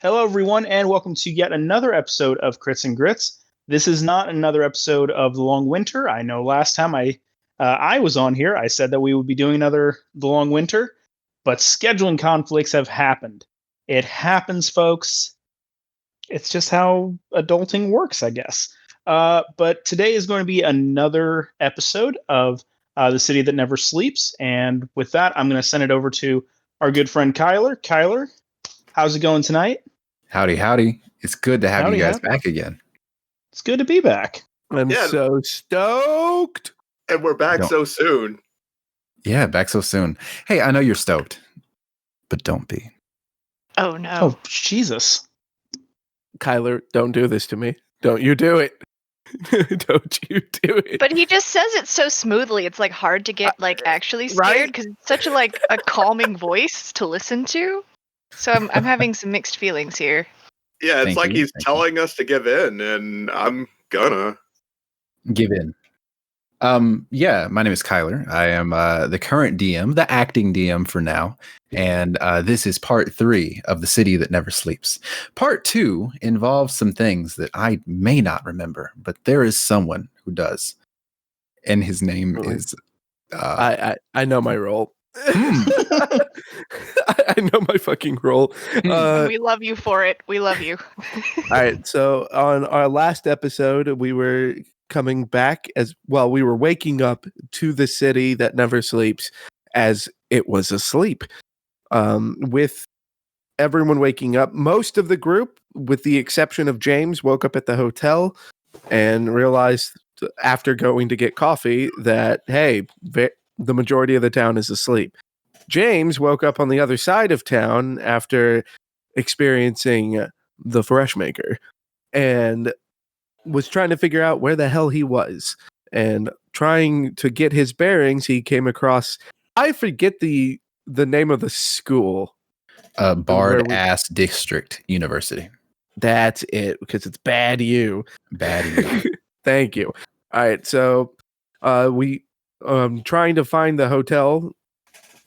Hello, everyone, and welcome to yet another episode of Crits and Grits. This is not another episode of The Long Winter. I know last time I was on here, I said that we would be doing another The Long Winter, but scheduling conflicts have happened. It happens, folks. It's just how adulting works, I guess. But today is going to be another episode of The City That Never Sleeps, and with that, I'm going to send it over to our good friend Kyler. Kyler, how's it going tonight? Howdy. It's good to have you guys back again. It's good to be back. I'm so stoked. And we're back so soon. Yeah, back so soon. Hey, I know you're stoked, but don't be. Oh, no. Oh, Jesus. Kyler, don't do this to me. Don't you do it. Don't you do it. But he just says it so smoothly. It's like hard to get actually scared because it's such a calming voice to listen to. So I'm having some mixed feelings here. Yeah, it's like he's telling us to give in, and I'm gonna give in. Yeah, my name is Kyler. I am the current DM, the acting DM for now, and this is part 3 of The City That Never Sleeps. Part 2 involves some things that I may not remember, but there is someone who does, and his name is. I know my role. I know my fucking role. We love you for it. We love you. All right. So on our last episode, we were coming back as well. We were waking up to the city that never sleeps as it was asleep. With everyone waking up, most of the group, with the exception of James, woke up at the hotel and realized after going to get coffee that, hey, the majority of the town is asleep. James woke up on the other side of town after experiencing the fresh maker and was trying to figure out where the hell he was. And trying to get his bearings, he came across, I forget the name of the school. Bard Ass District University. That's it, because it's Bad U. Bad U. Thank you. All right, so we trying to find the hotel,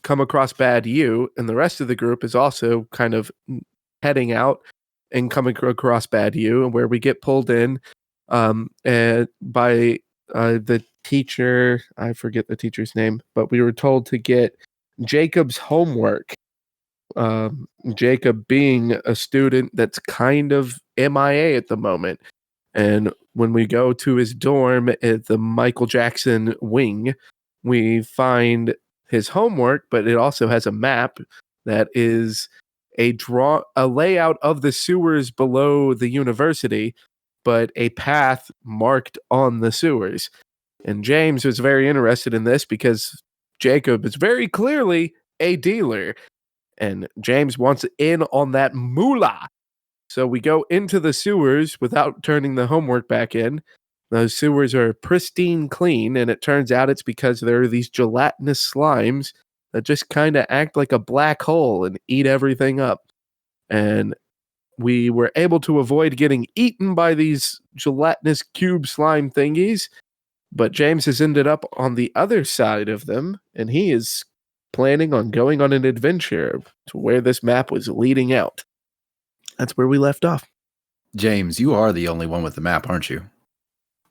come across Bad U, and the rest of the group is also kind of heading out and coming across Bad U, and where we get pulled in and by the teacher. I forget the teacher's name, but we were told to get Jacob's homework. Jacob being a student that's kind of MIA at the moment. And when we go to his dorm at the Michael Jackson wing, we find his homework, but it also has a map that is a layout of the sewers below the university, but a path marked on the sewers. And James was very interested in this because Jacob is very clearly a dealer, and James wants in on that moolah. So we go into the sewers without turning the homework back in. Those sewers are pristine clean, and it turns out it's because there are these gelatinous slimes that just kind of act like a black hole and eat everything up. And we were able to avoid getting eaten by these gelatinous cube slime thingies, but James has ended up on the other side of them, and he is planning on going on an adventure to where this map was leading out. That's where we left off. James, you are the only one with the map, aren't you?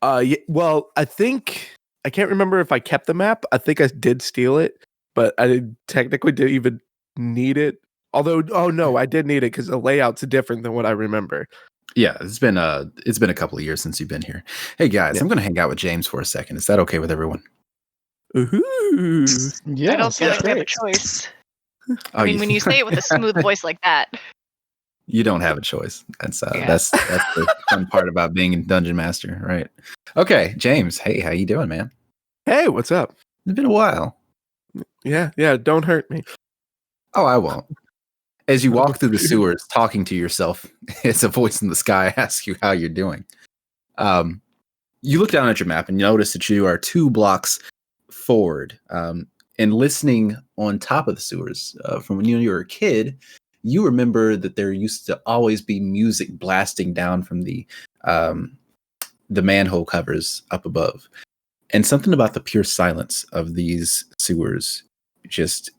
Yeah, well, I can't remember if I kept the map. I think I did steal it, but I technically didn't even need it. Although, oh no, I did need it because the layout's different than what I remember. Yeah, it's been a couple of years since you've been here. Hey guys, I'm going to hang out with James for a second. Is that okay with everyone? Ooh. Yeah, I don't feel like we have a choice. Oh, I mean, when you say it with a smooth voice like that. You don't have a choice. That's the fun part about being a dungeon master, right? Okay, James. Hey, how you doing, man? Hey, what's up? It's been a while. Yeah. Don't hurt me. Oh, I won't. As you walk through the sewers, talking to yourself, it's a voice in the sky asks you how you're doing. You look down at your map and notice that you are 2 blocks forward. And listening on top of the sewers from when you were a kid, you remember that there used to always be music blasting down from the manhole covers up above. And something about the pure silence of these sewers just,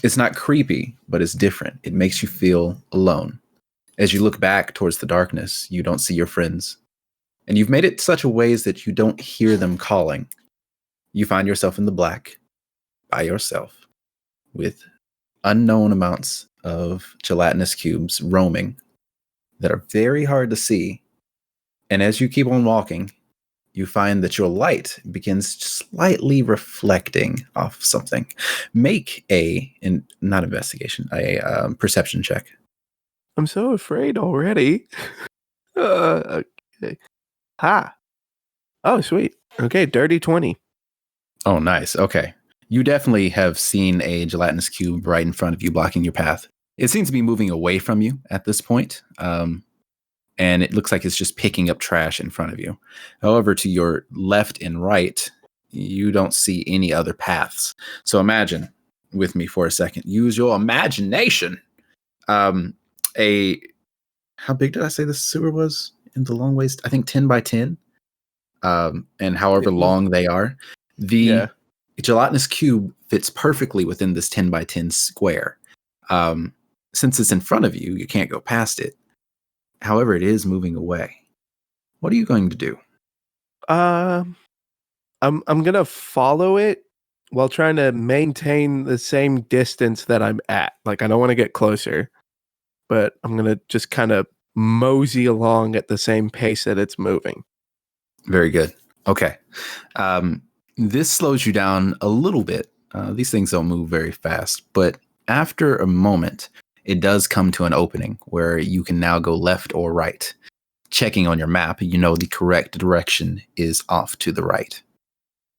it's not creepy, but it's different. It makes you feel alone. As you look back towards the darkness, you don't see your friends. And you've made it such a ways that you don't hear them calling. You find yourself in the black, by yourself, with unknown amounts of gelatinous cubes roaming that are very hard to see. And as you keep on walking, you find that your light begins slightly reflecting off something. Make not investigation, a perception check. I'm so afraid already. Okay. Ha. Oh, sweet. Okay, dirty 20. Oh, nice. Okay. You definitely have seen a gelatinous cube right in front of you, blocking your path. It seems to be moving away from you at this point, and it looks like it's just picking up trash in front of you. However, to your left and right, you don't see any other paths. So imagine with me for a second. Use your imagination. How big did I say the sewer was in the long ways? I think 10 by 10. And however long they are, the gelatinous cube fits perfectly within this 10 by 10 square. Since it's in front of you, you can't go past it. However, it is moving away. What are you going to do? I'm gonna follow it while trying to maintain the same distance that I'm at. Like, I don't want to get closer, but I'm gonna just kind of mosey along at the same pace that it's moving. Very good. Okay. This slows you down a little bit. These things don't move very fast, but after a moment, it does come to an opening where you can now go left or right. Checking on your map, you know the correct direction is off to the right.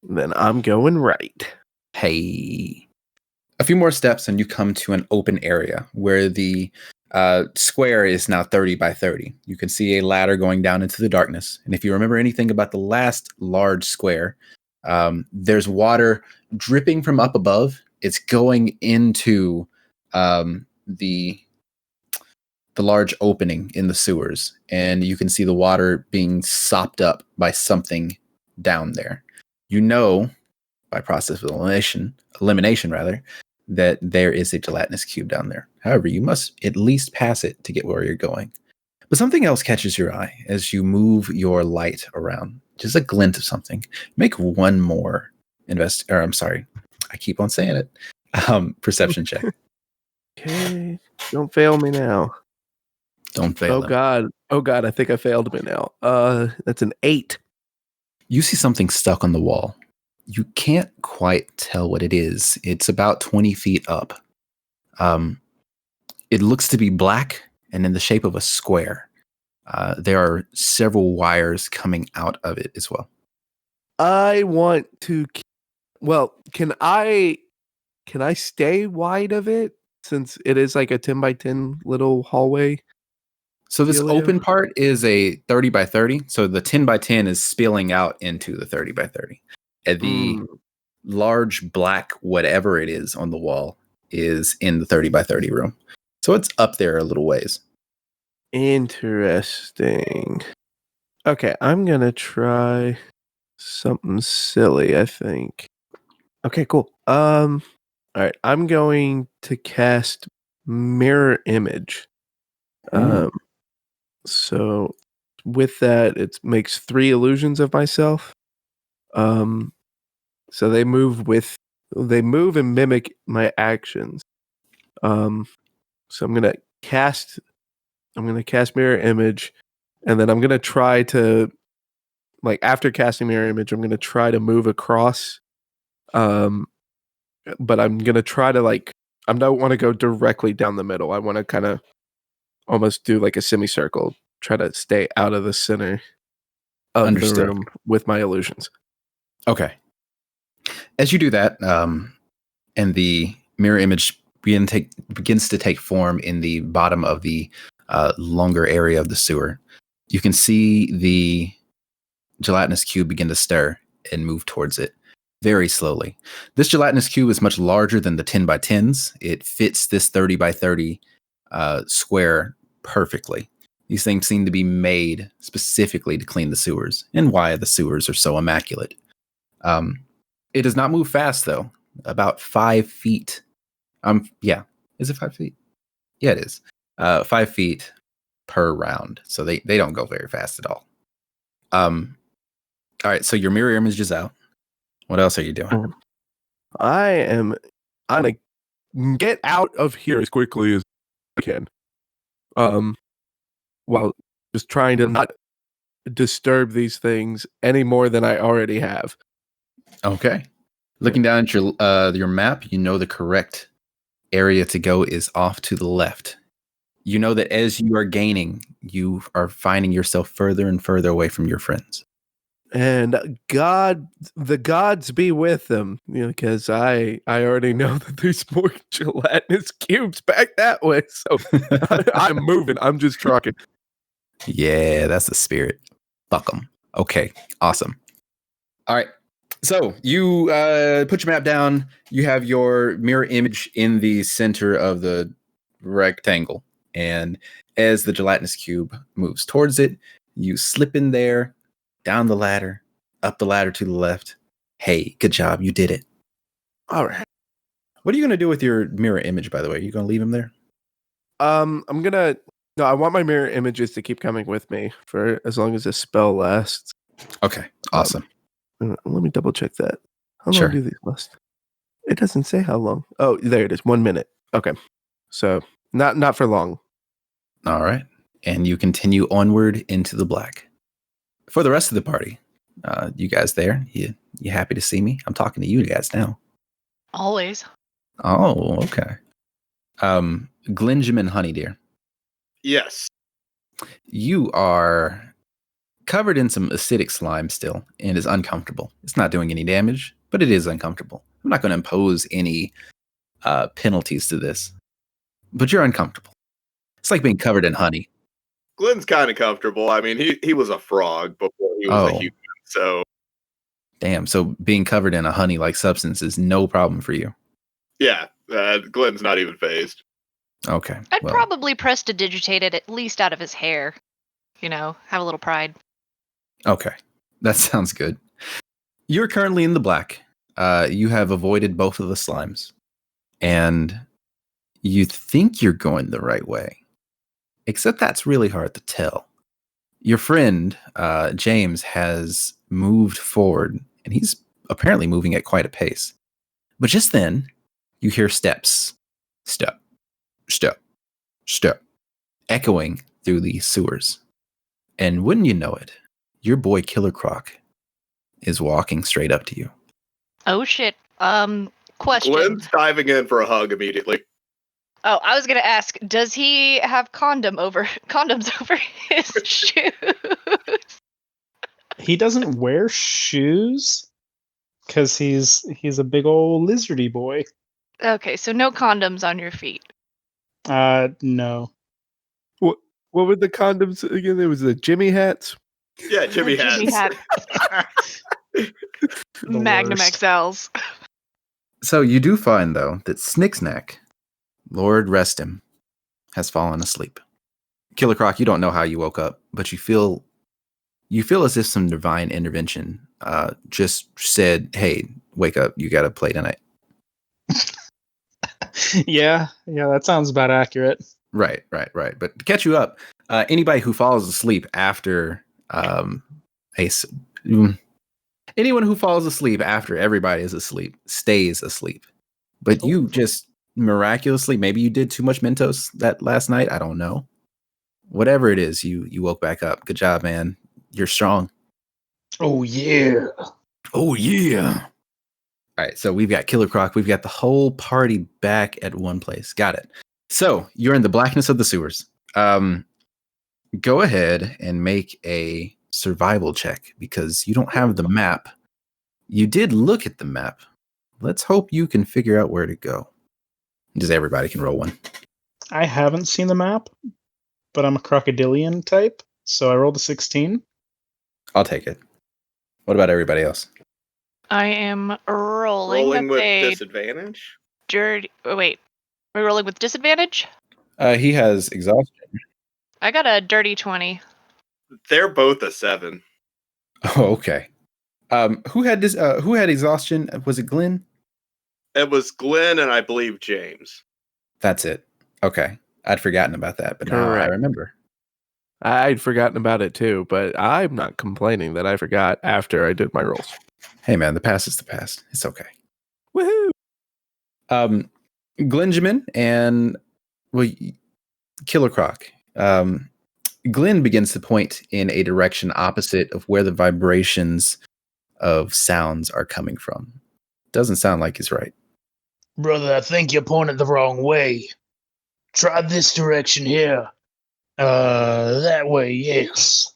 Then I'm going right. Hey. A few more steps and you come to an open area where the square is now 30 by 30. You can see a ladder going down into the darkness. And if you remember anything about the last large square, there's water dripping from up above. It's going into the large opening in the sewers, and you can see the water being sopped up by something down there. You know, by process of elimination rather, that there is a gelatinous cube down there. However, you must at least pass it to get where you're going. But something else catches your eye as you move your light around. Just a glint of something. Make one more I keep on saying it. Perception check. Okay, don't fail me now. Don't fail. Oh god, I think I failed me now. That's an 8. You see something stuck on the wall. You can't quite tell what it is. It's about 20 feet up. It looks to be black and in the shape of a square. There are several wires coming out of it as well. I want to. Well, can I stay wide of it since it is like a 10 by 10 little hallway? So this open part is a 30 by 30. So the 10 by 10 is spilling out into the 30 by 30. And the large black whatever it is on the wall is in the 30 by 30 room. So it's up there a little ways. Interesting. Okay, I'm going to try something silly, I think. Okay, cool. All right, I'm going to cast Mirror Image. So with that, it makes 3 illusions of myself. So they move and mimic my actions. So I'm gonna cast Mirror Image, and then I'm gonna try to, like, after casting Mirror Image, I'm gonna try to move across. But I'm gonna try to, like, I don't want to go directly down the middle. I want to kind of almost do like a semicircle, try to stay out of the center of the room with my illusions. Okay. As you do that, and the mirror image begins to take form in the bottom of the longer area of the sewer, you can see the gelatinous cube begin to stir and move towards it very slowly. This gelatinous cube is much larger than the 10 by 10s. It fits this 30 by 30 square perfectly. These things seem to be made specifically to clean the sewers, and why the sewers are so immaculate. It does not move fast, though. About 5 feet. Yeah. Is it 5 feet? Yeah, it is. 5 feet. per round. So they don't go very fast at all. All right, so your mirror image is out. What else are you doing? I'm gonna get out of here as quickly as I can. While just trying to not disturb these things any more than I already have. Okay. Looking down at your map, you know the correct area to go is off to the left. You know that as you are gaining, you are finding yourself further and further away from your friends. And the gods be with them, because I already know that there's more gelatinous cubes back that way. So I'm moving. I'm just trucking. Yeah, that's the spirit. Fuck them. Okay, awesome. All right. So you put your map down. You have your mirror image in the center of the rectangle. And as the gelatinous cube moves towards it, you slip in there, down the ladder, up the ladder to the left. Hey, good job. You did it. All right. What are you going to do with your mirror image, by the way? Are you going to leave him there? No, I want my mirror images to keep coming with me for as long as the spell lasts. Okay, awesome. Let me double check that. How Sure. long do these last? It doesn't say how long. Oh, there it is. 1 minute. Okay. So not for long. All right. And you continue onward into the black. For the rest of the party, you guys there, you happy to see me? I'm talking to you guys now. Always. Oh, okay. Glenjamin Honey Deer, Yes. you are covered in some acidic slime still and is uncomfortable. It's not doing any damage, but it is uncomfortable. I'm not going to impose any penalties to this, but you're uncomfortable. It's like being covered in honey. Glenn's kind of comfortable. I mean, he was a frog before he was a human, so damn. So being covered in a honey-like substance is no problem for you. yeah, Glenn's not even phased. Okay. I'd probably prestidigitate it at least out of his hair. Have a little pride. Okay. That sounds good. You're currently in the black. You have avoided both of the slimes. And you think you're going the right way. Except that's really hard to tell. Your friend, James, has moved forward, and he's apparently moving at quite a pace. But just then, you hear steps. Step, step, step, echoing through the sewers. And wouldn't you know it, your boy Killer Croc is walking straight up to you. Oh shit. Question. Glenn's diving in for a hug immediately. Oh, I was gonna ask, does he have condoms over his shoes? He doesn't wear shoes because he's a big old lizardy boy. Okay, so no condoms on your feet. No. What were the condoms again? There was the Jimmy hats. Yeah, Jimmy hats. Jimmy hat. Magnum worst. XLs. So you do find, though, that Snicksnack, Lord rest him, has fallen asleep. Killer Croc, you don't know how you woke up, but you feel as if some divine intervention just said, hey, wake up, you got to play tonight. Yeah, that sounds about accurate. Right. But to catch you up, anybody who falls asleep after anyone who falls asleep after everybody is asleep stays asleep. But you just miraculously, maybe you did too much Mentos that last night. I don't know. Whatever it is, you woke back up. Good job, man. You're strong. Oh yeah. Oh yeah. All right, so we've got Killer Croc. We've got the whole party back at one place. Got it. So you're in the blackness of the sewers. Go ahead and make a survival check because you don't have the map. You did look at the map. Let's hope you can figure out where to go. Just everybody can roll one. I haven't seen the map, but I'm a crocodilian type, so I rolled a 16. I'll take it. What about everybody else? I am rolling with a disadvantage? dirty. Oh, wait. Are we rolling with disadvantage? He has exhaustion. I got a dirty 20. They're both a 7. Oh, okay. Who had this? Who had exhaustion? Was it Glenn? It was Glenn and I believe James. That's it. Okay, I'd forgotten about that, but now I Correct. remember. I'd forgotten about it too, but I'm not complaining that I forgot after I did my rolls. Hey man, the past is the past. It's okay. Woohoo! Glenjamin and Killer Croc. Glenn begins to point in a direction opposite of where the vibrations of sounds are coming from. Doesn't sound like he's right. Brother, I think you're pointed the wrong way. Try this direction here. That way, yes.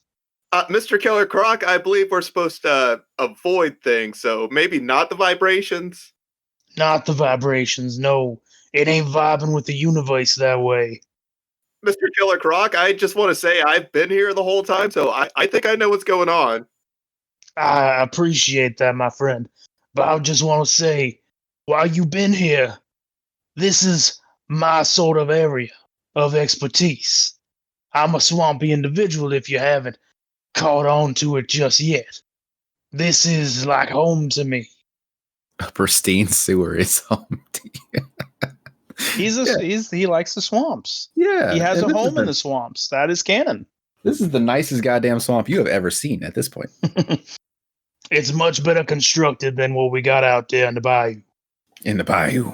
Mr. Killer Croc, I believe we're supposed to avoid things, so maybe not the vibrations? Not the vibrations, no. It ain't vibing with the universe that way. Mr. Killer Croc, I just want to say I've been here the whole time, so I think I know what's going on. I appreciate that, my friend. But I just want to say, while you've been here, this is my sort of area of expertise. I'm a swampy individual if you haven't caught on to it just yet. This is like home to me. A pristine sewer is home to you. He likes the swamps. Yeah. He has a home in the swamps. That is canon. This is the nicest goddamn swamp you have ever seen at this point. It's much better constructed than what we got out there in the bayou. In the bayou.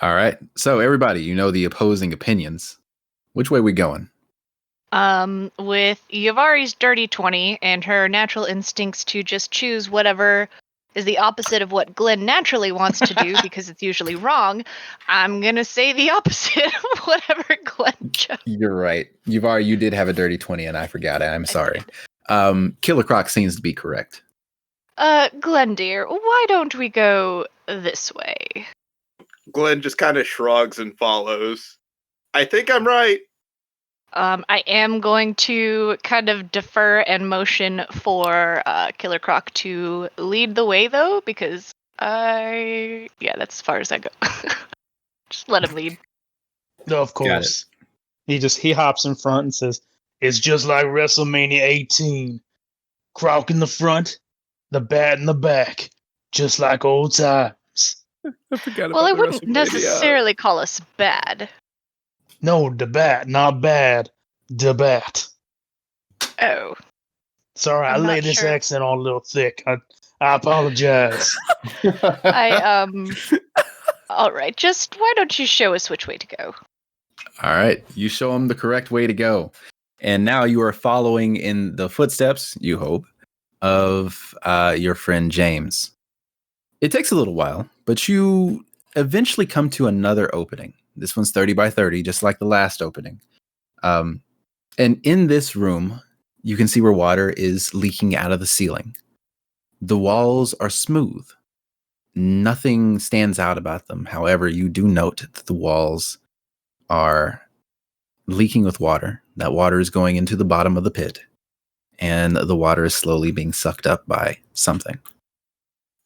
All right. So everybody, you know the opposing opinions. Which way we going? With Yavari's dirty 20 and her natural instincts to just choose whatever is the opposite of what Glenn naturally wants to do because it's usually wrong, I'm gonna say the opposite of whatever Glenn chose. You're right. You did have a dirty 20 and I forgot it. I'm sorry. Killer Croc seems to be correct. Glenn dear, why don't we go this way? Glenn just kind of shrugs and follows. I think I'm right. I am going to kind of defer and motion for Killer Croc to lead the way, though, because that's as far as I go. Just let him lead. No, of course. He hops in front and says, "It's just like WrestleMania 18. Croc in the front, the bat in the back, just like old times." I forgot Well, about I the wouldn't WrestleMania. necessarily call us bad. No, the bat, not bad. The bat. Oh. Sorry, I I'm laid not this sure. accent on a little thick. I apologize. All right, just why don't you show us which way to go? All right. You show him the correct way to go. And now you are following in the footsteps, you hope, of your friend James. It takes a little while, but you eventually come to another opening. This one's 30 by 30, just like the last opening. And in this room, you can see where water is leaking out of the ceiling. The walls are smooth. Nothing stands out about them. However, you do note that the walls are leaking with water. That water is going into the bottom of the pit. And the water is slowly being sucked up by something.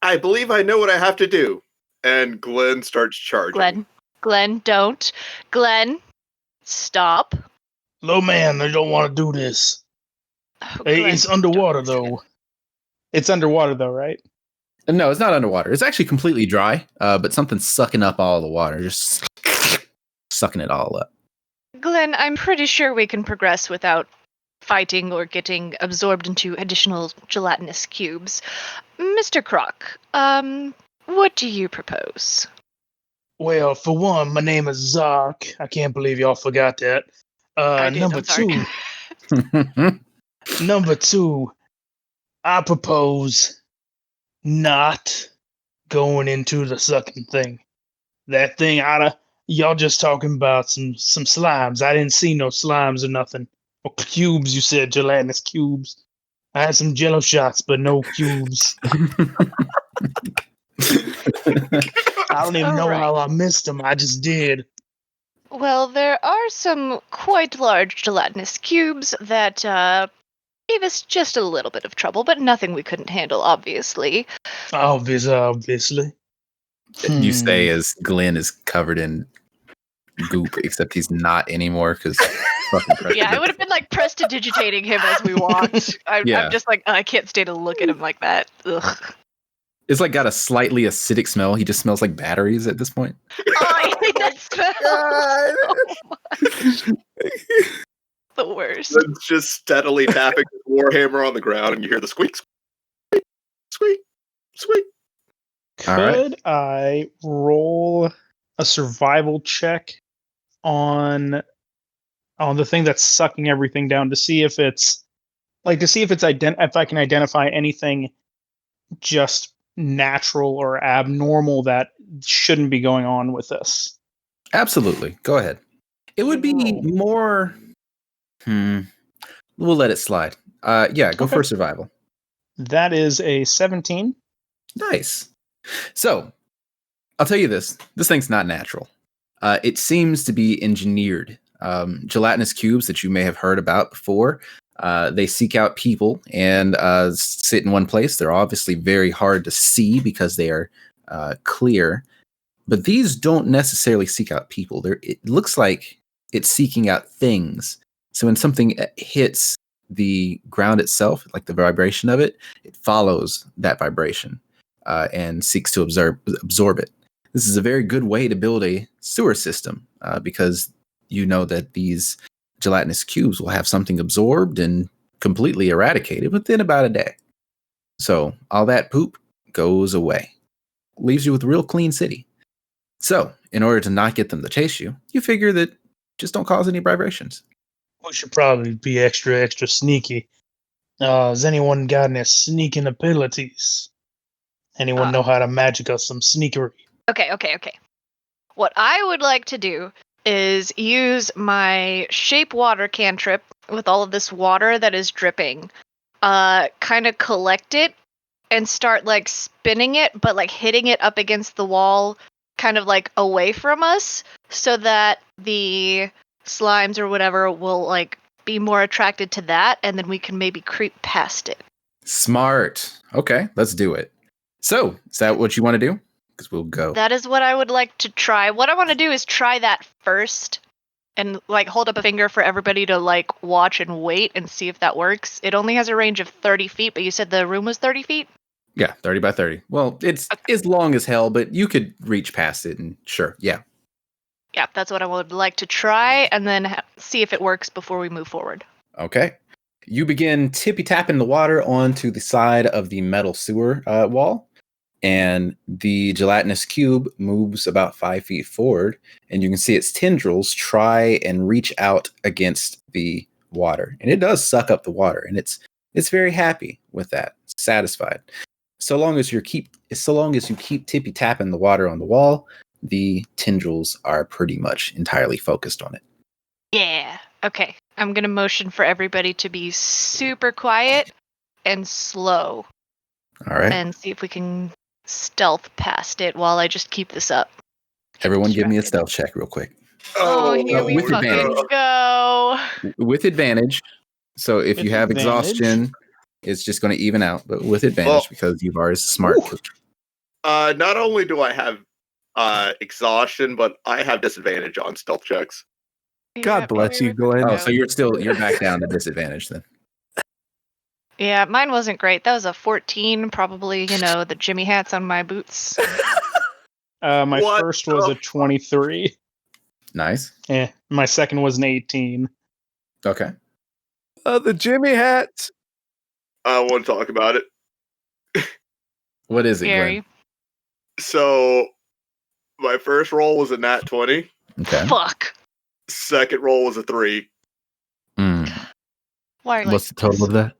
I believe I know what I have to do. And Glenn starts charging. Glenn, don't. Glenn, stop. Low man, I don't want to do this. Oh, It's Glenn, underwater, don't. though. It's underwater, though, right? No, it's not underwater. It's actually completely dry, but something's sucking up all the water. Just sucking it all up. Glenn, I'm pretty sure we can progress without fighting or getting absorbed into additional gelatinous cubes. Mr. Croc, what do you propose? Well, for one, my name is Zark. I can't believe y'all forgot that. I did, Number I'm sorry. Number two, I propose not going into the sucking thing. That thing y'all just talking about some slimes. I didn't see no slimes or nothing. Or cubes, you said, gelatinous cubes. I had some jello shots, but no cubes. I don't even know how I missed them. I just did. Well, there are some quite large gelatinous cubes that gave us just a little bit of trouble, but nothing we couldn't handle, obviously. Obviously. You say as Glenn is covered in goop, except he's not anymore because Yeah, I would have been like prestidigitating him as we walked. I'm just like, I can't stay to look at him like that. Ugh. It's like got a slightly acidic smell. He just smells like batteries at this point. Oh, I hate that smell. The worst. It's just steadily tapping his warhammer on the ground, and you hear the squeak, squeak, squeak, squeak. All right. Could I roll a survival check on the thing that's sucking everything down to see if it's if I can identify anything just natural or abnormal that shouldn't be going on with this? Absolutely. Go ahead. It would be Roll. more. We'll let it slide. Yeah, go Okay. for survival. That is a 17. Nice. So, I'll tell you this. This thing's not natural. It seems to be engineered. Gelatinous cubes that you may have heard about before. They seek out people and sit in one place. They're obviously very hard to see because they are clear. But these don't necessarily seek out people. It looks like it's seeking out things. So when something hits the ground itself, like the vibration of it, it follows that vibration and seeks to absorb it. This is a very good way to build a sewer system because you know that these gelatinous cubes will have something absorbed and completely eradicated within about a day. So all that poop goes away. Leaves you with a real clean city. So in order to not get them to chase you, you figure that just don't cause any vibrations. We should probably be extra sneaky. Has anyone got any sneaking abilities? Anyone know how to magic us some sneakery? Okay. What I would like to do is use my shape water cantrip with all of this water that is dripping, kind of collect it and start like spinning it, but like hitting it up against the wall, kind of like away from us, so that the slimes or whatever will like be more attracted to that, and then we can maybe creep past it. Smart. Okay, let's do it. So, is that what you want to do? Because we'll go. That is what I would like to try. What I want to do is try that first and like hold up a finger for everybody to like watch and wait and see if that works. It only has a range of 30 feet, but you said the room was 30 feet? Yeah, 30 by 30. Well, it's as long as hell, but you could reach past it and sure, yeah. Yeah, that's what I would like to try and then see if it works before we move forward. Okay. You begin tippy-tapping the water onto the side of the metal sewer wall, and the gelatinous cube moves about 5 feet forward, and you can see its tendrils try and reach out against the water. And it does suck up the water, and it's very happy with that, satisfied. So long as you keep tippy-tapping the water on the wall, the tendrils are pretty much entirely focused on it. Yeah. Okay. I'm going to motion for everybody to be super quiet and slow. All right. And see if we can stealth past it while I just keep this up. Everyone give me a Distracted. stealth check real quick. Oh, here we with fucking advantage. go. With advantage. So if With you have advantage. exhaustion, it's just going to even out, but with advantage because you've already smart. Not only do I have exhaustion, but I have disadvantage on stealth checks. God bless you, Glenn. Oh, so you're back down to disadvantage then. Yeah, mine wasn't great. That was a 14, probably, the Jimmy hats on my boots. My What first was a 23. Nice. My second was an 18. Okay. The Jimmy hats. I want to talk about it. What is it, Gary. Glenn? So, my first roll was a nat 20. Okay. Fuck. Second roll was a 3. Mm. Why are you What's the total of that?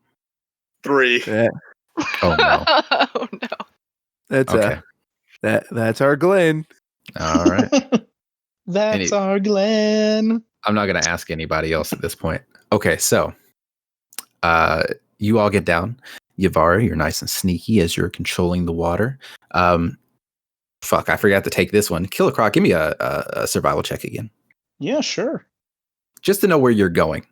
3. Yeah, Oh no. Oh, no. that's Okay. that's our Glenn. All right. That's our Glenn. I'm not going to ask anybody else at this point. Okay, so you all get down. Yavara, you're nice and sneaky as you're controlling the water. Fuck, I forgot to take this one. Killer Croc, give me a survival check again. Yeah, sure. Just to know where you're going.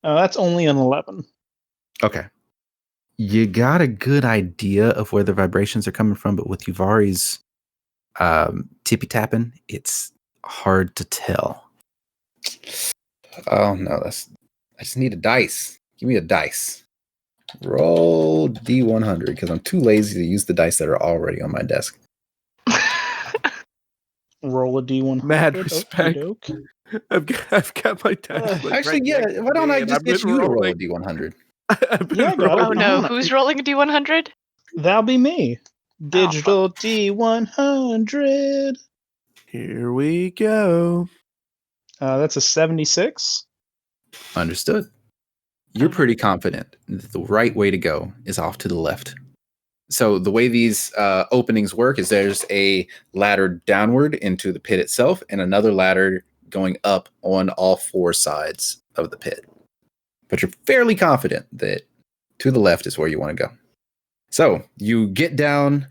That's only an 11. Okay. You got a good idea of where the vibrations are coming from, but with Yuvari's tippy tapping, it's hard to tell. Oh no, I just need a dice. Give me a dice. Roll D100 because I'm too lazy to use the dice that are already on my desk. Roll a D100. Mad respect. Okey-doke. I've got my dice. like, Actually, right yeah. next to Why don't me, I and just I've get been you to roll a rolling. D100? I've been Yeah, got it. Oh rolling. no, on. who's rolling a D100? That'll be me. fuck. Digital D100. Here we go. That's a 76. Understood. You're pretty confident that the right way to go is off to the left. So the way these openings work is there's a ladder downward into the pit itself and another ladder going up on all four sides of the pit. But you're fairly confident that to the left is where you want to go. So you get down.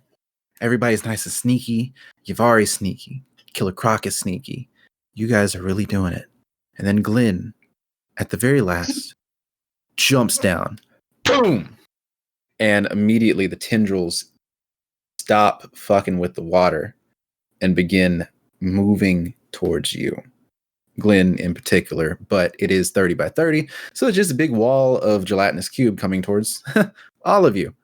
Everybody's nice and sneaky. Yavari's sneaky. Killer Croc is sneaky. You guys are really doing it. And then Glenn, at the very last, jumps down. Boom! And immediately the tendrils stop fucking with the water and begin moving towards you. Glenn in particular, but it is 30 by 30. So it's just a big wall of gelatinous cube coming towards all of you.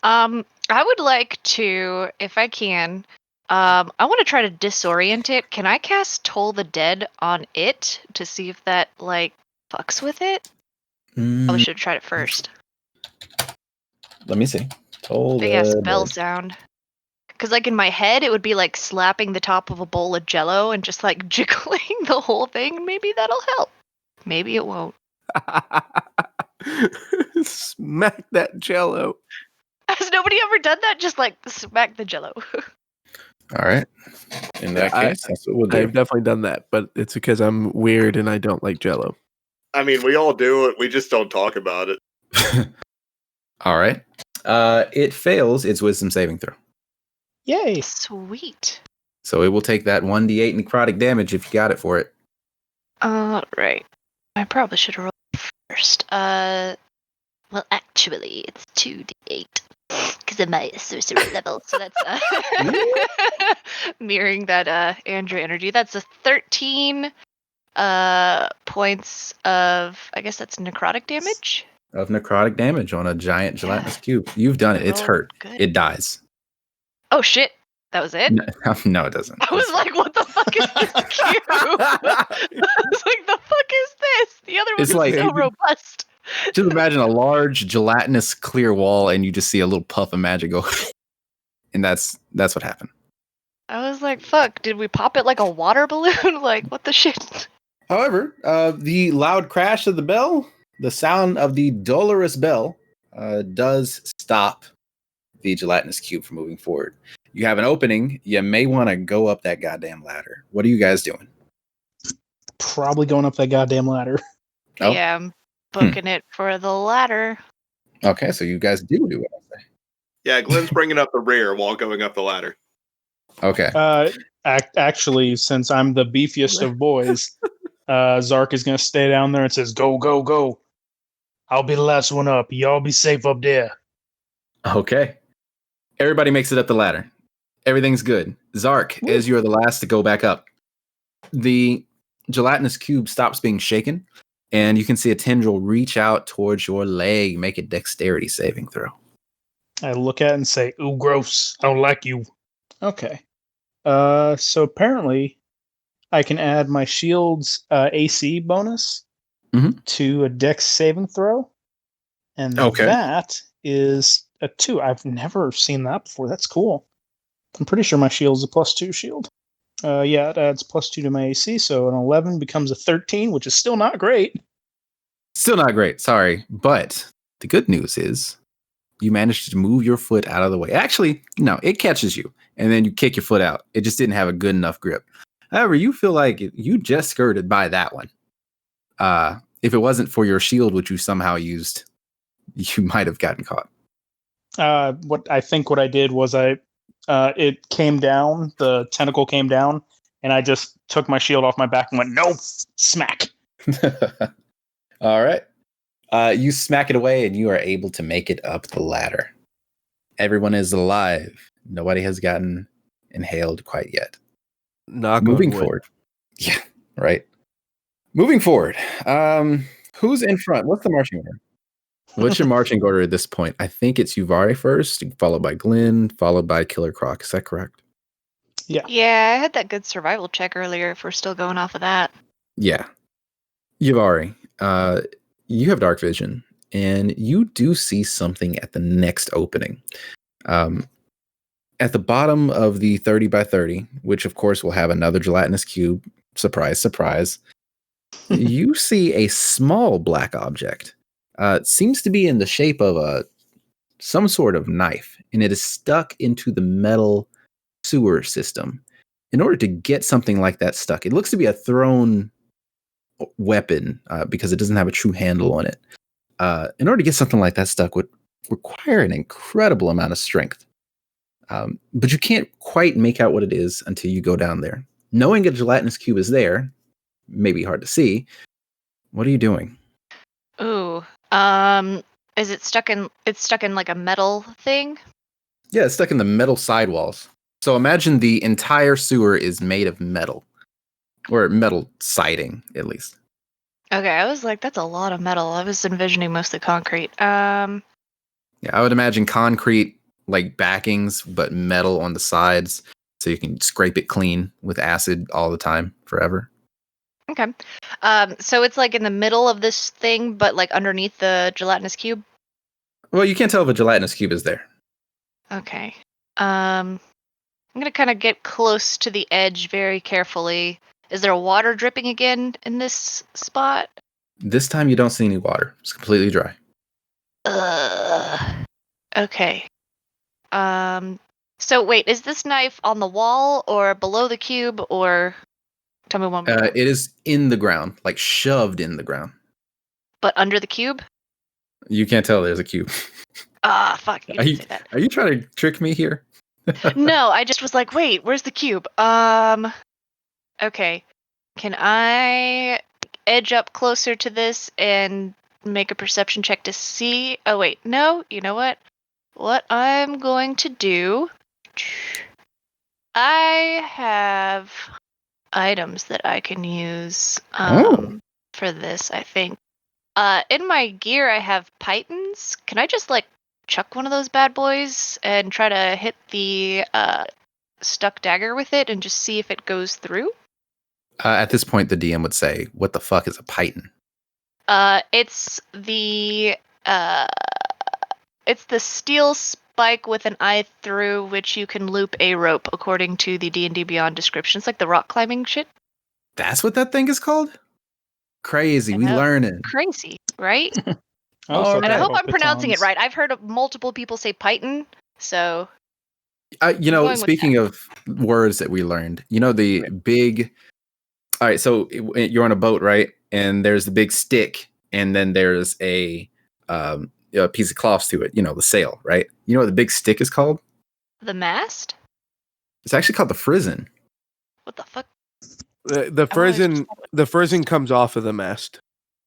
I would like to, if I can, I want to try to disorient it. Can I cast Toll the Dead on it to see if that, like, fucks with it? I should have tried it first. Let me see. Toll Big ass the bell Dead. sound. Because, like, in my head, it would be like slapping the top of a bowl of jello and just, like, jiggling the whole thing. Maybe that'll help. Maybe it won't. Smack that jello. Has nobody ever done that? Just, like, smack the jello. All right. In that case, that's what we'll do. I've definitely done that, but it's because I'm weird and I don't like jello. I mean, we all do it. We just don't talk about it. All right. It fails its wisdom saving throw. Yay. Sweet. So it will take that 1d8 necrotic damage if you got it for it. Right. I probably should have rolled first. Well, actually, it's 2d8 because of my sorcerer level. So that's mirroring that Andrea energy. That's a 13 points of, I guess that's necrotic damage. Of necrotic damage on a giant gelatinous cube. You've done it. It's hurt. Good. It dies. Oh shit. That was it? No, it doesn't. I was like, what the fuck is this cube? I was like, the fuck is this? The other one It's was like- so robust. Just imagine a large gelatinous clear wall and you just see a little puff of magic go. And that's what happened. I was like, fuck, did we pop it like a water balloon? Like, what the shit? However, the loud crash of the bell, the sound of the dolorous bell, does stop the gelatinous cube from moving forward. You have an opening. You may want to go up that goddamn ladder. What are you guys doing? Probably going up that goddamn ladder. Oh. Yeah, I'm booking it for the ladder. Okay, so you guys do what I say. Yeah, Glenn's bringing up the rear while going up the ladder. Okay. Actually, since I'm the beefiest of boys, Zark is going to stay down there and says, go, go, go. I'll be the last one up. Y'all be safe up there. Okay. Everybody makes it up the ladder. Everything's good. Zark, as you are the last to go back up, the gelatinous cube stops being shaken, and you can see a tendril reach out towards your leg. Make a dexterity saving throw. I look at it and say, ooh, gross. I don't like you. Okay. So apparently, I can add my shield's AC bonus to a dex saving throw. And that is a 2. I've never seen that before. That's cool. I'm pretty sure my shield's a +2 shield. Yeah, it adds +2 to my AC, so an 11 becomes a 13, which is still not great. Still not great, sorry. But the good news is you managed to move your foot out of the way. Actually, no, it catches you, and then you kick your foot out. It just didn't have a good enough grip. However, you feel like you just skirted by that one. If it wasn't for your shield, which you somehow used, you might have gotten caught. What I did was it came down, the tentacle came down, and I just took my shield off my back and went, nope, smack. All right. You smack it away and you are able to make it up the ladder. Everyone is alive. Nobody has gotten inhaled quite yet. Moving forward. Yeah, right. Moving forward. Who's in front? What's the marching order? What's your marching order at this point? I think it's Uvari first, followed by Glenn, followed by Killer Croc. Is that correct? Yeah. Yeah, I had that good survival check earlier if we're still going off of that. Yeah. Yavari, you have dark vision, and you do see something at the next opening. At the bottom of the 30 by 30, which of course will have another gelatinous cube, surprise, surprise, you see a small black object. It seems to be in the shape of some sort of knife, and it is stuck into the metal sewer system. In order to get something like that stuck, it looks to be a thrown weapon because it doesn't have a true handle on it. In order to get something like that stuck would require an incredible amount of strength. But you can't quite make out what it is until you go down there. Knowing a gelatinous cube is there, may be hard to see. What are you doing? Ooh. Is it stuck in? It's stuck in like a metal thing. Yeah, it's stuck in the metal sidewalls. So imagine the entire sewer is made of metal, or metal siding, at least. Okay, I was like, that's a lot of metal. I was envisioning mostly concrete. Yeah, I would imagine concrete like backings, but metal on the sides, so you can scrape it clean with acid all the time, forever. Okay. So it's like in the middle of this thing, but like underneath the gelatinous cube. Well, you can't tell if a gelatinous cube is there. Okay. I'm gonna kind of get close to the edge very carefully. Is there water dripping again in this spot? This time you don't see any water. It's completely dry. Okay. So wait, is this knife on the wall or below the cube, or tell me one more time. It is in the ground, like shoved in the ground. But under the cube? You can't tell there's a cube. Ah, fuck. You didn't say that. Are you trying to trick me here? No, I just was like, wait, where's the cube? Okay. Can I edge up closer to this and make a perception check to see? Oh, wait, no, you know what? What I'm going to do, I have items that I can use for this, I think. In my gear, I have pythons. Can I just, like, chuck one of those bad boys and try to hit the stuck dagger with it and just see if it goes through? At this point, the DM would say, "What the fuck is a python?" It's the steel spike with an eye through which you can loop a rope, according to the D&D Beyond description. It's like the rock climbing shit. That's what that thing is called? Crazy. We learning. Crazy, right? Oh, and I hope I'm pronouncing it right. I've heard of multiple people say python, so... speaking of words that we learned, the big... All right, so you're on a boat, right? And there's the big stick, and then there's a piece of cloth to it, the sail, right? You know what the big stick is called? The mast? It's actually called the frizzen. What the fuck? The frizzen comes off of the mast.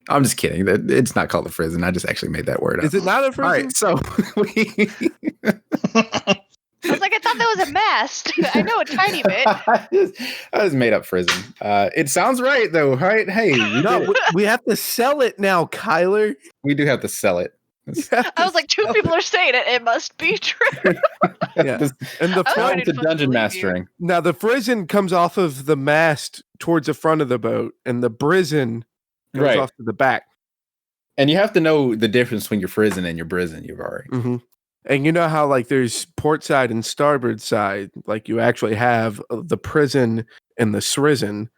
I'm just kidding. It's not called the frizzen. I just actually made that word up. Is it not a frizzen? All right, so I was like, I thought that was a mast. I know a tiny bit. I just made up frizzen. It sounds right though, right? Hey, we have to sell it now, Kyler. We do have to sell it. I was like, two people are saying it. It must be true. Yeah. And the front to dungeon mastering. Now the frizzen comes off of the mast towards the front of the boat, and the brizen goes off to the back. And you have to know the difference between your frizzen and your brizen, you've already. Mm-hmm. And you know how like there's port side and starboard side, like you actually have the prison and the srizzen,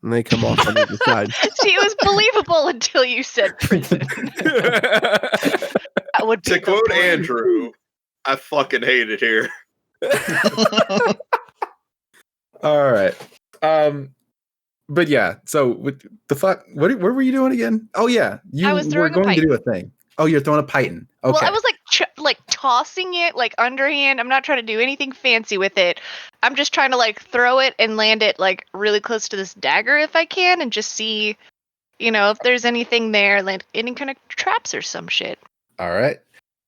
and they come off on the other side. See, it was believable until you said prison. That would be to quote Andrew, I fucking hate it here. All right. But yeah, so with the fuck, what were you doing again? Oh yeah, I was were going to do a thing. Oh, you're throwing a python. Okay. Well, I was like tossing it like underhand. I'm not trying to do anything fancy with it. I'm just trying to like throw it and land it like really close to this dagger if I can, and just see, if there's anything there, like any kind of traps or some shit. All right.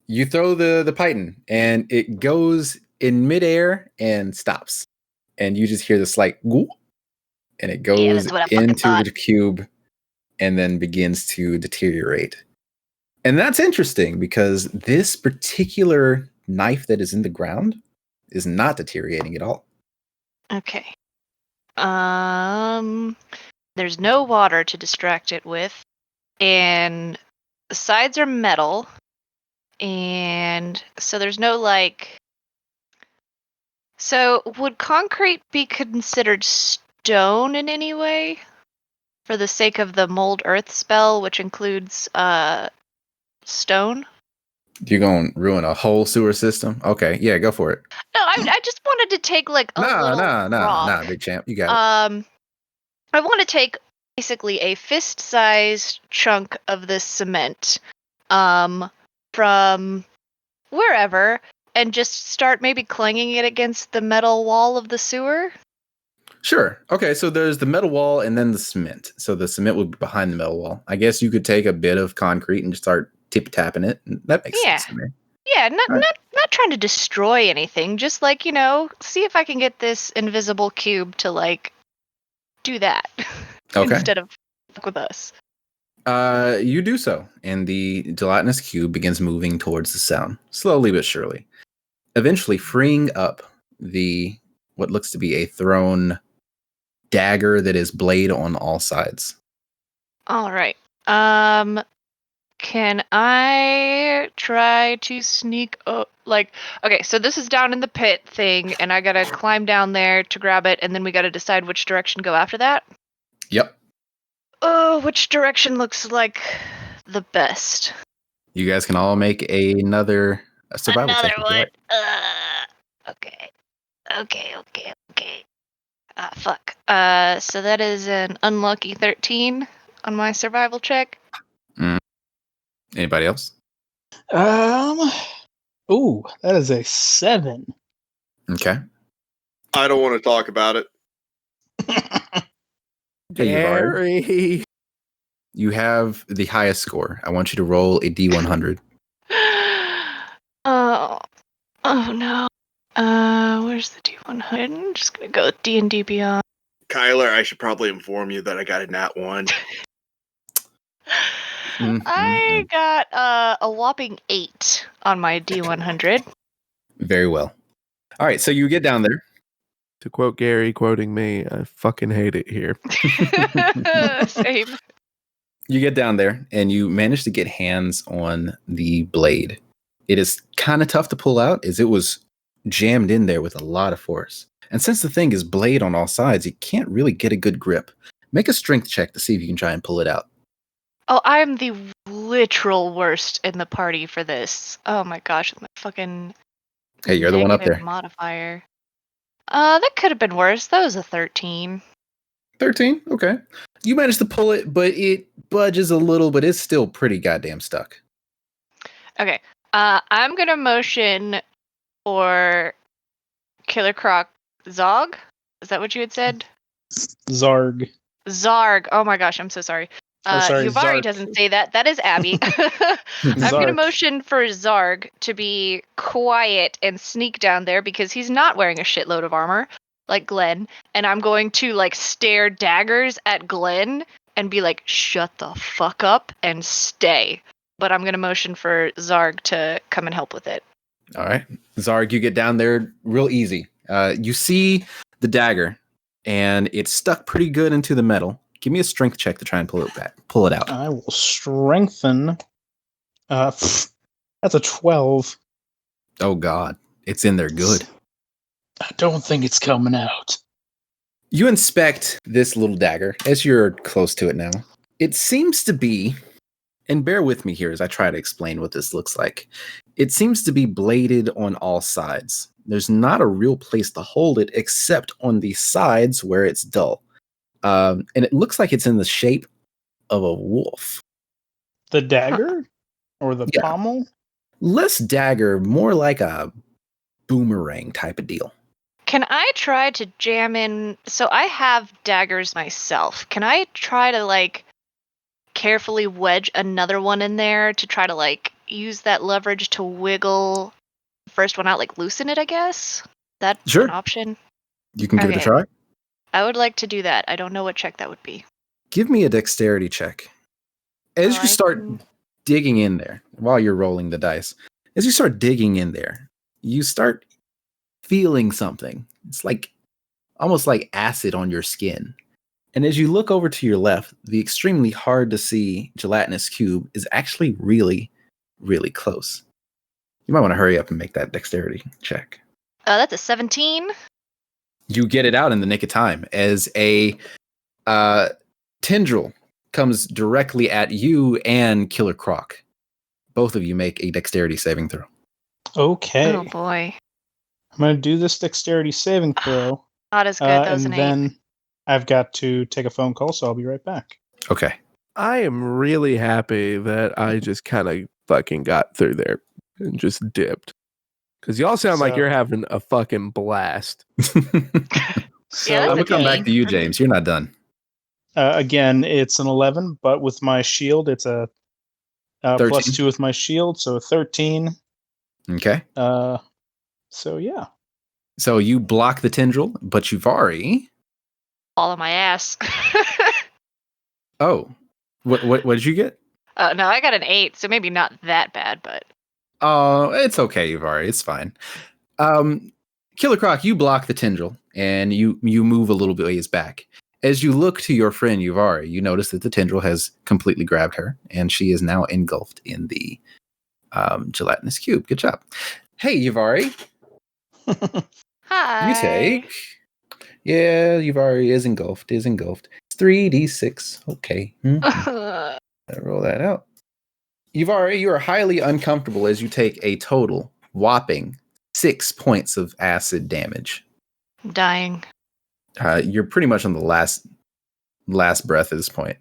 You throw the python, and it goes in midair and stops, and you just hear this like whoop, and it goes into the cube, and then begins to deteriorate. And that's interesting because this particular knife that is in the ground is not deteriorating at all. Okay. There's no water to distract it with. And the sides are metal. And so there's no like. So would concrete be considered stone in any way? For the sake of the mold earth spell, which includes stone? You're going to ruin a whole sewer system? Okay, yeah, go for it. No, I just wanted to take like a little rock. Big champ. You got it. I want to take basically a fist-sized chunk of this cement from wherever and just start maybe clanging it against the metal wall of the sewer. Sure. Okay, so there's the metal wall and then the cement. So the cement would be behind the metal wall. I guess you could take a bit of concrete and just start tip-tapping it. That makes sense to me. Yeah, not trying to destroy anything. Just like, see if I can get this invisible cube to like do that instead of fuck with us. You do so, and the gelatinous cube begins moving towards the sound, slowly but surely. Eventually freeing up what looks to be a thrown dagger that is blade on all sides. All right. Can I try to sneak up? Okay, so this is down in the pit thing, and I gotta climb down there to grab it, and then we gotta decide which direction to go after that? Yep. Oh, which direction looks like the best? You guys can all make another survival check. One. Okay. Fuck. So that is an unlucky 13 on my survival check. Anybody else? Ooh, that is a 7. Okay. I don't want to talk about it. Gary. You have the highest score. I want you to roll a D100. Oh no. Where's the D100? I'm just gonna go with D&D Beyond. Kyler, I should probably inform you that I got a nat 1. I got a whopping 8 on my D100. Very well. All right, so you get down there. To quote Gary, quoting me, I fucking hate it here. Same. You get down there and you manage to get hands on the blade. It is kind of tough to pull out as it was jammed in there with a lot of force. And since the thing is blade on all sides, you can't really get a good grip. Make a strength check to see if you can try and pull it out. Oh, I'm the literal worst in the party for this. Oh my gosh, my fucking Hey, you're the one up there. Modifier. That could have been worse. That was a 13. 13? Okay. You managed to pull it, but it budges a little, but it's still pretty goddamn stuck. Okay. I'm gonna motion for Killer Croc Zog. Is that what you had said? Zarg. Zarg. Oh my gosh, I'm so sorry. Sorry, Yuvari Zark. doesn't say that. That is Abby. I'm going to motion for Zarg to be quiet and sneak down there because he's not wearing a shitload of armor like Glenn. And I'm going to like stare daggers at Glenn and be like, shut the fuck up and stay. But I'm going to motion for Zarg to come and help with it. All right. Zarg, you get down there real easy. You see the dagger and it's stuck pretty good into the metal. Give me a strength check to try and pull it out. I will strengthen. That's a 12. Oh God, it's in there good. I don't think it's coming out. You inspect this little dagger as you're close to it now. It seems to be, and bear with me here as I try to explain what this looks like. It seems to be bladed on all sides. There's not a real place to hold it except on the sides where it's dull. And it looks like it's in the shape of a wolf. The dagger? Or the Yeah. pommel? Less dagger, more like a boomerang type of deal. Can I try to jam in? So I have daggers myself. Can I try to like carefully wedge another one in there to try to like use that leverage to wiggle the first one out, like loosen it, I guess? That's Sure. an option. You can give it a Okay. try. I would like to do that. I don't know what check that would be. Give me a dexterity check. As you start digging in there, while you're rolling the dice, as you start digging in there, you start feeling something. It's like almost like acid on your skin. And as you look over to your left, the extremely hard to see gelatinous cube is actually really, really close. You might want to hurry up and make that dexterity check. That's a 17. You get it out in the nick of time as a tendril comes directly at you and Killer Croc. Both of you make a dexterity saving throw. Okay. Oh boy. I'm going to do this dexterity saving throw. Not as good. That was and an 8. then I've got to take a phone call, so I'll be right back. Okay. I am really happy that I just kind of fucking got through there and just dipped. Because y'all sound like you're having a fucking blast. So Yeah, I'm that's going to come okay. back to you, James. You're not done. again, it's an 11, but with my shield, it's a plus 2 with my shield, so 13. Okay. So yeah. So you block the tendril, but Yuvari. All on my ass. Oh, what did you get? No, I got an 8, so maybe not that bad, but Oh, it's okay, Yuvari. It's fine. Killer Croc, you block the tendril and you move a little bit ways back. As you look to your friend Yuvari, you notice that the tendril has completely grabbed her and she is now engulfed in the gelatinous cube. Good job. Hey, Yuvari. hi. You take. Yeah, Yuvari is engulfed. It's 3d6. Okay. Roll that out. Yuvari, you are highly uncomfortable as you take a total whopping 6 points of acid damage. I'm dying. You're pretty much on the last breath at this point,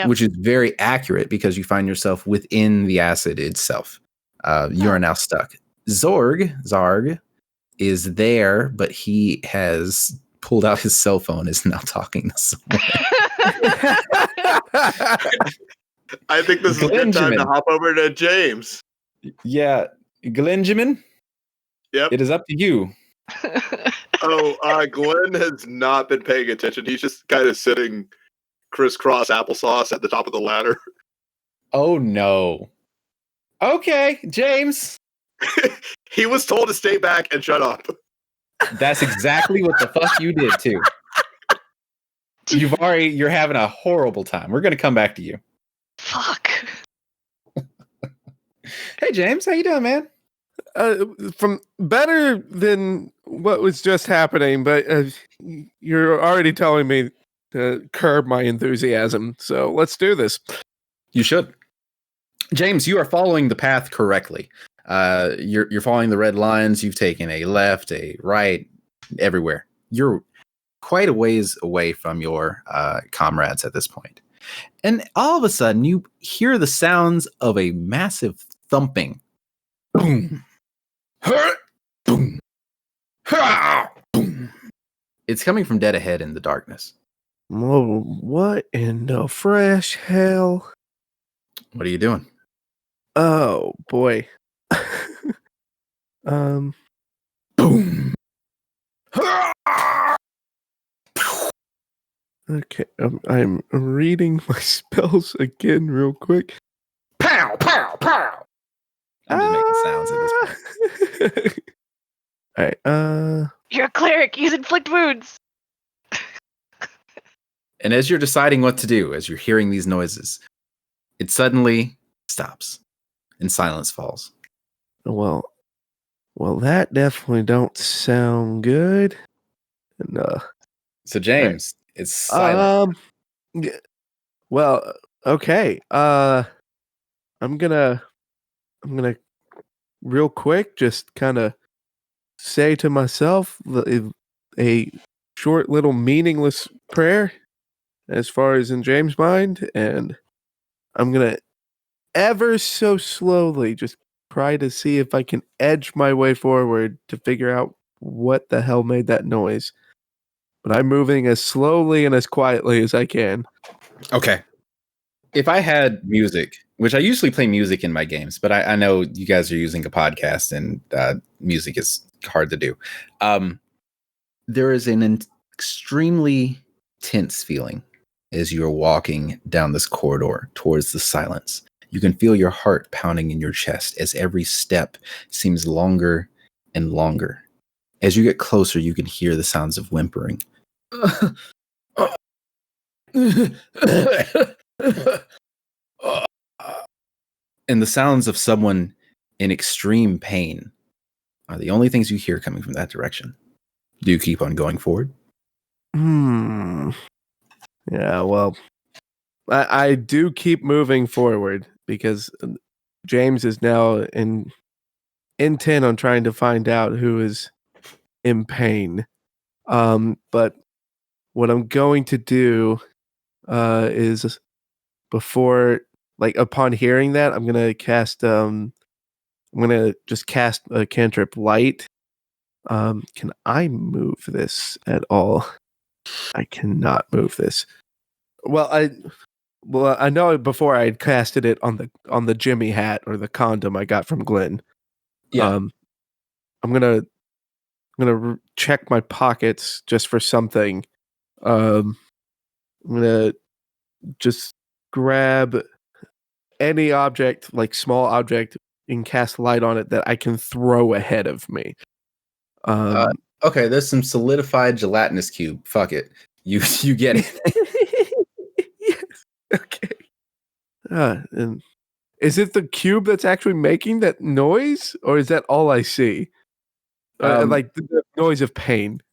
which is very accurate because you find yourself within the acid itself. You are now stuck. Zarg is there, but he has pulled out his cell phone, is now talking to someone. I think this is a good time to hop over to James. Yeah, Glenjamin. Yep. It is up to you. Glenn has not been paying attention. He's just kind of sitting crisscross applesauce at the top of the ladder. Oh no. Okay, James. He was told to stay back and shut up. That's exactly what the fuck you did too. You're having a horrible time. We're gonna come back to you. Fuck. Hey James, how you doing, man? From better than what was just happening, but you're already telling me to curb my enthusiasm. So let's do this. You should. James, you are following the path correctly. You're following the red lines. You've taken a left, a right, everywhere. You're quite a ways away from your comrades at this point. And all of a sudden, you hear the sounds of a massive thumping. Boom. Boom. Boom. It's coming from dead ahead in the darkness. Whoa, what in the fresh hell? What are you doing? Oh boy. Boom. Okay, I'm reading my spells again real quick. Pow, pow, pow. I'm just making sounds at this point. Alright, You're a cleric. You inflict wounds. And as you're deciding what to do, as you're hearing these noises, it suddenly stops and silence falls. well, that definitely don't sound good. And So James, it's silent. Well, okay. I'm gonna real quick just kind of say to myself a short little meaningless prayer as far as in James' mind, and I'm gonna ever so slowly just try to see if I can edge my way forward to figure out what the hell made that noise. But I'm moving as slowly and as quietly as I can. Okay. If I had music, which I usually play music in my games, but I know you guys are using a podcast and music is hard to do. There is an extremely tense feeling as you're walking down this corridor towards the silence. You can feel your heart pounding in your chest as every step seems longer and longer. As you get closer, you can hear the sounds of whimpering. And the sounds of someone in extreme pain are the only things you hear coming from that direction. Do you keep on going forward? Yeah, well, I do keep moving forward because James is now intent on trying to find out who is in pain. But what I'm going to do is before, upon hearing that, I'm gonna cast. I'm gonna just cast a cantrip light. Can I move this at all? I cannot move this. Well, I know before I had casted it on the Jimmy hat or the condom I got from Glenn. Yeah. I'm gonna check my pockets just for something. I'm gonna just grab any object, like small object, and cast light on it that I can throw ahead of me. Okay, there's some solidified gelatinous cube. Fuck it. You get it. Yes. Okay. And is it the cube that's actually making that noise, or is that all I see? Like the noise of pain.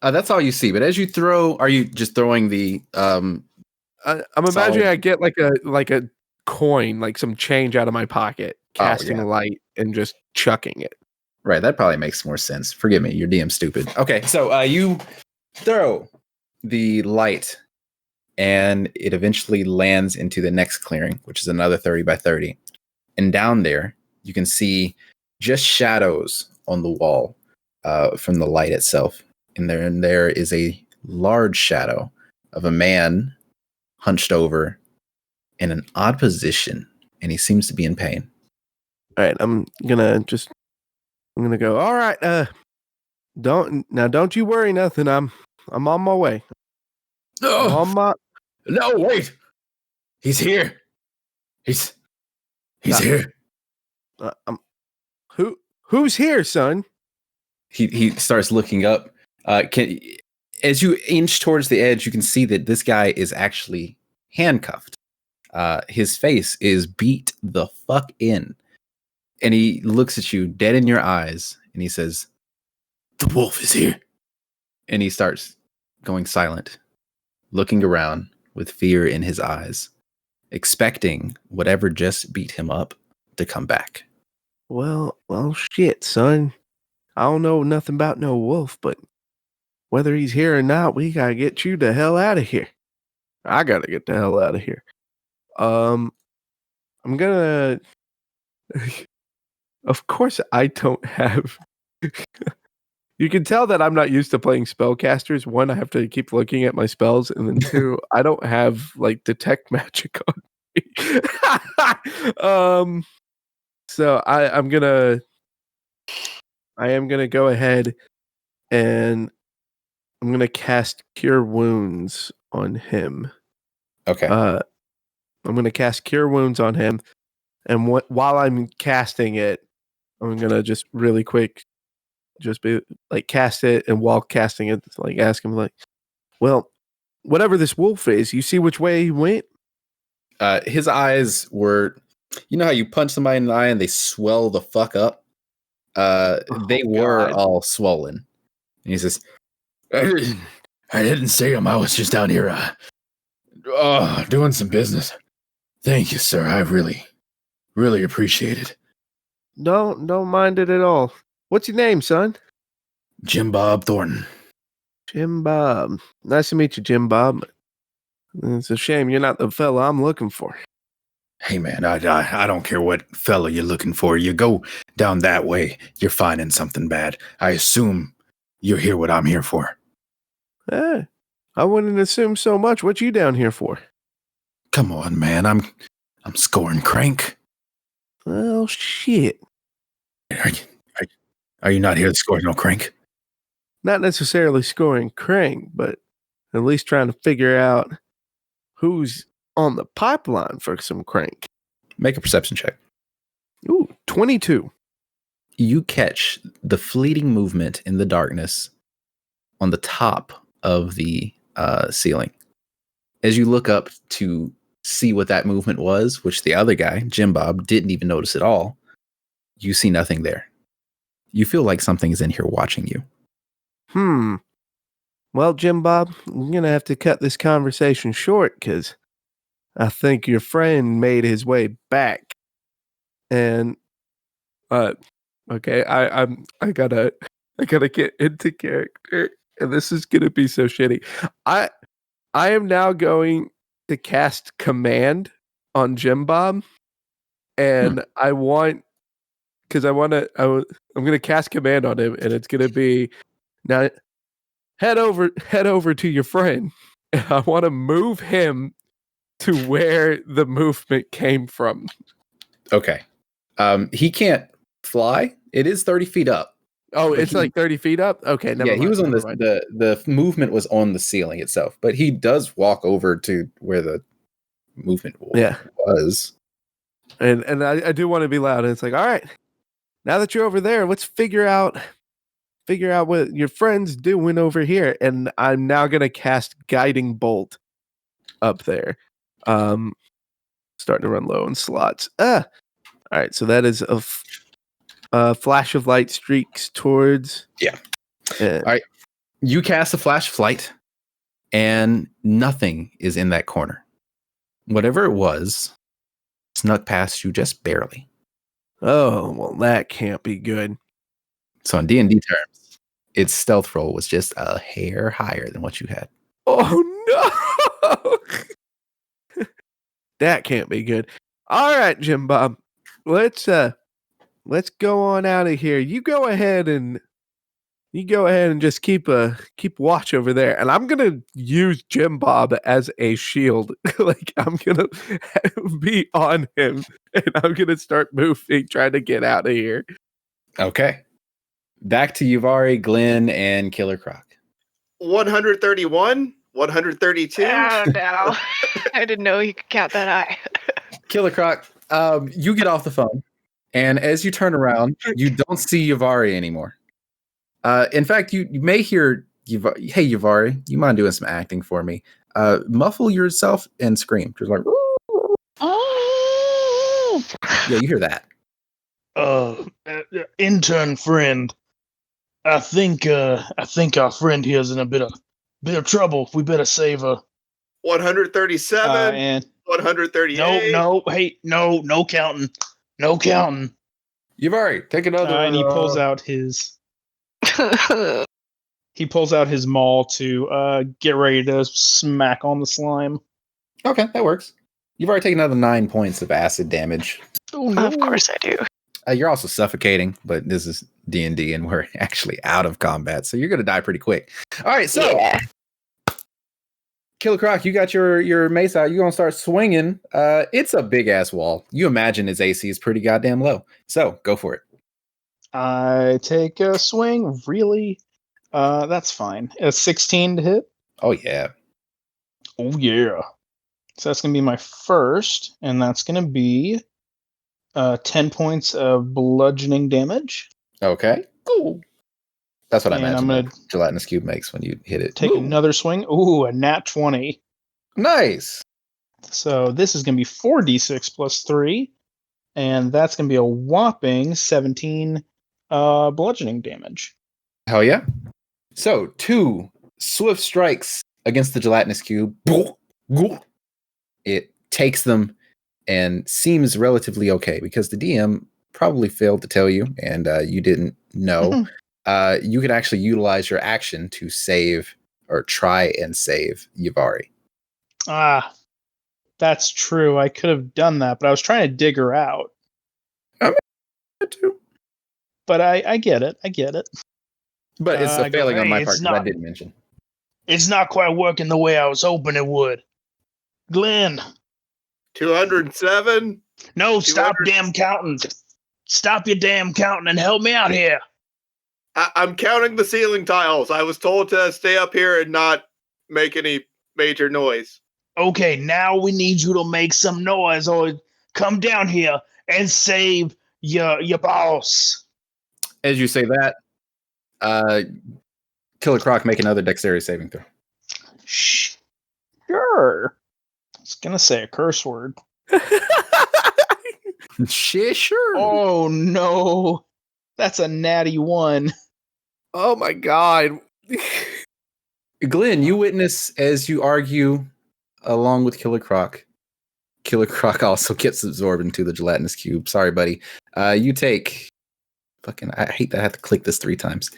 That's all you see. But as you throw, are you just throwing the I'm imagining I get like a coin, like some change out of my pocket, casting a light and just chucking it. Right, that probably makes more sense. Forgive me, you're DM stupid. Okay, so you throw the light, and it eventually lands into the next clearing, which is another 30 by 30. And down there, you can see just shadows on the wall from the light itself. And there is a large shadow of a man hunched over in an odd position, and he seems to be in pain. All right, I'm gonna go. All right, don't you worry nothing. I'm on my way. No, wait. He's here. He's here. Who's here, son? He starts looking up. As you inch towards the edge, you can see that this guy is actually handcuffed. His face is beat the fuck in. And he looks at you dead in your eyes and he says, "The wolf is here." And he starts going silent, looking around with fear in his eyes, expecting whatever just beat him up to come back. Well, shit, son. I don't know nothing about no wolf, but whether he's here or not, we gotta get you the hell out of here. I gotta get the hell out of here. I'm gonna. Of course, I don't have. You can tell that I'm not used to playing spellcasters. One, I have to keep looking at my spells, and then two, I don't have like detect magic on me. So I am gonna go ahead and I'm gonna cast Cure Wounds on him. Okay. I'm gonna cast Cure Wounds on him, and while I'm casting it, I'm gonna just really quick, just be like cast it, and while casting it, like ask him like, "Well, whatever this wolf is, you see which way he went?" His eyes were, you know how you punch somebody in the eye and they swell the fuck up? They were all swollen. And he says, I didn't see him. I was just down here doing some business. Thank you, sir. I really, really appreciate it. Don't mind it at all. What's your name, son? Jim Bob Thornton. Jim Bob. Nice to meet you, Jim Bob. It's a shame you're not the fella I'm looking for. Hey, man, I don't care what fella you're looking for. You go down that way, you're finding something bad. I assume you're here what I'm here for. I wouldn't assume so much. What you down here for? Come on, man. I'm scoring crank. Well, shit. Are you not here to score no crank? Not necessarily scoring crank, but at least trying to figure out who's on the pipeline for some crank. Make a perception check. Ooh, 22. You catch the fleeting movement in the darkness on the top of the ceiling. As you look up to see what that movement was, which the other guy, Jim Bob, didn't even notice at all, you see nothing there. You feel like something is in here watching you. Well, Jim Bob, we're going to have to cut this conversation short because I think your friend made his way back. And okay, I gotta get into character, and this is gonna be so shitty. I am now going to cast command on Jim Bob, and I'm gonna cast command on him, and it's gonna be now head over to your friend, and I want to move him to where the movement came from. Okay. He can't fly. It is 30 feet up. Oh, it's like 30 feet up? Okay, never mind. He was on never mind. the movement was on the ceiling itself, but he does walk over to where the movement was. And I do want to be loud. And it's like, all right, now that you're over there, let's figure out what your friend's doing over here. And I'm now gonna cast Guiding Bolt up there. Starting to run low on slots. All right, so that is a flash of light streaks towards. Yeah. All right. You cast a flash of light, and nothing is in that corner. Whatever it was snuck past you just barely. Oh, well, that can't be good. So in D&D terms, its stealth roll was just a hair higher than what you had. Oh no! That can't be good. All right, Jim Bob. Let's go on out of here. You go ahead and just keep watch over there. And I'm gonna use Jim Bob as a shield. Like I'm gonna be on him, and I'm gonna start moving, trying to get out of here. Okay. Back to Yuvari, Glenn, and Killer Croc. 131, 132. Oh no! I didn't know you could count that high. Killer Croc, you get off the phone, and as you turn around, you don't see Yuvari anymore. In fact, you may hear Yuvari. Hey, Yuvari, you mind doing some acting for me? Muffle yourself and scream. Just like, Oh! yeah, you hear that. Intern friend. I think our friend here's in a bit of trouble. We better save her. 137, And 138. no counting. No counting. Yuvari, take another. And he pulls out his maul to get ready to smack on the slime. Okay, that works. You've already taken another 9 points of acid damage. Oh no! Of course I do. You're also suffocating, but this is D&D, and we're actually out of combat, so you're gonna die pretty quick. All right, so Killer Croc, you got your mace out. You're gonna start swinging. It's a big ass wall. You imagine its AC is pretty goddamn low, so go for it. I take a swing. Really? That's fine. A 16 to hit. Oh yeah. Oh yeah. So that's gonna be my first, and that's gonna be 10 points of bludgeoning damage. Okay. Cool. That's what I And imagine I'm the gelatinous cube makes when you hit it. Take another swing. Ooh, a nat 20. Nice. So this is gonna be 4d6 plus 3, and that's gonna be a whopping 17 bludgeoning damage. Hell yeah. So 2 swift strikes against the gelatinous cube. It takes them and seems relatively okay because the DM probably failed to tell you and you didn't know. You can actually utilize your action to save or try and save Yuvari. Ah, that's true. I could have done that, but I was trying to dig her out. Too. But I get it. I get it. But it's a failing on my part because I didn't mention. It's not quite working the way I was hoping it would. Glenn. 207. No, stop damn counting. Stop your damn counting and help me out here. I'm counting the ceiling tiles. I was told to stay up here and not make any major noise. Okay, now we need you to make some noise or come down here and save your boss. As you say that, Killer Croc, make another dexterity saving throw. Shh. Sure. I was gonna say a curse word. Sure. Oh no, that's a natty 1. Oh my god. Glenn, you witness as you argue along with Killer Croc. Killer Croc also gets absorbed into the gelatinous cube. Sorry, buddy. You take I hate that I have to click this 3 times.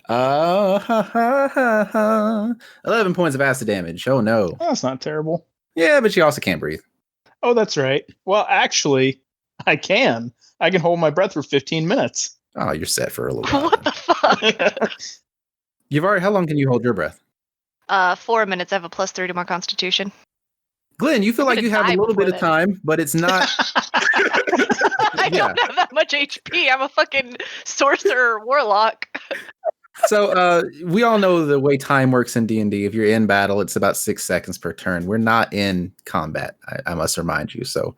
11 points of acid damage. Oh no. That's not terrible. Yeah, but you also can't breathe. Oh, that's right. Well, actually, I can. I can hold my breath for 15 minutes. Oh, you're set for a little while. What the fuck? You've already. How long can you hold your breath? 4 minutes. I have a +3 to my constitution. Glenn, you feel I'm like gonna you have a die little bit before of then. time, but it's not. I don't have that much HP. I'm a fucking sorcerer warlock. So we all know the way time works in D&D. If you're in battle, it's about 6 seconds per turn. We're not in combat, I must remind you. So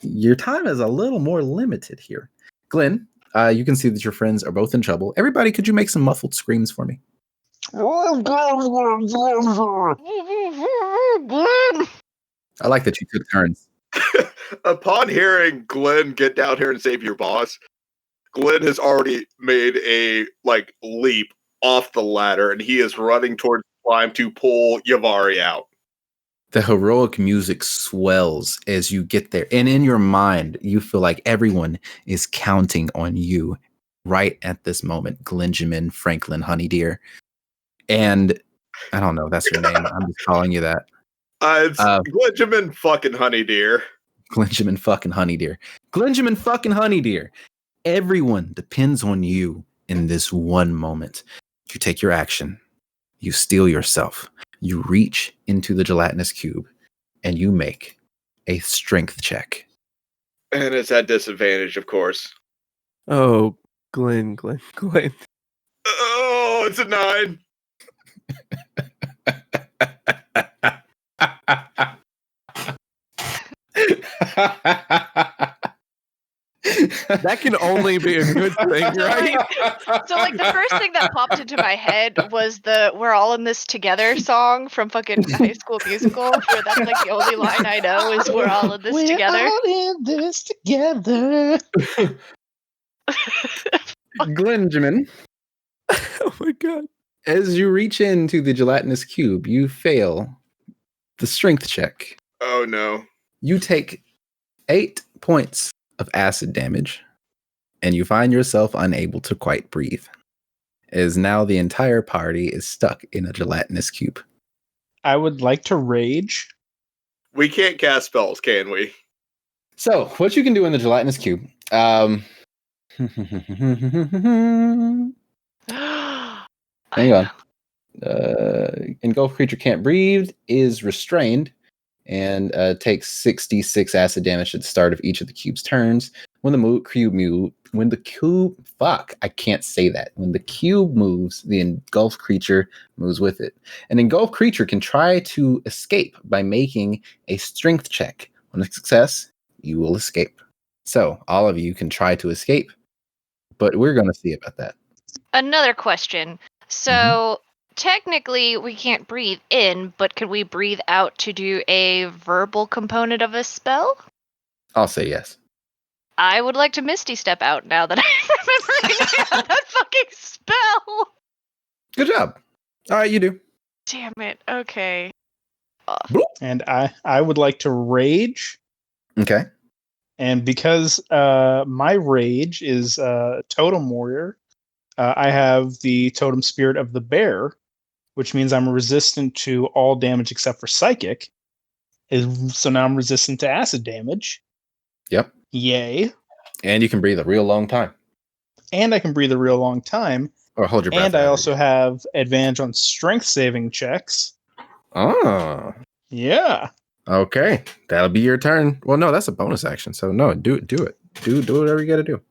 your time is a little more limited here. Glenn, you can see that your friends are both in trouble. Everybody, could you make some muffled screams for me? I like that you took turns. Upon hearing Glenn get down here and save your boss, Glenn has already made a leap off the ladder, and he is running towards the climb to pull Yavari out. The heroic music swells as you get there. And in your mind, you feel like everyone is counting on you right at this moment. Glenjamin Franklin Honeydeer. And I don't know, that's your name. I'm just calling you that. It's Glenjamin fucking Honeydeer. Glenjamin fucking Honeydeer. Glenjamin fucking Honeydeer. Everyone depends on you in this one moment. You take your action. You steel yourself. You reach into the gelatinous cube and you make a strength check. And it's at disadvantage, of course. Oh, Glenn. Oh, it's a 9. That can only be a good thing, right? So the first thing that popped into my head was the "We're all in this together" song from fucking High School Musical. Where that's the only line I know is "We're all in this together." We're all in this together. Glenjamin, Oh my god. as you reach into the gelatinous cube, you fail the strength check. Oh no. You take 8 points of acid damage, and you find yourself unable to quite breathe, as now the entire party is stuck in a gelatinous cube. I would like to rage. We can't cast spells, can we? So, what you can do in the gelatinous cube, hang on. Engulfed creature can't breathe, is restrained, and takes 66 acid damage at the start of each of the cube's turns. When the cube moves, the engulfed creature moves with it. An engulfed creature can try to escape by making a strength check. On a success, you will escape. So all of you can try to escape, but we're going to see about that. Another question. So technically, we can't breathe in, but could we breathe out to do a verbal component of a spell? I'll say yes. I would like to Misty Step out now that I'm remembering I have that fucking spell. Good job. All right, you do. Damn it. Okay. And I would like to rage. Okay. And because my rage is Totem Warrior, I have the Totem Spirit of the Bear, which means I'm resistant to all damage except for Psychic. So now I'm resistant to acid damage. Yep. Yay. And you can breathe a real long time. And I can breathe a real long time. Or hold your breath. And I also have advantage on strength saving checks. Oh. Yeah. Okay. That'll be your turn. Well, no, that's a bonus action. So no, do it. Do whatever you gotta do.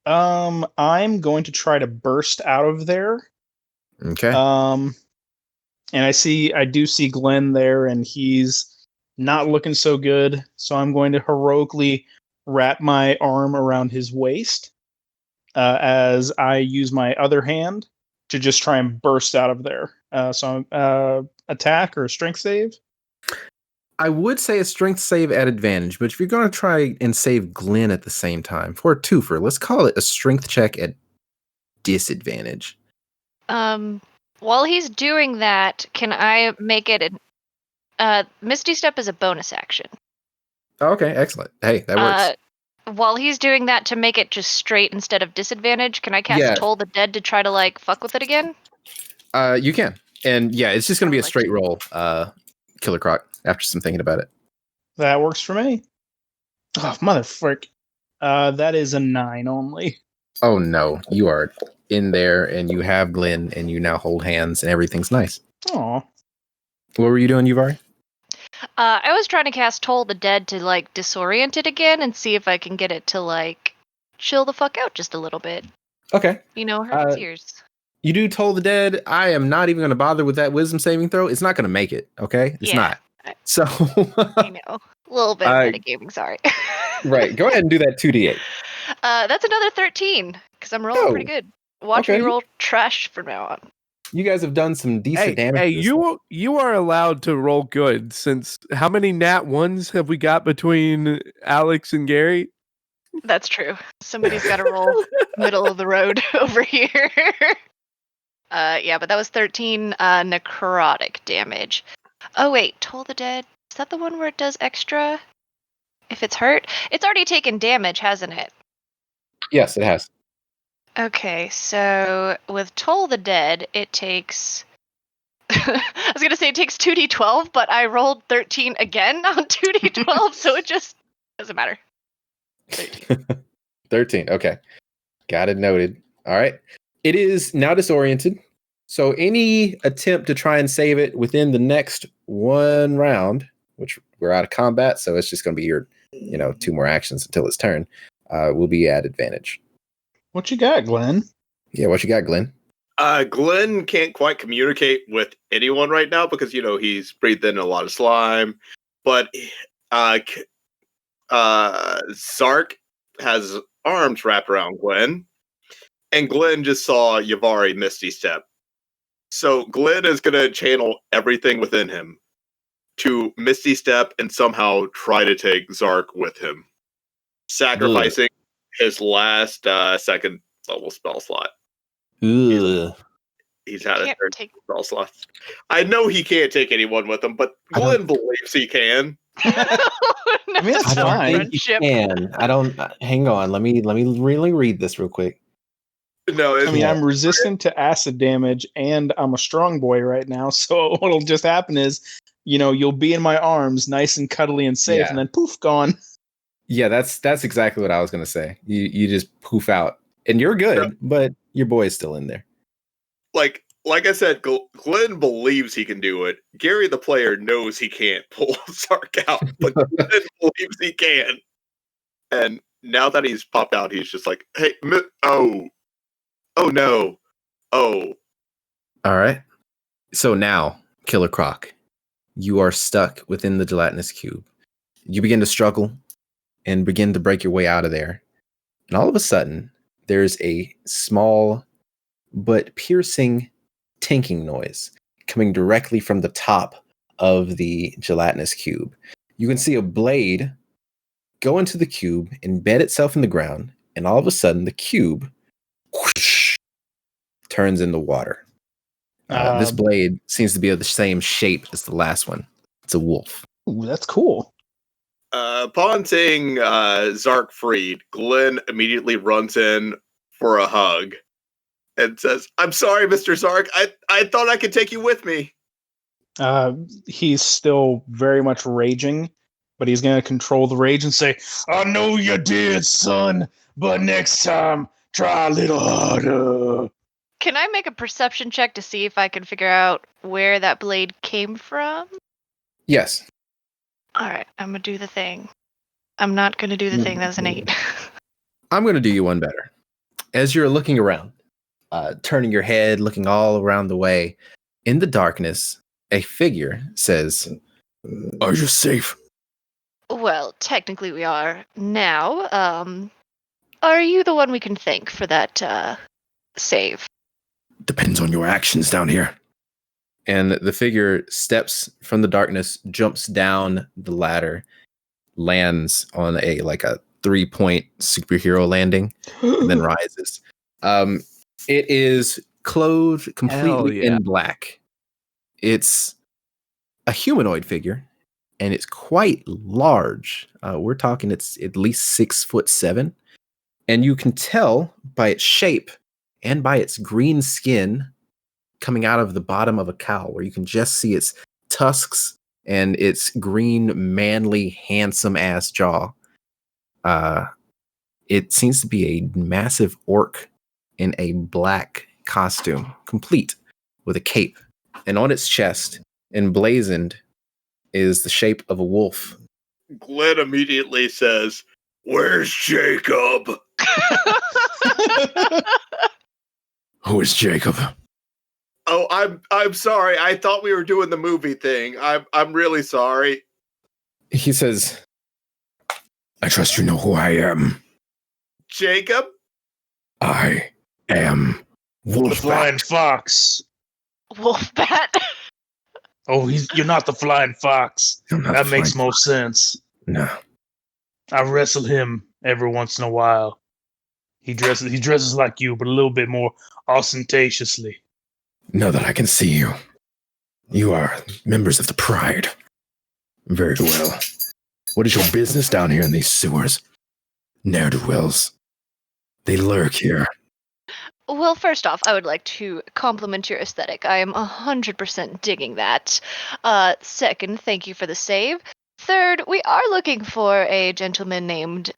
I'm going to try to burst out of there. Okay. And I do see Glenn there, and he's not looking so good. So I'm going to heroically wrap my arm around his waist as I use my other hand to just try and burst out of there. So attack or strength save. I would say a strength save at advantage, but if you're going to try and save Glenn at the same time for a twofer, let's call it a strength check at disadvantage. While he's doing that, can I make it Misty Step is a bonus action. Okay, excellent. Hey, that works. While he's doing that, to make it just straight instead of disadvantage, can I cast Toll the Dead to try to like fuck with it again? You can. And yeah, it's just going to be a straight roll, Killer Croc, after some thinking about it. That works for me. Oh, motherfuck. That is a 9 only. Oh no, you are in there and you have Glenn and you now hold hands and everything's nice. Aw. What were you doing, Yuvari? I was trying to cast Toll the Dead to like disorient it again and see if I can get it to like chill the fuck out just a little bit. Okay. You know, hurt its ears. You do Toll the Dead. I am not even going to bother with that wisdom saving throw. It's not going to make it. Okay, it's not. So I know, a little bit of metagaming. Sorry. Right. Go ahead and do that 2d8. That's another 13 because I'm rolling pretty good. Watch me roll trash from now on. You guys have done some decent damage. Hey, you are allowed to roll good since how many nat ones have we got between Alex and Gary? That's true. Somebody's got to roll middle of the road over here. Yeah, but that was 13 necrotic damage. Oh wait, Toll the Dead. Is that the one where it does extra if it's hurt? It's already taken damage, hasn't it? Yes, it has. Okay, so with Toll the Dead, it takes... I was going to say it takes 2d12, but I rolled 13 again on 2d12, so it just doesn't matter. 13. 13, okay. Got it noted. All right. It is now disoriented, so any attempt to try and save it within the next one round, which we're out of combat, so it's just going to be your, 2 more actions until its turn, will be at advantage. What you got, Glenn? Yeah, what you got, Glenn? Glenn can't quite communicate with anyone right now because, he's breathed in a lot of slime. But Zark has arms wrapped around Glenn. And Glenn just saw Yuvari Misty Step. So Glenn is going to channel everything within him to Misty Step and somehow try to take Zark with him. Sacrificing his last second level spell slot. Ugh. He's had a third spell slot. I know he can't take anyone with him, but Glenn believes he can. I mean, that's fine. I don't. Hang on. Let me really read this real quick. No, I'm resistant to acid damage, and I'm a strong boy right now. So what'll just happen is, you'll be in my arms, nice and cuddly and safe, and then poof, gone. Yeah, that's exactly what I was gonna say. You just poof out, and you're good, but your boy is still in there. Like I said, Glenn believes he can do it. Gary, the player, knows he can't pull Zark out, but Glenn believes he can. And now that he's popped out, he's just like, "Hey, oh no, oh." All right. So now, Killer Croc, you are stuck within the gelatinous cube. You begin to struggle and begin to break your way out of there. And all of a sudden, there's a small but piercing tinking noise coming directly from the top of the gelatinous cube. You can see a blade go into the cube, embed itself in the ground, and all of a sudden the cube whoosh, turns into water. This blade seems to be of the same shape as the last one. It's a wolf. Ooh, that's cool. Upon seeing Zark freed, Glenn immediately runs in for a hug and says, "I'm sorry, Mr. Zark. I thought I could take you with me." He's still very much raging, but he's going to control the rage and say, "I know you did, son, but next time, try a little harder." Can I make a perception check to see if I can figure out where that blade came from? Yes. All right, I'm going to do the thing. I'm not going to do the thing. That was an 8. I'm going to do you one better. As you're looking around, turning your head, looking all around the way, in the darkness, a figure says, "Are you safe?" Well, technically we are. Now, are you the one we can thank for that save? Depends on your actions down here. And the figure steps from the darkness, jumps down the ladder, lands on a 3-point superhero landing, and then rises. It is clothed completely yeah. in black. It's a humanoid figure, and it's quite large. We're talking it's at least 6'7", and you can tell by its shape and by its green skin coming out of the bottom of a cow, where you can just see its tusks and its green, manly, handsome ass jaw. It seems to be a massive orc in a black costume, complete with a cape. And on its chest, emblazoned, is the shape of a wolf. Glenn immediately says, "Where's Jacob?" Who is Jacob? Oh, I'm sorry. I thought we were doing the movie thing. I'm really sorry. He says, I trust you know who I am. Jacob? I am The flying Wolfbat. fox. Wolfbat. Oh, you're not the flying fox. I'm not That the makes flying more sense. No. I wrestle him every once in a while. He dresses like you, but a little bit more ostentatiously. Know that I can see you. You are members of the Pride. Very well. What is your business down here in these sewers? Ne'er-do-wells. They lurk here. Well, first off, I would like to compliment your aesthetic. I am 100% digging that. Second, thank you for the save. Third, we are looking for a gentleman named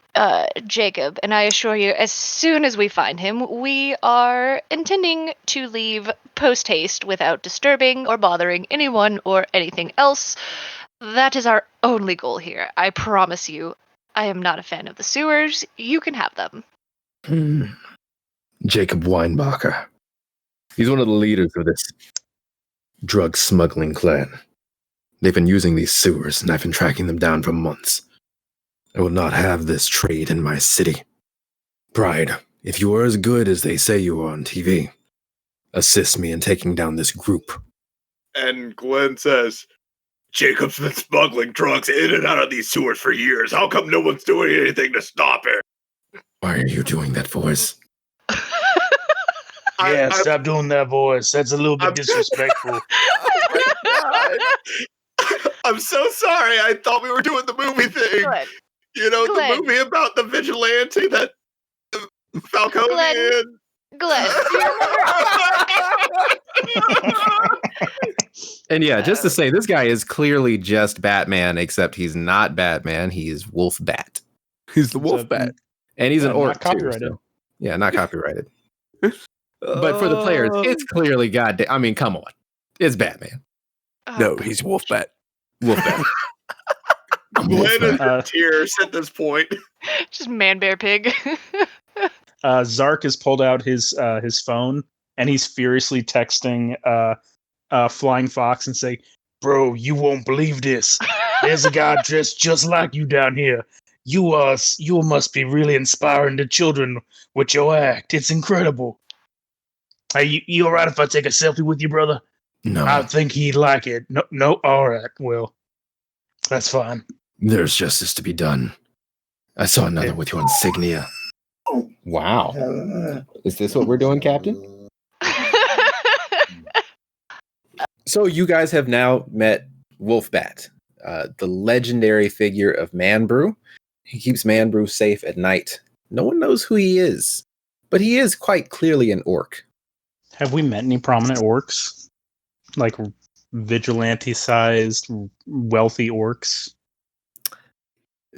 Jacob, and I assure you, as soon as we find him, we are intending to leave post-haste without disturbing or bothering anyone or anything else. That is our only goal here. I promise you, I am not a fan of the sewers. You can have them. Jacob Weinbacher. He's one of the leaders of this drug smuggling clan. They've been using these sewers, and I've been tracking them down for months. I will not have this trade in my city. Pride, if you are as good as they say you are on TV, assist me in taking down this group. And Glenn says, Jacob's been smuggling drugs in and out of these sewers for years. How come no one's doing anything to stop it? Why are you doing that voice? Yeah, stop doing that voice. That's a little bit disrespectful. I'm so sorry. I thought we were doing the movie thing. Glenn. You know, Glenn. the movie about the vigilante that Falconian. Glenn, do you remember? And yeah, just to say, this guy is clearly just Batman, except he's not Batman. He is Wolfbat. He's the Wolfbat. And he's an orc, not copyrighted. too. So. Yeah, not copyrighted. But for the players, it's clearly goddamn. I mean, come on. It's Batman. No, he's Wolfbat. Wolfbat. Glenn is in tears at this point. Just man bear pig. Zark has pulled out his phone, and he's furiously texting Flying Fox and say, "Bro, you won't believe this. There's a guy dressed just like you down here. You must be really inspiring to children with your act. It's incredible. Hey, you all right if I take a selfie with you, brother? No. I think he'd like it. No, all right. Well, that's fine. There's justice to be done. I saw another with your insignia. Wow. Is this what we're doing, Captain? So you guys have now met Wolfbat, the legendary figure of Man Brew. He keeps Man Brew safe at night. No one knows who he is, but he is quite clearly an orc. Have we met any prominent orcs? Like vigilante-sized, wealthy orcs?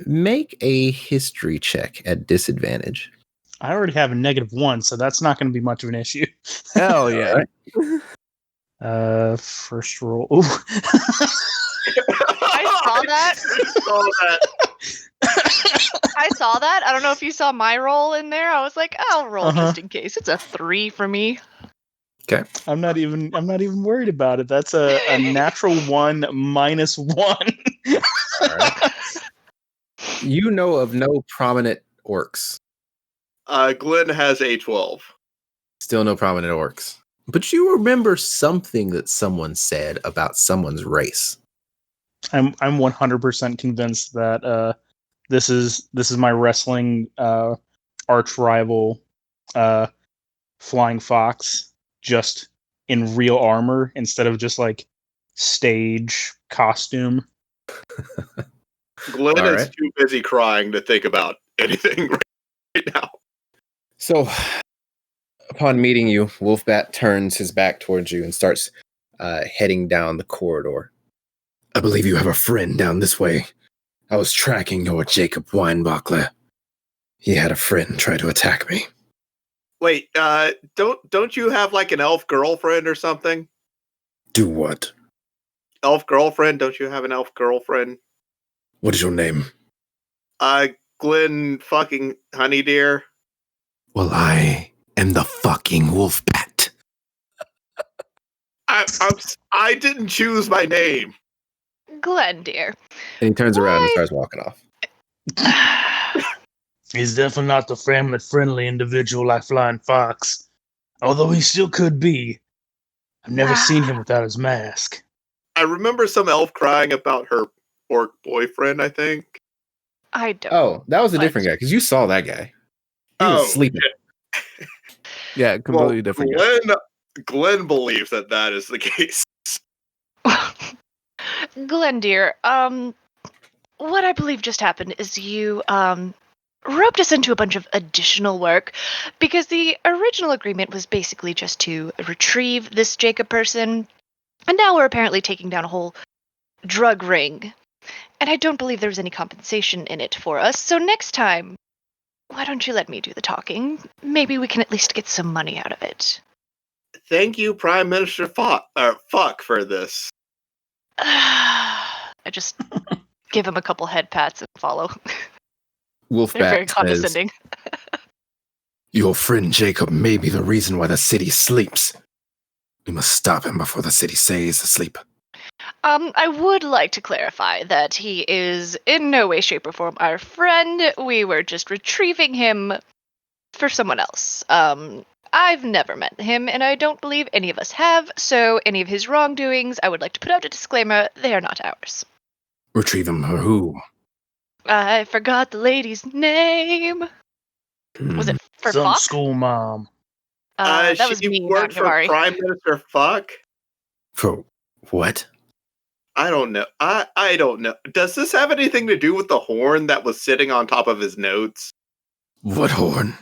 Make a history check at disadvantage. I already have a -1, so that's not going to be much of an issue. Hell yeah. First roll. Ooh. I saw that. I saw that. I don't know if you saw my roll in there. I was like, I'll roll just in case. It's a 3 for me. Okay. I'm not even worried about it. That's a natural 1 -1. All right. You know of no prominent orcs. Glenn has a 12. Still no prominent orcs. But you remember something that someone said about someone's race. I'm 100% convinced that this is my wrestling arch rival, Flying Fox, just in real armor instead of just like stage costume. Glenn All is right. too busy crying to think about anything right now. So, upon meeting you, Wolfbat turns his back towards you and starts heading down the corridor. I believe you have a friend down this way. I was tracking your Jacob Weinbachler. He had a friend try to attack me. Wait, don't you have like an elf girlfriend or something? Do what? Elf girlfriend? Don't you have an elf girlfriend? What is your name? Glenn fucking Honey Deer. Well, I am the fucking Wolfbat. I didn't choose my name. Glenn, dear. And he turns around and Why- starts walking off. He's definitely not the family-friendly individual like Flying Fox, although he still could be. I've never seen him without his mask. I remember some elf crying about her orc boyfriend, I think. I don't. Oh, that was a What? different guy, because you saw that guy. He was sleeping. shit. Yeah, completely different. Glenn believes that is the case. Glenn, dear, what I believe just happened is you, roped us into a bunch of additional work because the original agreement was basically just to retrieve this Jacob person, and now we're apparently taking down a whole drug ring. And I don't believe there was any compensation in it for us, so next time, why don't you let me do the talking? Maybe we can at least get some money out of it. Thank you, Prime Minister Fuck, for this. I just give him a couple head pats and follow. They're very Wolfbat says, condescending. your friend Jacob may be the reason why the city sleeps. We must stop him before the city stays asleep. I would like to clarify that he is in no way, shape, or form our friend. We were just retrieving him for someone else. I've never met him, and I don't believe any of us have, so any of his wrongdoings, I would like to put out a disclaimer, they are not ours. Retrieve him for who? I forgot the lady's name. Was it for Some Fuck? school mom. That was she me, not worked for Navari. Prime Minister Fuck? For what? I don't know. I don't know. Does this have anything to do with the horn that was sitting on top of his notes? What horn?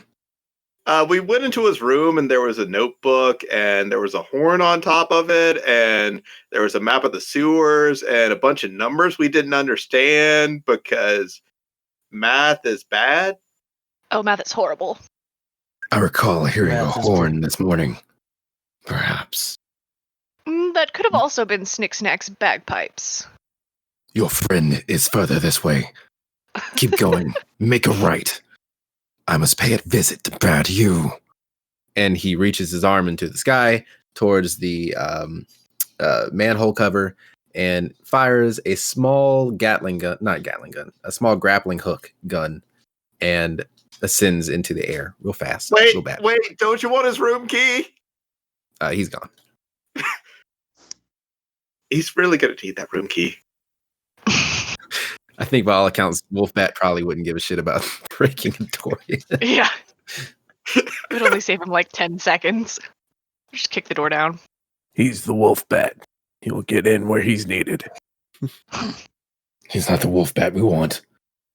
We went into his room and there was a notebook and there was a horn on top of it and there was a map of the sewers and a bunch of numbers we didn't understand because math is bad. Oh, math is horrible. I recall hearing Math a is horn good. this morning. Perhaps. That could have also been Snick Snack's bagpipes. Your friend is further this way. Keep going. Make a right. I must pay a visit to bad you. And he reaches his arm into the sky towards the manhole cover and fires a small a small grappling hook gun and ascends into the air real fast. real bad. Wait, don't you want his room key? He's gone. He's really going to need that room key. I think by all accounts, Wolfbat probably wouldn't give a shit about breaking a door. Yeah. It would only save him like 10 seconds. Just kick the door down. He's the Wolfbat. He'll get in where he's needed. He's not the Wolfbat we want,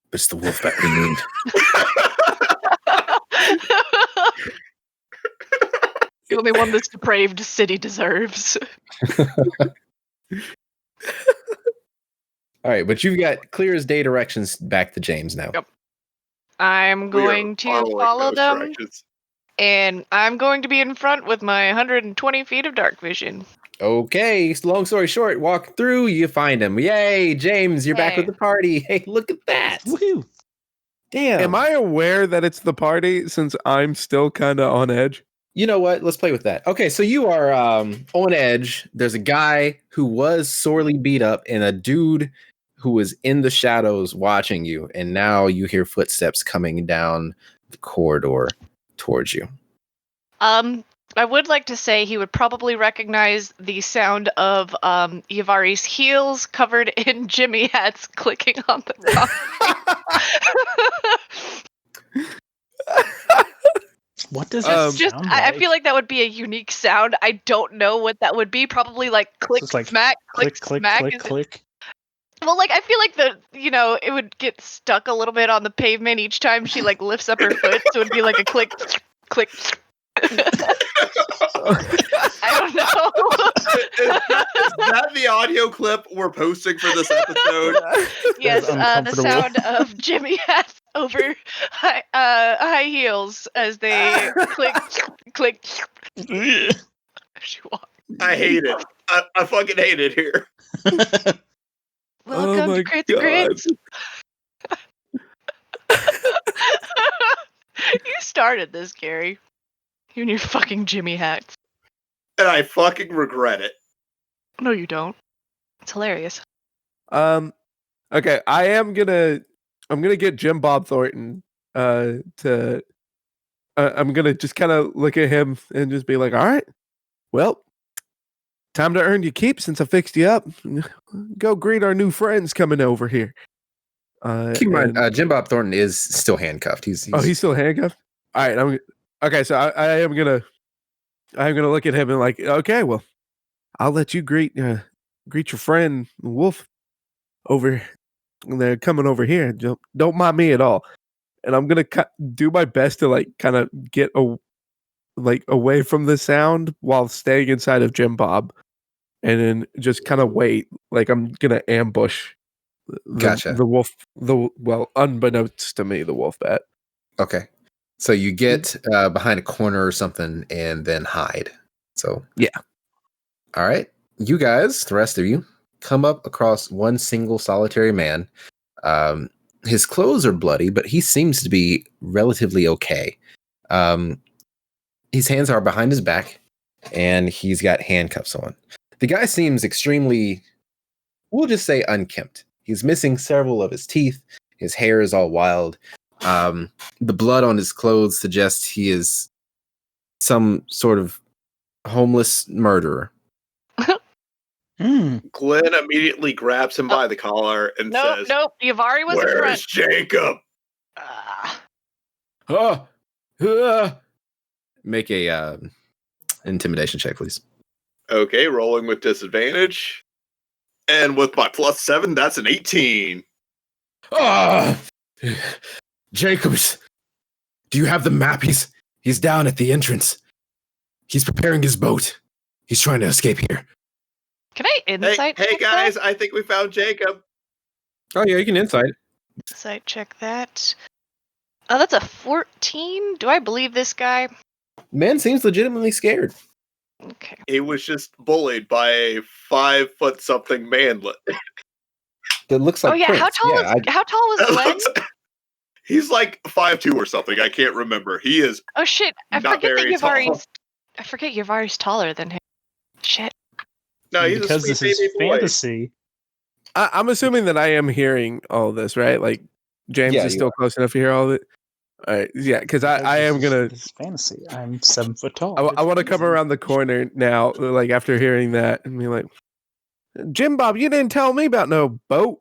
but it's the Wolfbat we need. The only one this depraved city deserves. All right, but you've got clear as day directions back to James now. Yep. I'm going to follow them, directions. and I'm going to be in front with my 120 feet of dark vision. Okay, long story short, walk through, you find him. Yay, James, you're back Hey. with the party. Hey, look at that. Woohoo! Damn. Am I aware that it's the party since I'm still kind of on edge? You know what? Let's play with that. Okay, so you are on edge. There's a guy who was sorely beat up and a dude who was in the shadows watching you, and now you hear footsteps coming down the corridor towards you. I would like to say he would probably recognize the sound of Yavari's heels covered in Jimmy hats clicking on the concrete. What does that Just, sound I like? feel like that would be a unique sound. I don't know what that would be. Probably like click, So it's like smack, click, click, smack. click, click. Well, like I feel like it would get stuck a little bit on the pavement each time she like lifts up her foot, so it'd be like a click, click. I don't know. Is that the audio clip we're posting for this episode? Yes, the uncomfortable. sound of Jimmy hats over high heels as they click, click. She walks. I hate it. I fucking hate it here. Welcome my to Crits God. Grits. You started this, Gary. You and your fucking Jimmy hats. And I fucking regret it. No, you don't. It's hilarious. Okay, I'm gonna get Jim Bob Thornton I'm gonna just kind of look at him and just be like, all right, well, time to earn your keep since I fixed you up. Go greet our new friends coming over here. Keep in mind, Jim Bob Thornton is still handcuffed. He's he's still handcuffed. All right, okay. So I'm gonna look at him and like, okay, well, I'll let you greet your friend Wolf over. They're coming over here. Don't mind me at all. And I'm gonna do my best to like kind of get away from the sound while staying inside of Jim Bob, and then just kind of wait. Like I'm gonna ambush. Gotcha. The wolf. Unbeknownst to me, the Wolfbat. Okay. So you get behind a corner or something and then hide. So yeah. All right. You guys, the rest of you, come up across one single solitary man. His clothes are bloody, but he seems to be relatively okay. His hands are behind his back, and he's got handcuffs on. The guy seems extremely, we'll just say, unkempt. He's missing several of his teeth. His hair is all wild. The blood on his clothes suggests he is some sort of homeless murderer. Glenn immediately grabs him by the collar and says, Nope, Yavari was in front. "Where's Jacob?" Make a intimidation check, please. Okay, rolling with disadvantage. And with my +7, that's an 18. Jacobs, do you have the map? He's down at the entrance. He's preparing his boat. He's trying to escape here. Can I insight? Hey check guys, that? I think we found Jacob. Oh yeah, you can insight. Insight check that. Oh, that's a 14. Do I believe this guy? Man seems legitimately scared. Okay. He was just bullied by a 5-foot-something manlet. That looks like. Oh yeah, Prince. how tall was Glenn? He's like 5'2" or something. I can't remember. He is. Oh shit! I Not forget that very tall. Yavari's taller than him. Shit. No, he's because a this sweet is baby boy. fantasy. I'm assuming that I am hearing all this, right? Like James Yeah, is you still close enough to hear all of it. All right, yeah, because I am gonna. This is fantasy. I'm 7 foot tall. I want to come around the corner now, like after hearing that, and be like, Jim Bob, you didn't tell me about no boat.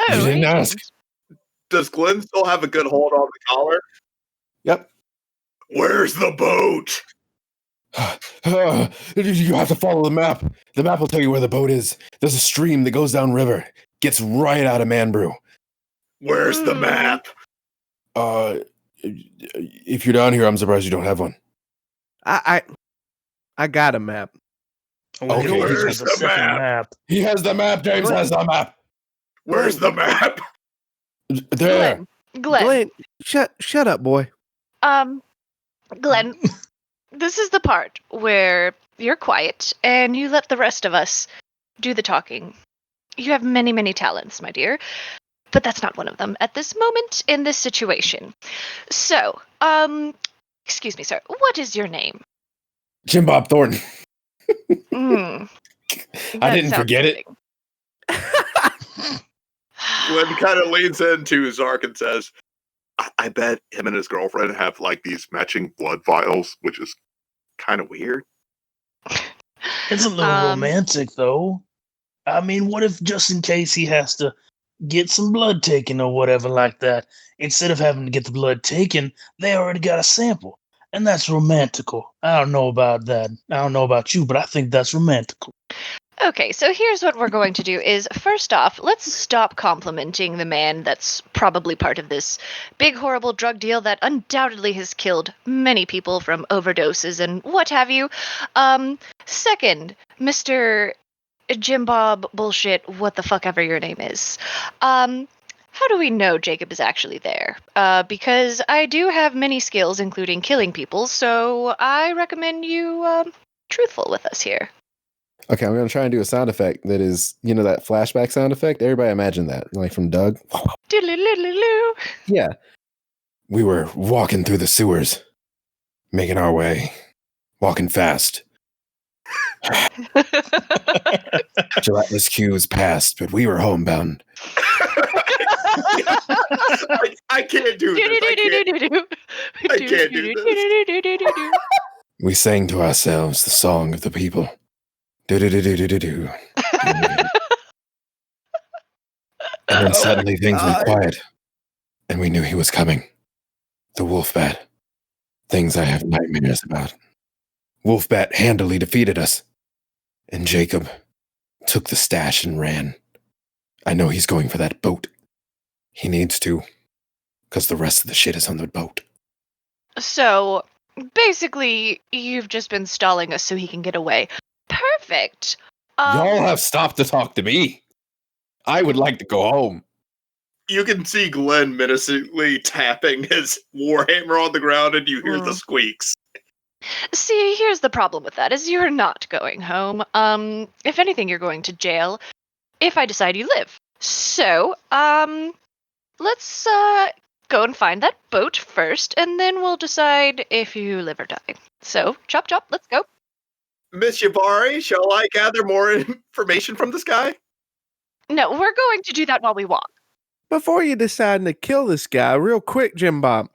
Oh, You didn't hey. ask. Does Glenn still have a good hold on the collar? Yep. Where's the boat? You have to follow the map. The map will tell you where the boat is. There's a stream that goes down river. Gets right out of Manbrew. Where's the map? If you're down here, I'm surprised you don't have one. I got a map. Okay, where's the map? He has the map. James has the map. Where's the map? There. Glenn. Shut up, boy. Glenn. This is the part where you're quiet and you let the rest of us do the talking. You have many, many talents, my dear, but that's not one of them at this moment in this situation. So, excuse me, sir. What is your name? Jim Bob Thornton. I didn't forget it. Glenn kind of leans into Zark and says, I bet him and his girlfriend have like these matching blood vials, which is kind of weird. It's a little romantic, though. I mean, what if just in case he has to get some blood taken or whatever like that, instead of having to get the blood taken, they already got a sample. And that's romantical. I don't know about that. I don't know about you, but I think that's romantical. Okay, so here's what we're going to do is, first off, let's stop complimenting the man that's probably part of this big, horrible drug deal that undoubtedly has killed many people from overdoses and what have you. Second, Mr. Jim Bob bullshit, what the fuck ever your name is. How do we know Jacob is actually there? Because I do have many skills, including killing people, so I recommend you, truthful with us here. Okay, I'm going to try and do a sound effect that is, that flashback sound effect. Everybody imagine that, like from Doug. Doodle-loo-loo-loo. Yeah. We were walking through the sewers, making our way, walking fast. Gelatinous cues passed, but we were homebound. I can't do this. I can't do this. We sang to ourselves the song of the people. Do-do-do-do-do-do-do. And then suddenly things went quiet, and we knew he was coming. The Wolfbat. Things I have nightmares about. Wolfbat handily defeated us. And Jacob took the stash and ran. I know he's going for that boat. He needs to, because the rest of the shit is on the boat. So, basically, you've just been stalling us so he can get away. Perfect. Y'all have stopped to talk to me. I would like to go home. You can see Glenn menacingly tapping his warhammer on the ground, and you hear the squeaks. See, here's the problem with that, is you're not going home. If anything, you're going to jail, if I decide you live. So, let's, go and find that boat first, and then we'll decide if you live or die. So, chop chop, let's go. Miss Yavari, shall I gather more information from this guy? No, we're going to do that while we walk. Before you decide to kill this guy, real quick, Jim Bob,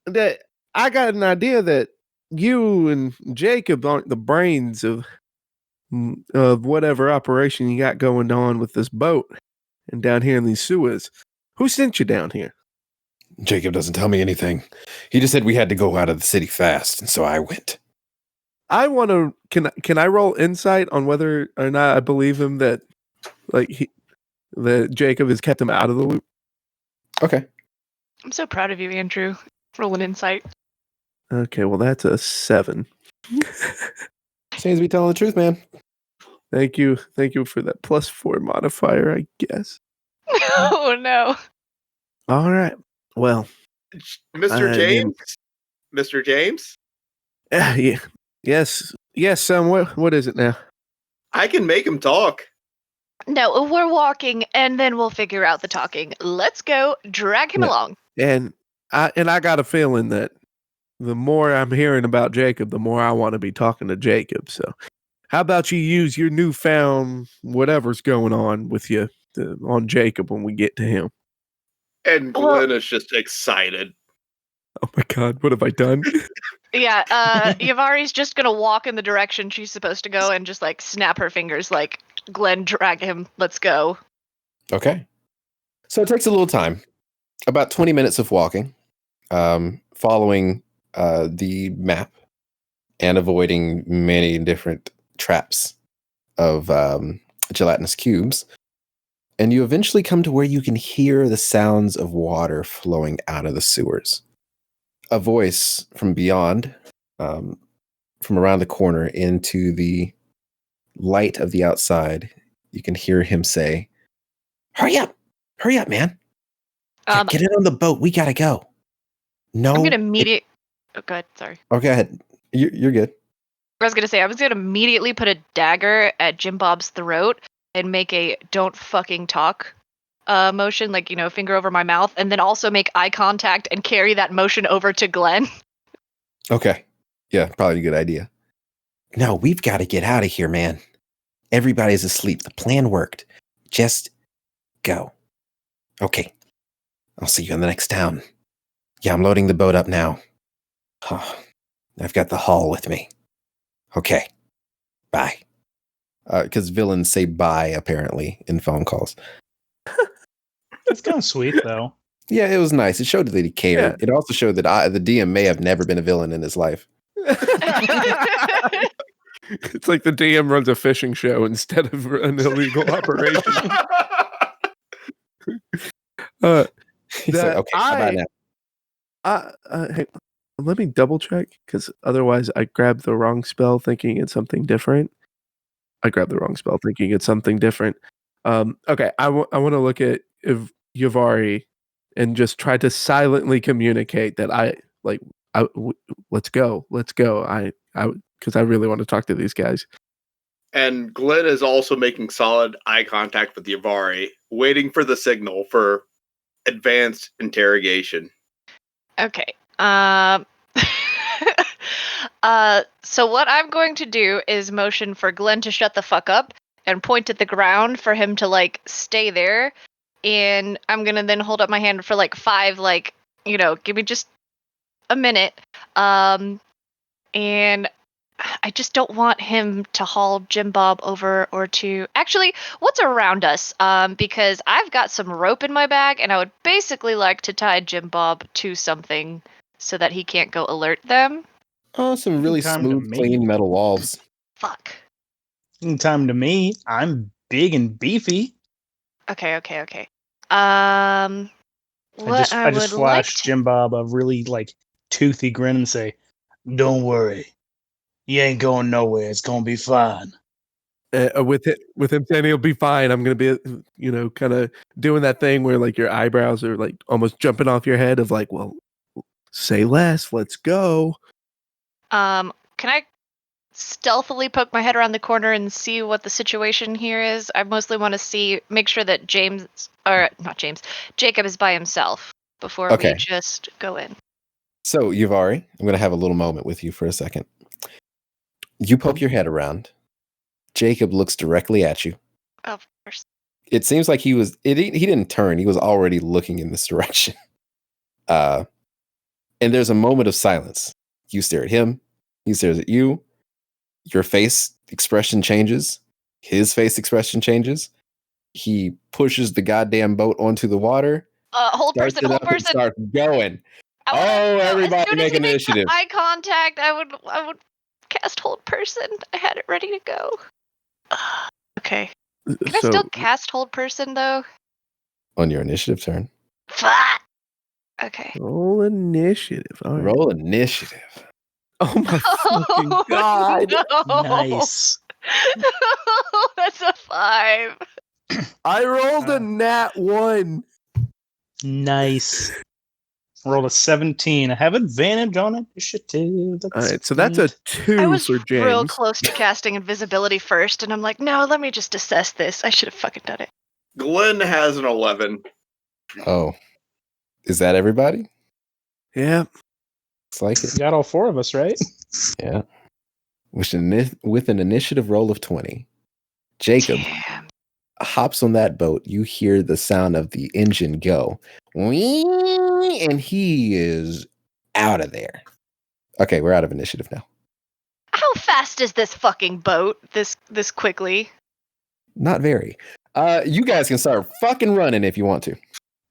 that I got an idea that you and Jacob aren't the brains of whatever operation you got going on with this boat and down here in these sewers. Who sent you down here? Jacob doesn't tell me anything. He just said we had to go out of the city fast, and so I went. I want to. Can I roll insight on whether or not I believe him that that Jacob has kept him out of the loop? Okay. I'm so proud of you, Andrew. Roll an insight. Okay, well that's a 7. Seems to be telling the truth, man. Thank you for that +4 modifier, I guess. Oh no. All right. Well, Mr. James? Mr. James? Yeah. Yes, son. What is it now? I can make him talk. No, we're walking, and then we'll figure out the talking. Let's go. Drag him along. And I got a feeling that the more I'm hearing about Jacob, the more I want to be talking to Jacob. So, how about you use your newfound whatever's going on with you on Jacob when we get to him? And Glenn is just excited. Oh my God, what have I done? Yeah, Yavari's just gonna walk in the direction she's supposed to go and just like snap her fingers like, Glenn, drag him, let's go. Okay. So it takes a little time, about 20 minutes of walking, following the map and avoiding many different traps of gelatinous cubes. And you eventually come to where you can hear the sounds of water flowing out of the sewers. A voice from beyond, from around the corner into the light of the outside, you can hear him say, hurry up, man. Get in on the boat. We got to go. No. I'm going to oh, go ahead. Sorry. Oh, go ahead. You're good. I was going to say, I was going to immediately put a dagger at Jim Bob's throat and make a don't fucking talk motion, like, finger over my mouth, and then also make eye contact and carry that motion over to Glenn. Okay. Yeah, probably a good idea. No, we've got to get out of here, man. Everybody's asleep. The plan worked. Just go. Okay. I'll see you in the next town. Yeah, I'm loading the boat up now. Oh, I've got the haul with me. Okay. Bye. Because villains say bye, apparently, in phone calls. That's kind of sweet, though. Yeah, it was nice. It showed that he cared. It also showed that the DM may have never been a villain in his life. It's like the DM runs a fishing show instead of an illegal operation. He's like, okay, bye now. Hey, let me double check, because otherwise I grabbed the wrong spell thinking it's something different. Okay, I want to look at Yavari and just try to silently communicate that let's go. Because I really want to talk to these guys. And Glenn is also making solid eye contact with Yavari, waiting for the signal for advanced interrogation. Okay. So what I'm going to do is motion for Glenn to shut the fuck up and point at the ground for him to like stay there. And I'm gonna then hold up my hand for like 5, like, give me just a minute. And I just don't want him to haul Jim Bob over or to actually what's around us. Because I've got some rope in my bag and I would basically like to tie Jim Bob to something so that he can't go alert them. Oh, some really smooth, clean metal walls. Fuck. Time to me. I'm big and beefy. Okay. I just flash Jim Bob a really like toothy grin and say, "Don't worry, you ain't going nowhere. It's gonna be fine." With him saying he'll be fine, I'm gonna be, kind of doing that thing where like your eyebrows are like almost jumping off your head of like, well, say less, let's go. Can I stealthily poke my head around the corner and see what the situation here is? I mostly want to make sure that Jacob is by himself before we just go in. So, Yavari, I'm going to have a little moment with you for a second. You poke your head around. Jacob looks directly at you. Of course. It seems like he didn't turn. He was already looking in this direction. And there's a moment of silence. You stare at him. He stares at you. Your face expression changes. His face expression changes. He pushes the goddamn boat onto the water. Hold person. Start going. Everybody make an initiative. Eye contact. I would cast hold person. I had it ready to go. Okay. Can I still cast hold person though? On your initiative turn. Fuck. Okay. Roll initiative. All right. Roll initiative. Oh my fucking god! No. Nice. That's a 5. I rolled a nat 1. Nice. Rolled a 17. I have advantage on initiative. All right, so that's a 2 I was for James. real close to casting invisibility first, and I'm like, no, let me just assess this. I should have fucking done it. Glenn has an 11. Oh. Is that everybody? Yeah. Looks like it. You got all 4 of us, right? Yeah. With an initiative roll of 20, Jacob hops on that boat. You hear the sound of the engine go. And he is out of there. Okay, we're out of initiative now. How fast is this fucking boat? This quickly? Not very. You guys can start fucking running if you want to.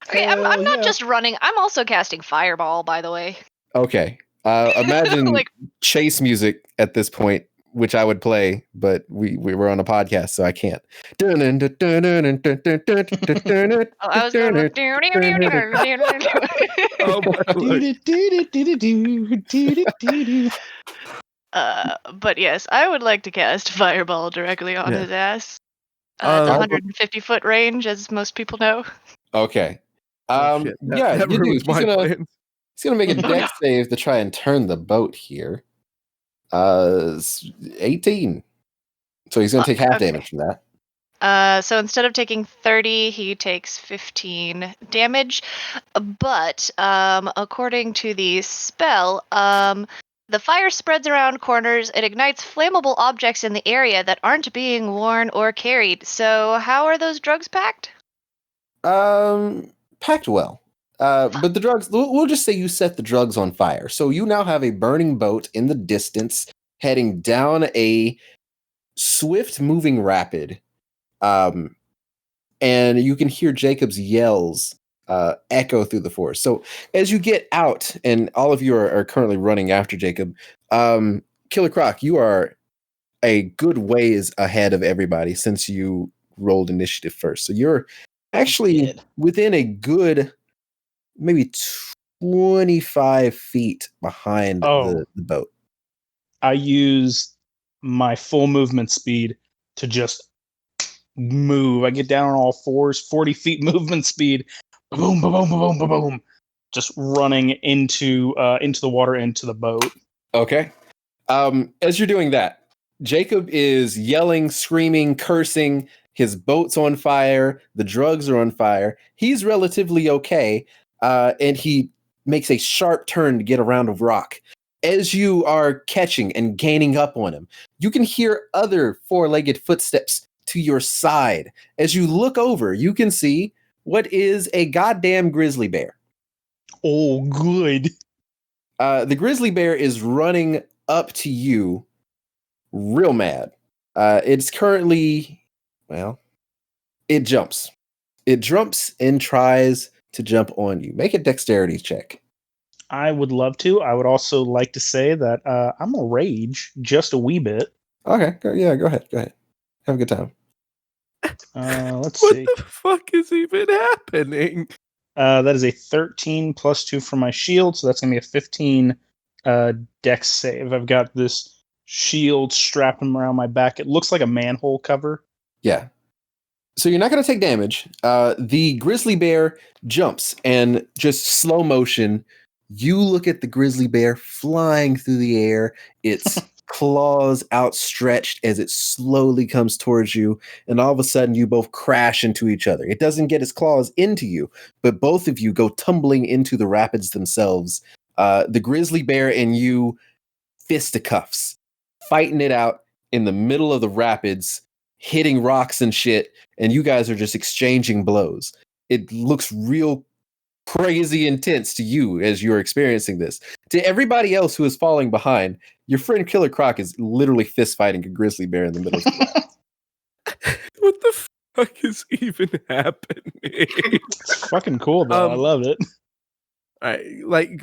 Okay, I'm not just running. I'm also casting Fireball, by the way. Okay. Imagine chase music at this point, which I would play, but we were on a podcast, so I can't. I was going but yes, I would like to cast Fireball directly on his ass. It's 150-foot range, as most people know. Okay. You do. He's gonna make a dex save to try and turn the boat here. 18. So he's gonna take half damage from that. So instead of taking 30, he takes 15 damage. But according to the spell, the fire spreads around corners. It ignites flammable objects in the area that aren't being worn or carried. So how are those drugs packed? Packed well. But the drugs, we'll just say you set the drugs on fire. So you now have a burning boat in the distance. heading down a swift moving rapid. And you can hear Jacob's yells echo through the forest. So as you get out, and all of you are currently running after Jacob, Killer Croc, you are a good ways ahead of everybody since you rolled initiative first. So you're actually within a good maybe 25 feet behind the boat. I use my full movement speed to just move. I get down on all fours, 40 feet movement speed. Boom, boom, boom, boom, boom, boom. Just running into the water, into the boat. Okay. As you're doing that, Jacob is yelling, screaming, cursing. His boat's on fire. The drugs are on fire. He's relatively okay. And he makes a sharp turn to get around a rock. As you are catching and gaining up on him, you can hear other four-legged footsteps to your side. As you look over, you can see what is a goddamn grizzly bear. Oh, good. The grizzly bear is running up to you real mad. It's currently, it jumps. It jumps and tries to jump on you. Make a dexterity check. I would love to. I would also like to say that I'm a rage just a wee bit. Okay, go ahead. Have a good time. Let's What see. the fuck is even happening? That is a 13 plus 2 for my shield, so that's going to be a 15 dex save. I've got this shield strapping around my back. It looks like a manhole cover. Yeah. So you're not going to take damage. The grizzly bear jumps and just slow motion. You look at the grizzly bear flying through the air. Its claws outstretched as it slowly comes towards you. And all of a sudden, you both crash into each other. It doesn't get its claws into you, but both of you go tumbling into the rapids themselves. The grizzly bear and you fisticuffs, fighting it out in the middle of the rapids, hitting rocks and shit. And you guys are just exchanging blows. It looks real crazy intense to you as you're experiencing this. To everybody else who is falling behind, your friend Killer Croc is literally fist fighting a grizzly bear in the middle of the What the fuck is even happening? It's fucking cool, though. I love it.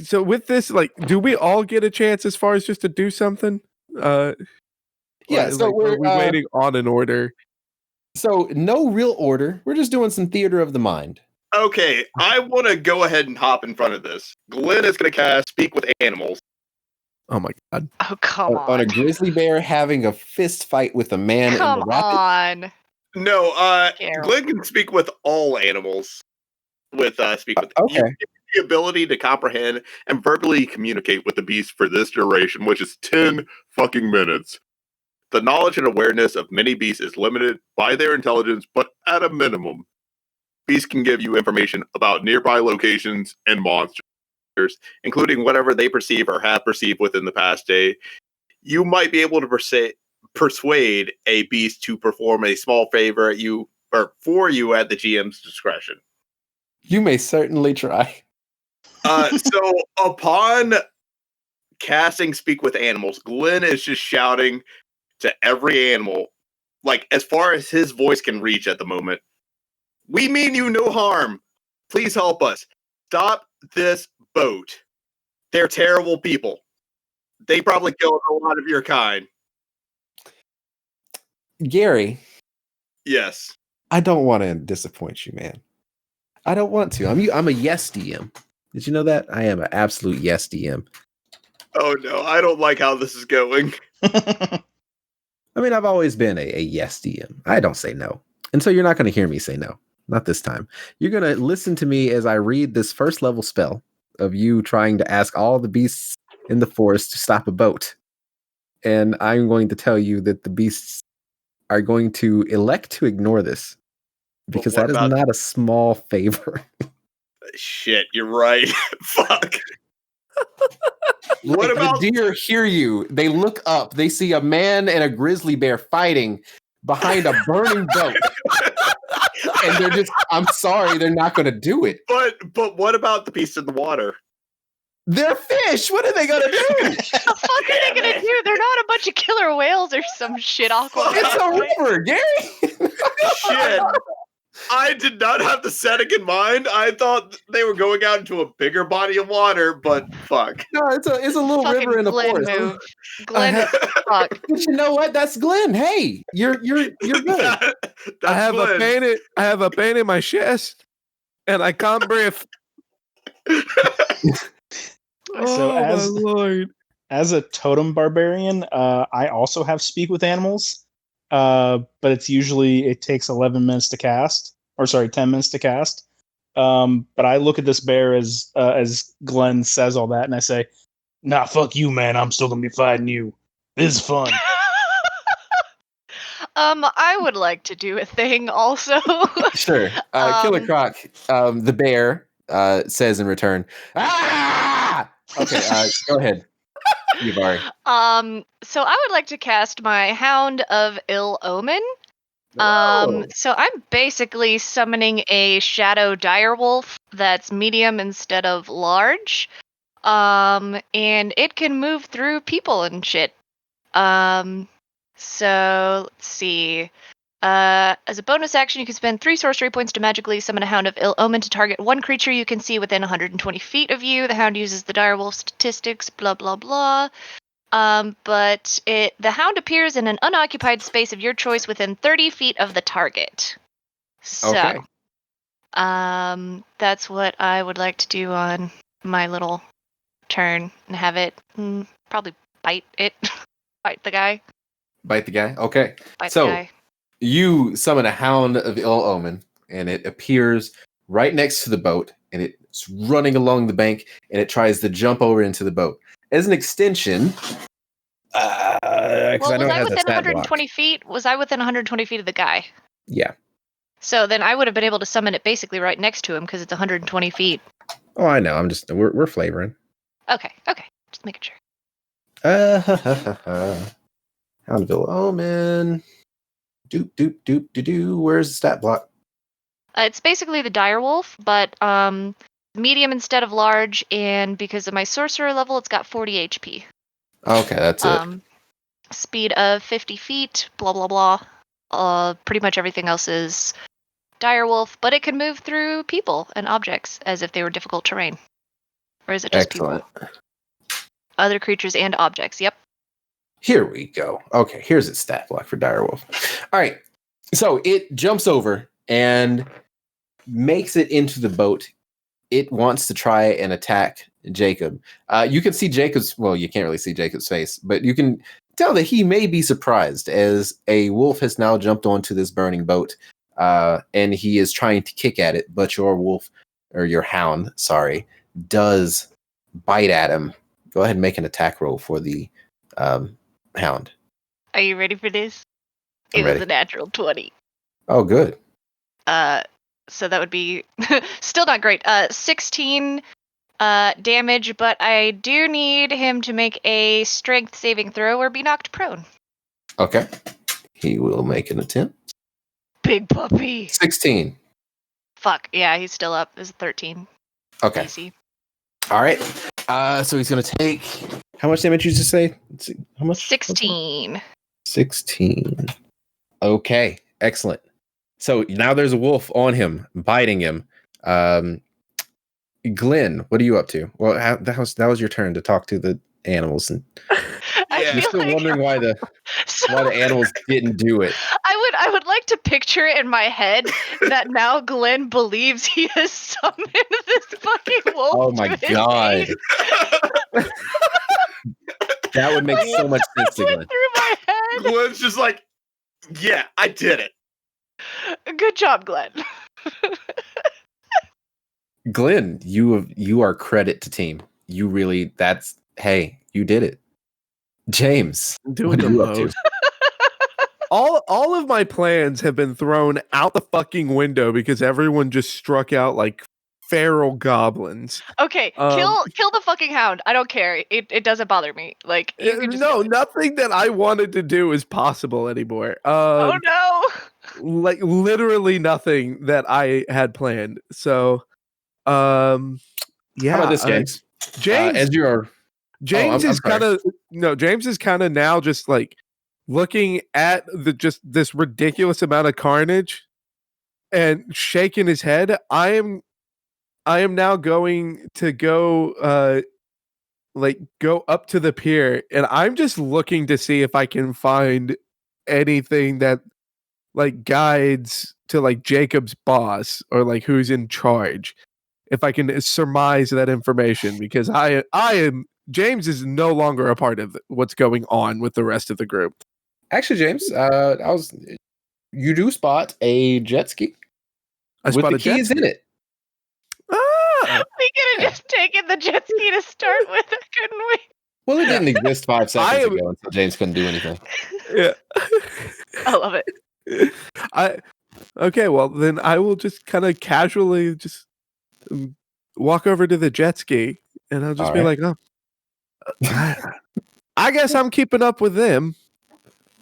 So with this, do we all get a chance as far as just to do something? Yeah, so we're waiting on an order. So no real order. We're just doing some theater of the mind. Okay, I want to go ahead and hop in front of this. Glenn is going to cast Speak with Animals. Oh my god. Oh, come on. On a grizzly bear having a fist fight with a man in the Come rapids? on. No, Carol. Glenn can speak with all animals. With Speak with okay. You get the ability to comprehend and verbally communicate with the beast for this duration, which is 10 fucking minutes. The knowledge and awareness of many beasts is limited by their intelligence, but at a minimum, beasts can give you information about nearby locations and monsters, including whatever they perceive or have perceived within the past day. You might be able to persuade a beast to perform a small favor for you at the GM's discretion. You may certainly try. So upon casting Speak with Animals, Glenn is just shouting to every animal, as far as his voice can reach at the moment. We mean you no harm. Please help us. Stop this boat. They're terrible people. They probably killed a lot of your kind. Gary. Yes. I don't want to disappoint you, man. I don't want to. I'm a yes DM. Did you know that? I am an absolute yes DM. Oh no, I don't like how this is going. I mean, I've always been a yes DM. I don't say no. And so you're not going to hear me say no. Not this time. You're going to listen to me as I read this first level spell of you trying to ask all the beasts in the forest to stop a boat. And I'm going to tell you that the beasts are going to elect to ignore this because that is not a small favor. Shit, you're right. Fuck. What about the deer hear you? They look up. They see a man and a grizzly bear fighting behind a burning boat. And they're just, I'm sorry, they're not going to do it. But what about the beast in the water? They're fish. What are they gonna do? What the fuck are they gonna do? They're not a bunch of killer whales or some shit. Aquaman. It's a river, Gary. Shit. I did not have the setting in mind. I thought they were going out into a bigger body of water, but fuck. No, it's a little Fucking river in the Glenn forest. move. Glenn is fuck. But you know what? That's Glenn. Hey, you're good. That's I have Glenn. a pain in my chest, and I can't breathe. So Oh my lord! as a totem barbarian, I also have speak with animals. But it takes 11 minutes to cast, or sorry, 10 minutes to cast. But I look at this bear as Glenn says all that, and I say, "Nah, fuck you, man. I'm still gonna be fighting you. This is fun." I would like to do a thing also. Sure. Killer Croc, the bear, says in return, "Ah!" Okay, go ahead. Yuvari. So I would like to cast my Hound of Ill Omen. Whoa. So I'm basically summoning a shadow direwolf that's medium instead of large. And it can move through people and shit. So let's see. As a bonus action, you can spend 3 sorcery points to magically summon a Hound of Ill Omen to target one creature you can see within 120 feet of you. The Hound uses the direwolf statistics, blah blah blah. But the Hound appears in an unoccupied space of your choice within 30 feet of the target. So, Okay. that's what I would like to do on my little turn and have it probably bite it, bite the guy. Bite the guy. Okay. Bite So- the guy. You summon a Hound of Ill Omen, and it appears right next to the boat, and it's running along the bank, and it tries to jump over into the boat. As an extension, because Well, I was know it I has a within stat 120 feet? Was I within 120 feet of the guy? Yeah. So then I would have been able to summon it basically right next to him because it's 120 feet. Oh, I know. We're flavoring. Okay, just making sure. Hound of Ill Omen. Doop doop doop doo doo. Where's the stat block? It's basically the direwolf, but medium instead of large, and because of my sorcerer level, it's got 40 HP. Okay, that's it. Speed of 50 feet, blah blah blah. Pretty much everything else is direwolf, but it can move through people and objects as if they were difficult terrain. Or is it just Excellent. people? Other creatures and objects, yep. Here we go. Okay, here's its stat block for Direwolf. All right, so it jumps over and makes it into the boat. It wants to try and attack Jacob. You can see Jacob's, well, you can't really see Jacob's face, but you can tell that he may be surprised as a wolf has now jumped onto this burning boat, and he is trying to kick at it, but your wolf, or your hound, sorry, does bite at him. Go ahead and make an attack roll for the hound. Are you ready for this? I'm It was ready. a natural 20. Oh, good. So that would be still not great. 16 damage, but I do need him to make a strength saving throw or be knocked prone. Okay. He will make an attempt. Big puppy. 16. Fuck, yeah, he's still up. This is 13. Okay. Easy. All right. So he's going to take, how much damage did you just say? Let's see, how much? 16. 16. Okay. Excellent. So now there's a wolf on him, biting him. Glenn, what are you up to? Well, that was your turn to talk to the animals, and I Yeah. you're feel still like wondering why the so, animals didn't do it. I would like to picture in my head that now Glenn believes he has summoned this fucking wolf. Oh my to his god, aid. that would make so much sense to Went Glenn. through my head. Glenn's just like, yeah, I did it. Good job, Glenn. Glenn, you are credit to team. You really, hey, you did it. James, Doing what the are you up to? most. All of my plans have been thrown out the fucking window because everyone just struck out like feral goblins. Okay, kill the fucking hound. I don't care. It doesn't bother me. Like you can just No, kill it. nothing that I wanted to do is possible anymore. Oh no. Like literally nothing that I had planned. So, yeah. How about this, James? James, as you're, James I'm is sorry. kind of James is kind of now just like looking at just this ridiculous amount of carnage and shaking his head. I am now going to go go up to the pier, and I'm just looking to see if I can find anything that like guides to like Jacob's boss or like who's in charge. If I can surmise that information, because I am James is no longer a part of what's going on with the rest of the group. Actually, James, you do spot a jet ski I with spot the a jet keys in ski. it. Ah, We could have just taken the jet ski to start with, couldn't we? Well, it didn't exist 5 seconds am- ago until James couldn't do anything. yeah. I love it. Okay, well then I will just kind of casually just walk over to the jet ski, and I'll just All be right. like, "Oh, I guess I'm keeping up with them."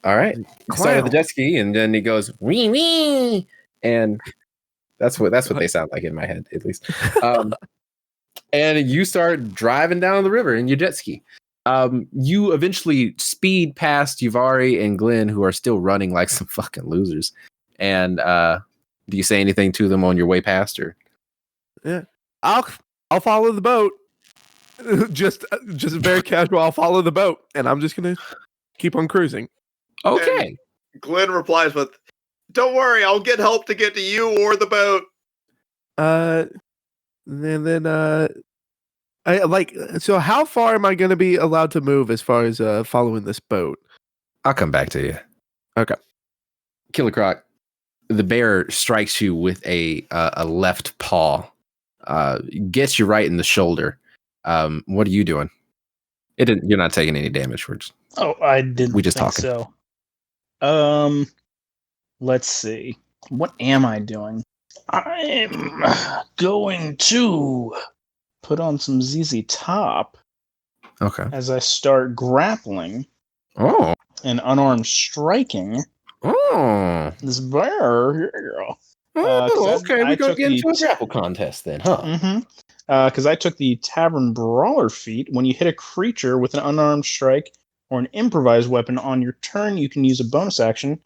All right. Started the Clown. jet ski, and then he goes wee wee, and that's what they sound like in my head, at least. And you start driving down the river in your jet ski. You eventually speed past Uvari and Glenn, who are still running like some fucking losers. And do you say anything to them on your way past, or? Yeah, I'll follow the boat. just very casual. I'll follow the boat, and I'm just gonna keep on cruising. Okay. Glenn replies with, "Don't worry, I'll get help to get to you or the boat." And then I like. So, how far am I going to be allowed to move as far as following this boat? I'll come back to you. Okay. Killer Croc, the bear strikes you with a left paw, gets you right in the shoulder. What are you doing? You're not taking any damage. Oh, I didn't We just think talking. so. Let's see. What am I doing? I'm going to put on some ZZ Top Okay. as I start grappling Oh. and unarmed striking Oh. this bear. Here you go. Oh, okay. I We're going took to get into the- a grapple contest then, huh? Mm-hmm. Because I took the Tavern Brawler feat. When you hit a creature with an unarmed strike or an improvised weapon on your turn, you can use a bonus action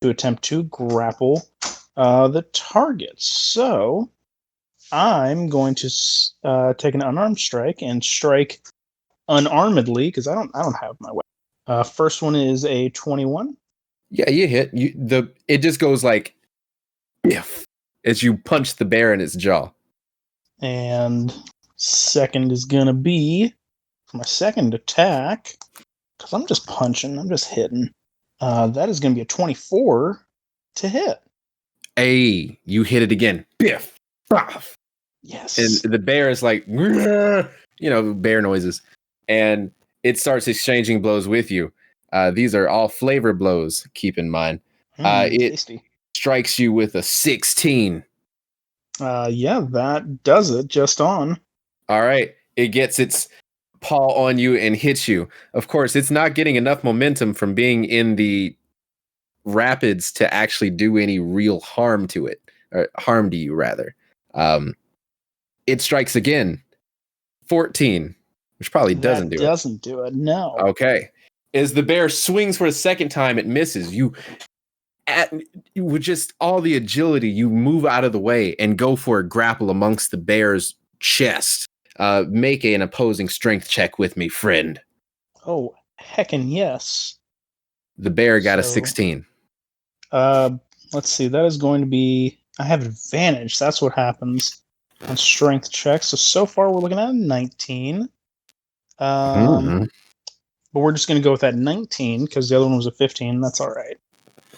to attempt to grapple the target. So I'm going to take an unarmed strike and strike unarmedly because I don't have my weapon. First one is a 21. Yeah, you hit. It just goes like biff as you punch the bear in its jaw. And second is going to be for my second attack, because I'm just punching, I'm just hitting. That is going to be a 24 to hit. Hey, you hit it again. Biff. Boff. Yes. And the bear is like, bear noises. And it starts exchanging blows with you. These are all flavor blows, keep in mind. It tasty. strikes you with a 16. Yeah, that does it just on. All right. It gets its paw on you and hits you. Of course, it's not getting enough momentum from being in the rapids to actually do any real harm to it, or harm to you, rather. It strikes again. 14, which probably doesn't do it. Doesn't do it, no. Okay. As the bear swings for a second time, it misses. You with just all the agility, you move out of the way and go for a grapple amongst the bear's chest. Make an opposing strength check with me, friend. Oh, heckin' yes. The bear got a So- 16. Let's see, that is going to be... I have advantage, that's what happens on strength checks. So far we're looking at a 19. Mhm. But we're just going to go with that 19, because the other one was a 15. That's all right.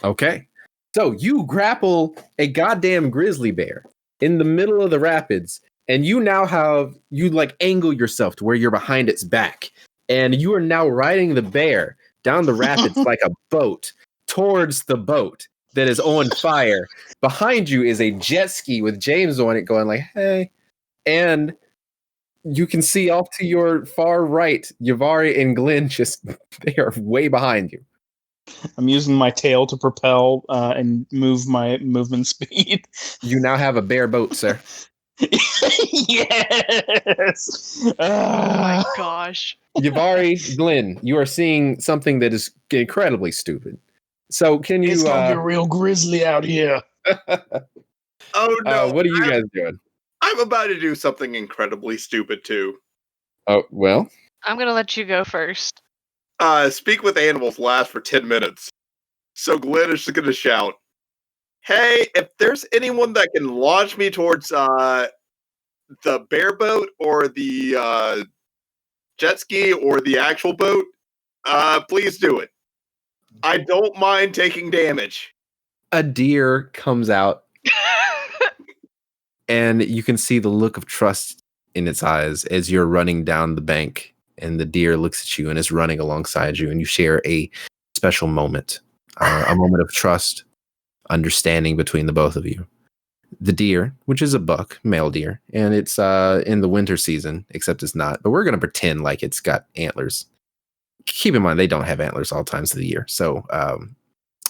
Okay. So you grapple a goddamn grizzly bear in the middle of the rapids, and you now angle yourself to where you're behind its back, and you are now riding the bear down the rapids like a boat towards the boat that is on fire. Behind you is a jet ski with James on it going like, hey. And you can see off to your far right, Yavari and Glenn they are way behind you. I'm using my tail to propel and move my movement speed. You now have a bear boat, sir. Yes. Oh my gosh. Yavari, Glenn, you are seeing something that is incredibly stupid. So can you? It's gonna get real grisly out here. Oh no! What are you guys doing? I'm about to do something incredibly stupid too. Oh well. I'm gonna let you go first. Speak with animals lasts for 10 minutes. So Glenn is just gonna shout, "Hey, if there's anyone that can launch me towards the bear boat or the jet ski or the actual boat, please do it. I don't mind taking damage." A deer comes out, and you can see the look of trust in its eyes as you're running down the bank, and the deer looks at you and is running alongside you, and you share a special moment, a moment of trust, understanding between the both of you. The deer, which is a buck, male deer, and it's in the winter season, except it's not, but we're going to pretend like it's got antlers. Keep in mind, they don't have antlers all times of the year. So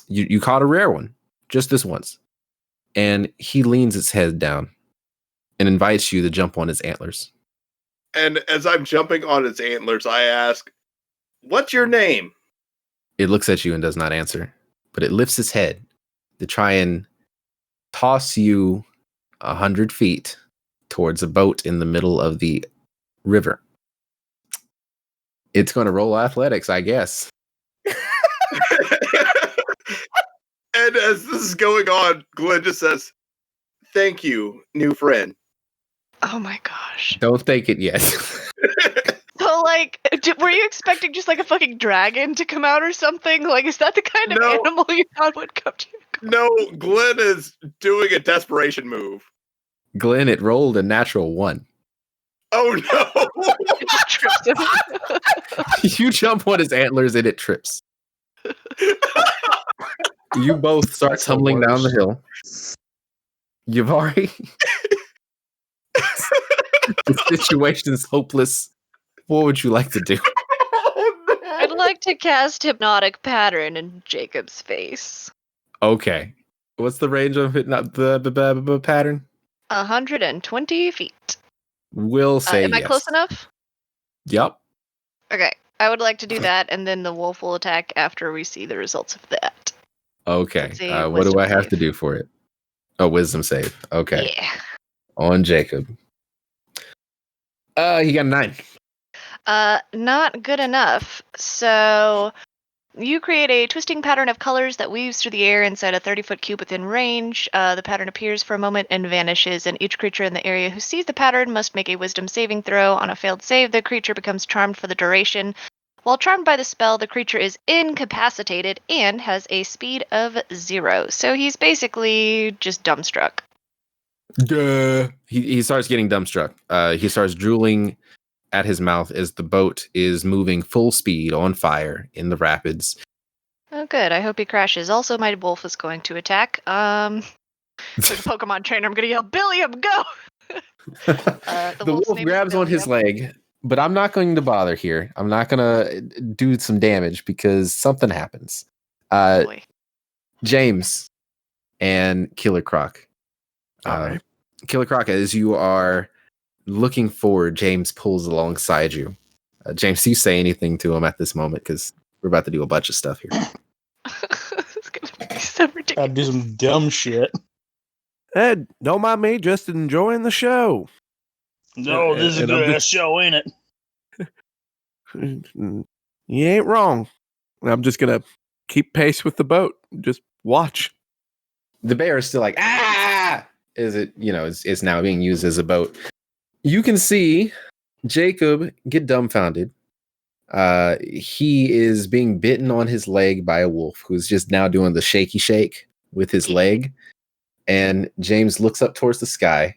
you caught a rare one just this once. And he leans its head down and invites you to jump on its antlers. And as I'm jumping on its antlers, I ask, "What's your name?" It looks at you and does not answer, but it lifts its head to try and toss you 100 feet towards a boat in the middle of the river. It's going to roll athletics, I guess. And as this is going on, Glenn just says, "Thank you, new friend." Oh my gosh. Don't think it yet. So, like, were you expecting just like a fucking dragon to come out or something? Like, is that the kind of No. animal you thought would come to you? No, Glenn is doing a desperation move. Glenn, it rolled a natural 1. Oh no! It just trips him. You jump on his antlers and it trips. You both start That's the tumbling down the worst. hill. Yavari, the situation's hopeless. What would you like to do? I'd like to cast Hypnotic Pattern in Jacob's face. Okay. What's the range of the pattern? 120 feet. We'll say Am I yes. close enough? Yep. Okay. I would like to do that, and then the wolf will attack after we see the results of that. Okay. Let's see, What do wisdom I have save. to do for it? Oh, wisdom save. Okay. Yeah. On Jacob. He got a 9. Not good enough. So you create a twisting pattern of colors that weaves through the air inside a 30-foot cube within range. The pattern appears for a moment and vanishes, and each creature in the area who sees the pattern must make a wisdom saving throw. On a failed save, the creature becomes charmed for the duration. While charmed by the spell, the creature is incapacitated and has a speed of 0. So he's basically just dumbstruck. Duh. He starts getting dumbstruck. He starts drooling at his mouth as the boat is moving full speed on fire in the rapids. Oh, good. I hope he crashes. Also, my wolf is going to attack. There's a Pokemon trainer. I'm going to yell, Billiam, go! The wolf's wolf name is grabs on his Billiam. leg, but I'm not going to bother here. I'm not going to do some damage because something happens. Boy. James and Killer Croc. All right. Killer Croc, as you are looking forward, James pulls alongside you. James, do you say anything to him at this moment? Because we're about to do a bunch of stuff here. It's going to be so ridiculous. Gotta do some dumb shit. Ed, don't mind me, just enjoying the show. No, this is a And I'm good ass just- show, ain't it? You ain't wrong. I'm just gonna keep pace with the boat. Just watch. The bear is still like, ah! Is it, it's now being used as a boat. You can see Jacob get dumbfounded. He is being bitten on his leg by a wolf who's just now doing the shaky shake with his leg. And James looks up towards the sky,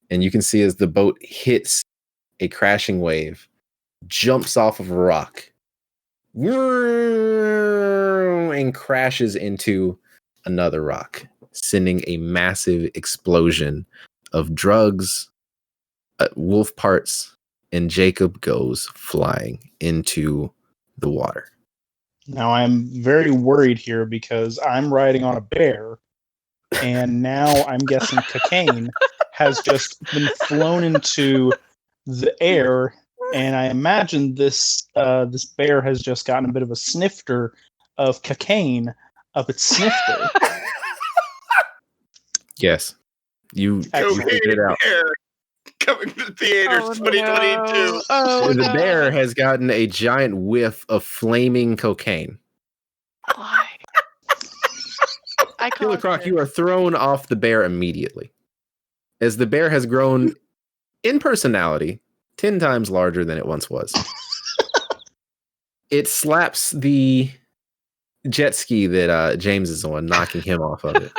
and you can see as the boat hits a crashing wave, jumps off of a rock, and crashes into another rock, sending a massive explosion of drugs, wolf parts, and Jacob goes flying into the water. Now I'm very worried here because I'm riding on a bear, and now I'm guessing Cocaine has just been flown into the air, and I imagine this this bear has just gotten a bit of a snifter of cocaine up its snifter. Yes. You Excellent. figured it out. Bear coming to theaters 2022. Oh, The no. bear has gotten a giant whiff of flaming cocaine. Why? I Killer caused Croc, it. you are thrown off the bear immediately. As the bear has grown in personality 10 times larger than it once was. It slaps the jet ski that James is on, knocking him off of it.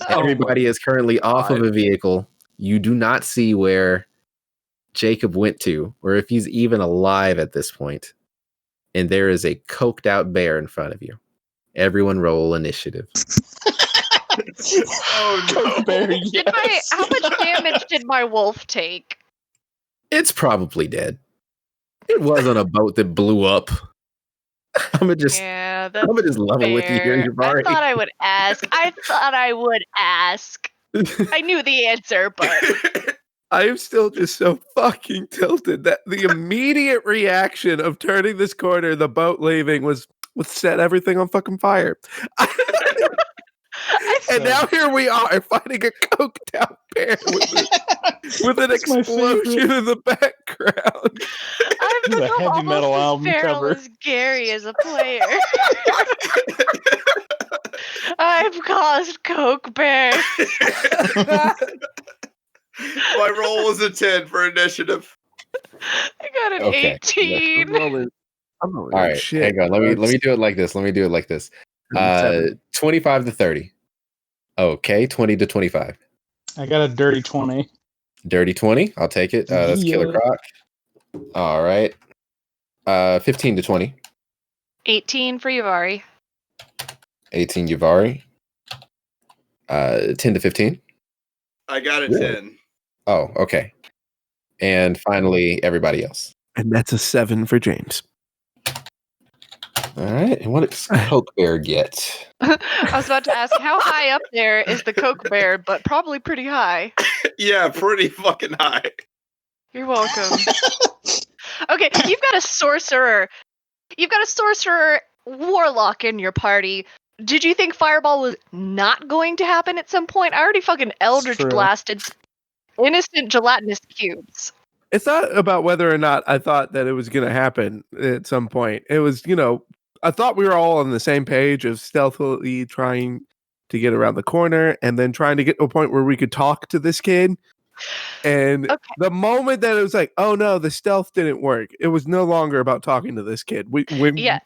Everybody is currently off of a vehicle. You do not see where Jacob went to, or if he's even alive at this point. And there is a coked out bear in front of you. Everyone roll initiative. Oh no. Bear, yes. How much damage did my wolf take? It's probably dead. It was on a boat that blew up. I'm gonna just level with you here, fair. Jabari. I thought I would ask. I knew the answer, but I am still just so fucking tilted that the immediate reaction of turning this corner, the boat leaving, was set everything on fucking fire. And now here we are fighting a coked out bear with an That's my explosion in the background. I've This is a become heavy metal almost album as feral cover. as Gary as a player. I've caused Coke Bear. My roll was a 10 for initiative. I got an Okay. 18. I'm rolling All right, shit. hang on. Let me do it like this. 25 to 30. Okay, 20 to 25. I got a dirty 20. Dirty 20. I'll take it. That's Killer Yeah. Croc. All right. 15 to 20. 18 for Yuvari. 18 Yuvari. 10 to 15. I got a Really? 10. Oh, okay. And finally, everybody else. And that's a 7 for James. All right. And what does Coke Bear get? I was about to ask, how high up there is the Coke Bear, but probably pretty high. Yeah, pretty fucking high. You're welcome. Okay, you've got a sorcerer. You've got a sorcerer warlock in your party. Did you think Fireball was not going to happen at some point? I already fucking Eldritch true. blasted innocent gelatinous cubes. It's not about whether or not I thought that it was going to happen at some point. It was, I thought we were all on the same page of stealthily trying to get around the corner and then trying to get to a point where we could talk to this kid. And the moment that it was like, oh no, the stealth didn't work, it was no longer about talking to this kid. We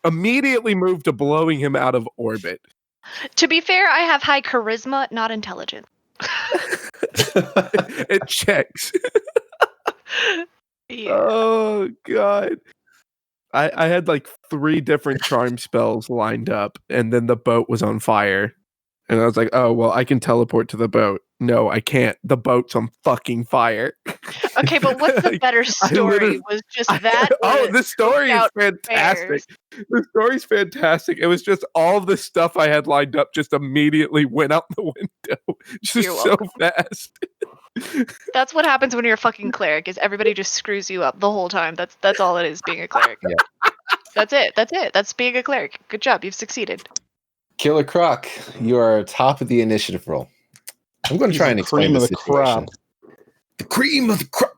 immediately moved to blowing him out of orbit. To be fair, I have high charisma, not intelligence. It checks. Yeah. Oh god. I had like 3 different charm spells lined up, and then the boat was on fire. And I was like, oh, well, I can teleport to the boat. No, I can't. The boat's on fucking fire. Okay, but what's the better story? Was just that? The story is fantastic. bears. The story's fantastic. It was just all of the stuff I had lined up just immediately went out the window. Just You're so welcome. fast. That's what happens when you're a fucking cleric. Is everybody just screws you up the whole time? That's all it is being a cleric. Yeah. That's it. That's being a cleric. Good job. You've succeeded. Killer Croc, you are top of the initiative roll. I'm going to try and explain the situation. The cream of the crop.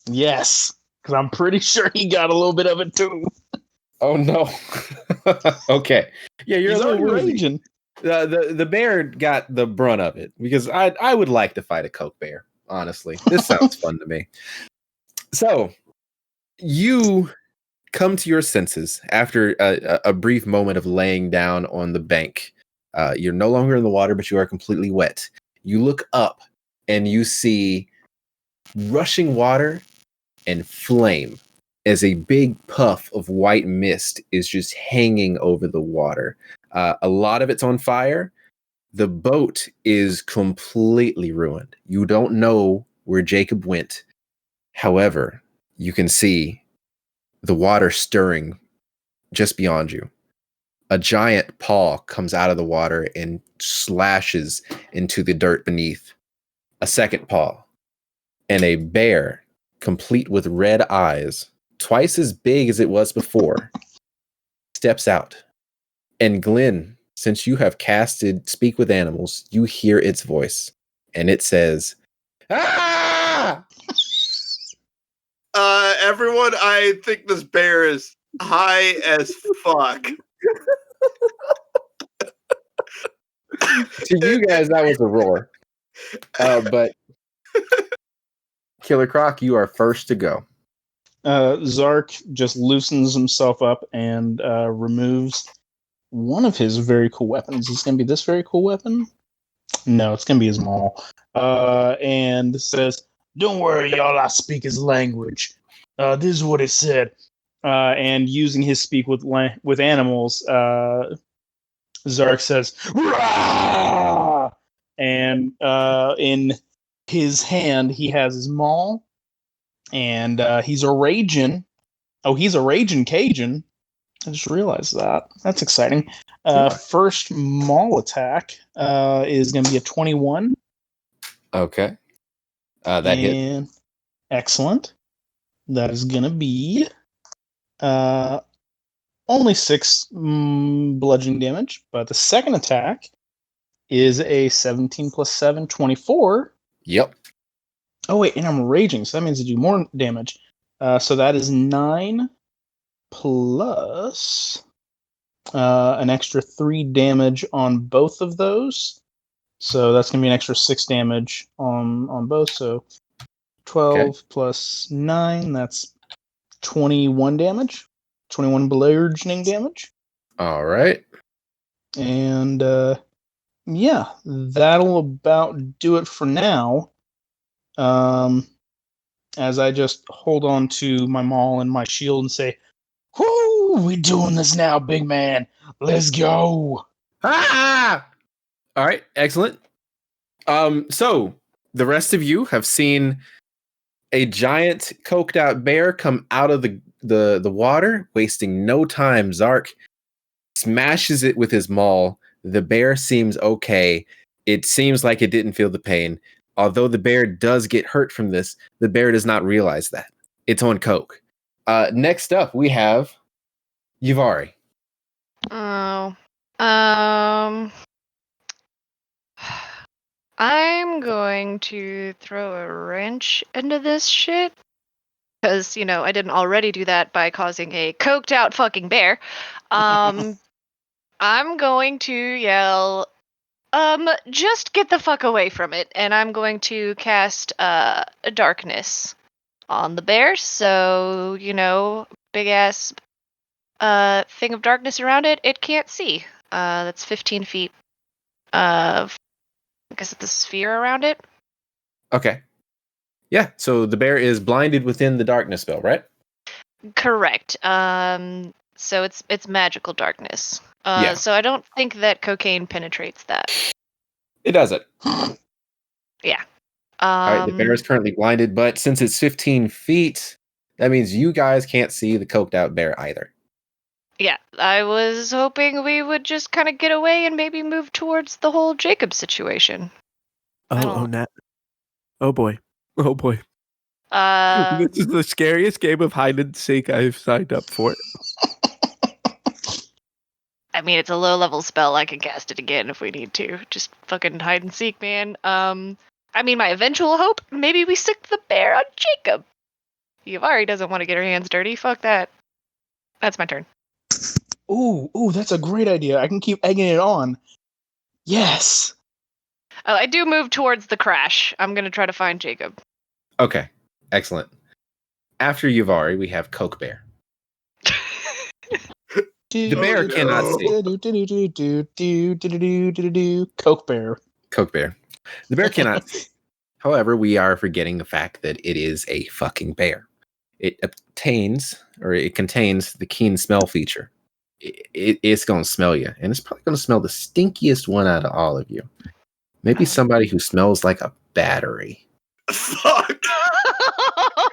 Yes, because I'm pretty sure he got a little bit of it too. Oh no. Okay. Yeah, you're He's a little already woozy. raging. The bear got the brunt of it because I would like to fight a Coke bear. Honestly, this sounds fun to me. So you come to your senses after a brief moment of laying down on the bank. You're no longer in the water, but you are completely wet. You look up and you see rushing water and flame as a big puff of white mist is just hanging over the water. A lot of it's on fire. The boat is completely ruined. You don't know where Jacob went. However, you can see the water stirring just beyond you. A giant paw comes out of the water and slashes into the dirt beneath. a second paw, and a bear, complete with red eyes, twice as big as it was before, steps out. And Glenn, since you have casted Speak with Animals, you hear its voice, and it says, "Ah!" Everyone, I think this bear is high as fuck. To you guys, that was a roar. But Killer Croc, you are first to go. Zark just loosens himself up and removes one of his very cool weapons. Is it going to be this very cool weapon? No, it's going to be his maul. And says, "Don't worry, y'all, I speak his language. This is what it said." And using his speak with animals, Zark says, "Rah!" And in his hand, he has his maul. And he's a raging. Oh, he's a raging Cajun. I just realized that. That's exciting. First maul attack is going to be a 21. Okay. That hit. Excellent. That is going to be only 6 bludgeoning damage. But the second attack is a 17 plus 7, 24. Yep. Oh, wait, and I'm raging, so that means I do more damage. So that is 9 plus an extra 3 damage on both of those. So that's going to be an extra 6 damage on both. So 12 plus 9, that's 21 damage. 21 bludgeoning damage. All right. And yeah, that'll about do it for now. As I just hold on to my maul and my shield and say, "Whoo, we doing this now, big man. Let's go." Ah! All right, excellent. So the rest of you have seen a giant coked out bear come out of the water, wasting no time. Zark smashes it with his maul. The bear seems okay. It seems like it didn't feel the pain. Although the bear does get hurt from this, the bear does not realize that. It's on coke. Next up, we have Yuvari. Oh. I'm going to throw a wrench into this shit. Because, I didn't already do that by causing a coked out fucking bear. I'm going to yell, just get the fuck away from it. And I'm going to cast a darkness on the bear. So, big ass thing of darkness around it. It can't see. That's 15 feet of, I guess it's the sphere around it. Okay. Yeah, so the bear is blinded within the darkness spell, right? Correct. So it's magical darkness. Yeah. So I don't think that cocaine penetrates that. It doesn't. Yeah. All right, the bear is currently blinded, but since it's 15 feet, that means you guys can't see the coked out bear either. Yeah, I was hoping we would just kind of get away and maybe move towards the whole Jacob situation. Nat. Oh boy. Oh boy. This is the scariest game of hide and seek I've signed up for. I mean, it's a low-level spell. I can cast it again if we need to. Just fucking hide and seek, man. I mean, my eventual hope, maybe we sick the bear on Jacob. Yuvari doesn't want to get her hands dirty. Fuck that. That's my turn. Ooh, that's a great idea. I can keep egging it on. Yes. Oh, I do move towards the crash. I'm going to try to find Jacob. Okay, excellent. After Yuvari, we have Coke Bear. The bear cannot see. Coke Bear. Coke Bear. The bear cannot see. However, we are forgetting the fact that it is a fucking bear. It contains the keen smell feature. It's going to smell you, and it's probably going to smell the stinkiest one out of all of you. Maybe somebody who smells like a battery. Fuck.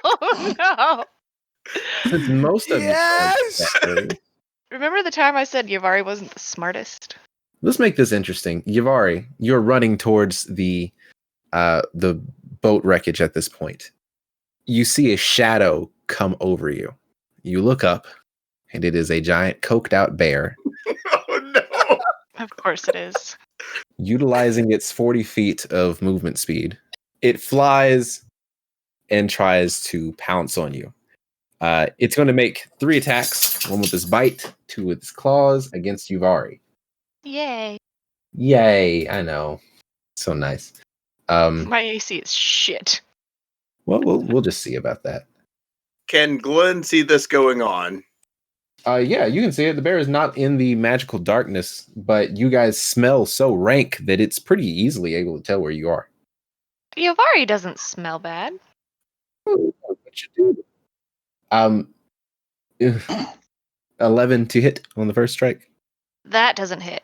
Oh, no. Since most of you smell like a battery, Remember the time I said Yuvari wasn't the smartest? let's make this interesting. Yuvari, you're running towards the the boat wreckage at this point. You see a shadow come over you. You look up, and it is a giant coked out bear. Oh no! Of course it is. Utilizing its 40 feet of movement speed, it flies and tries to pounce on you. It's going to make 3 attacks, 1 with its bite, 2 with its claws against Yuvari. Yay. Yay, I know. So nice. My AC is shit. Well, we'll just see about that. Can Glenn see this going on? Yeah, you can see it. The bear is not in the magical darkness, but you guys smell so rank that it's pretty easily able to tell where you are. Yovari doesn't smell bad. What you do? 11 to hit on the first strike. That doesn't hit.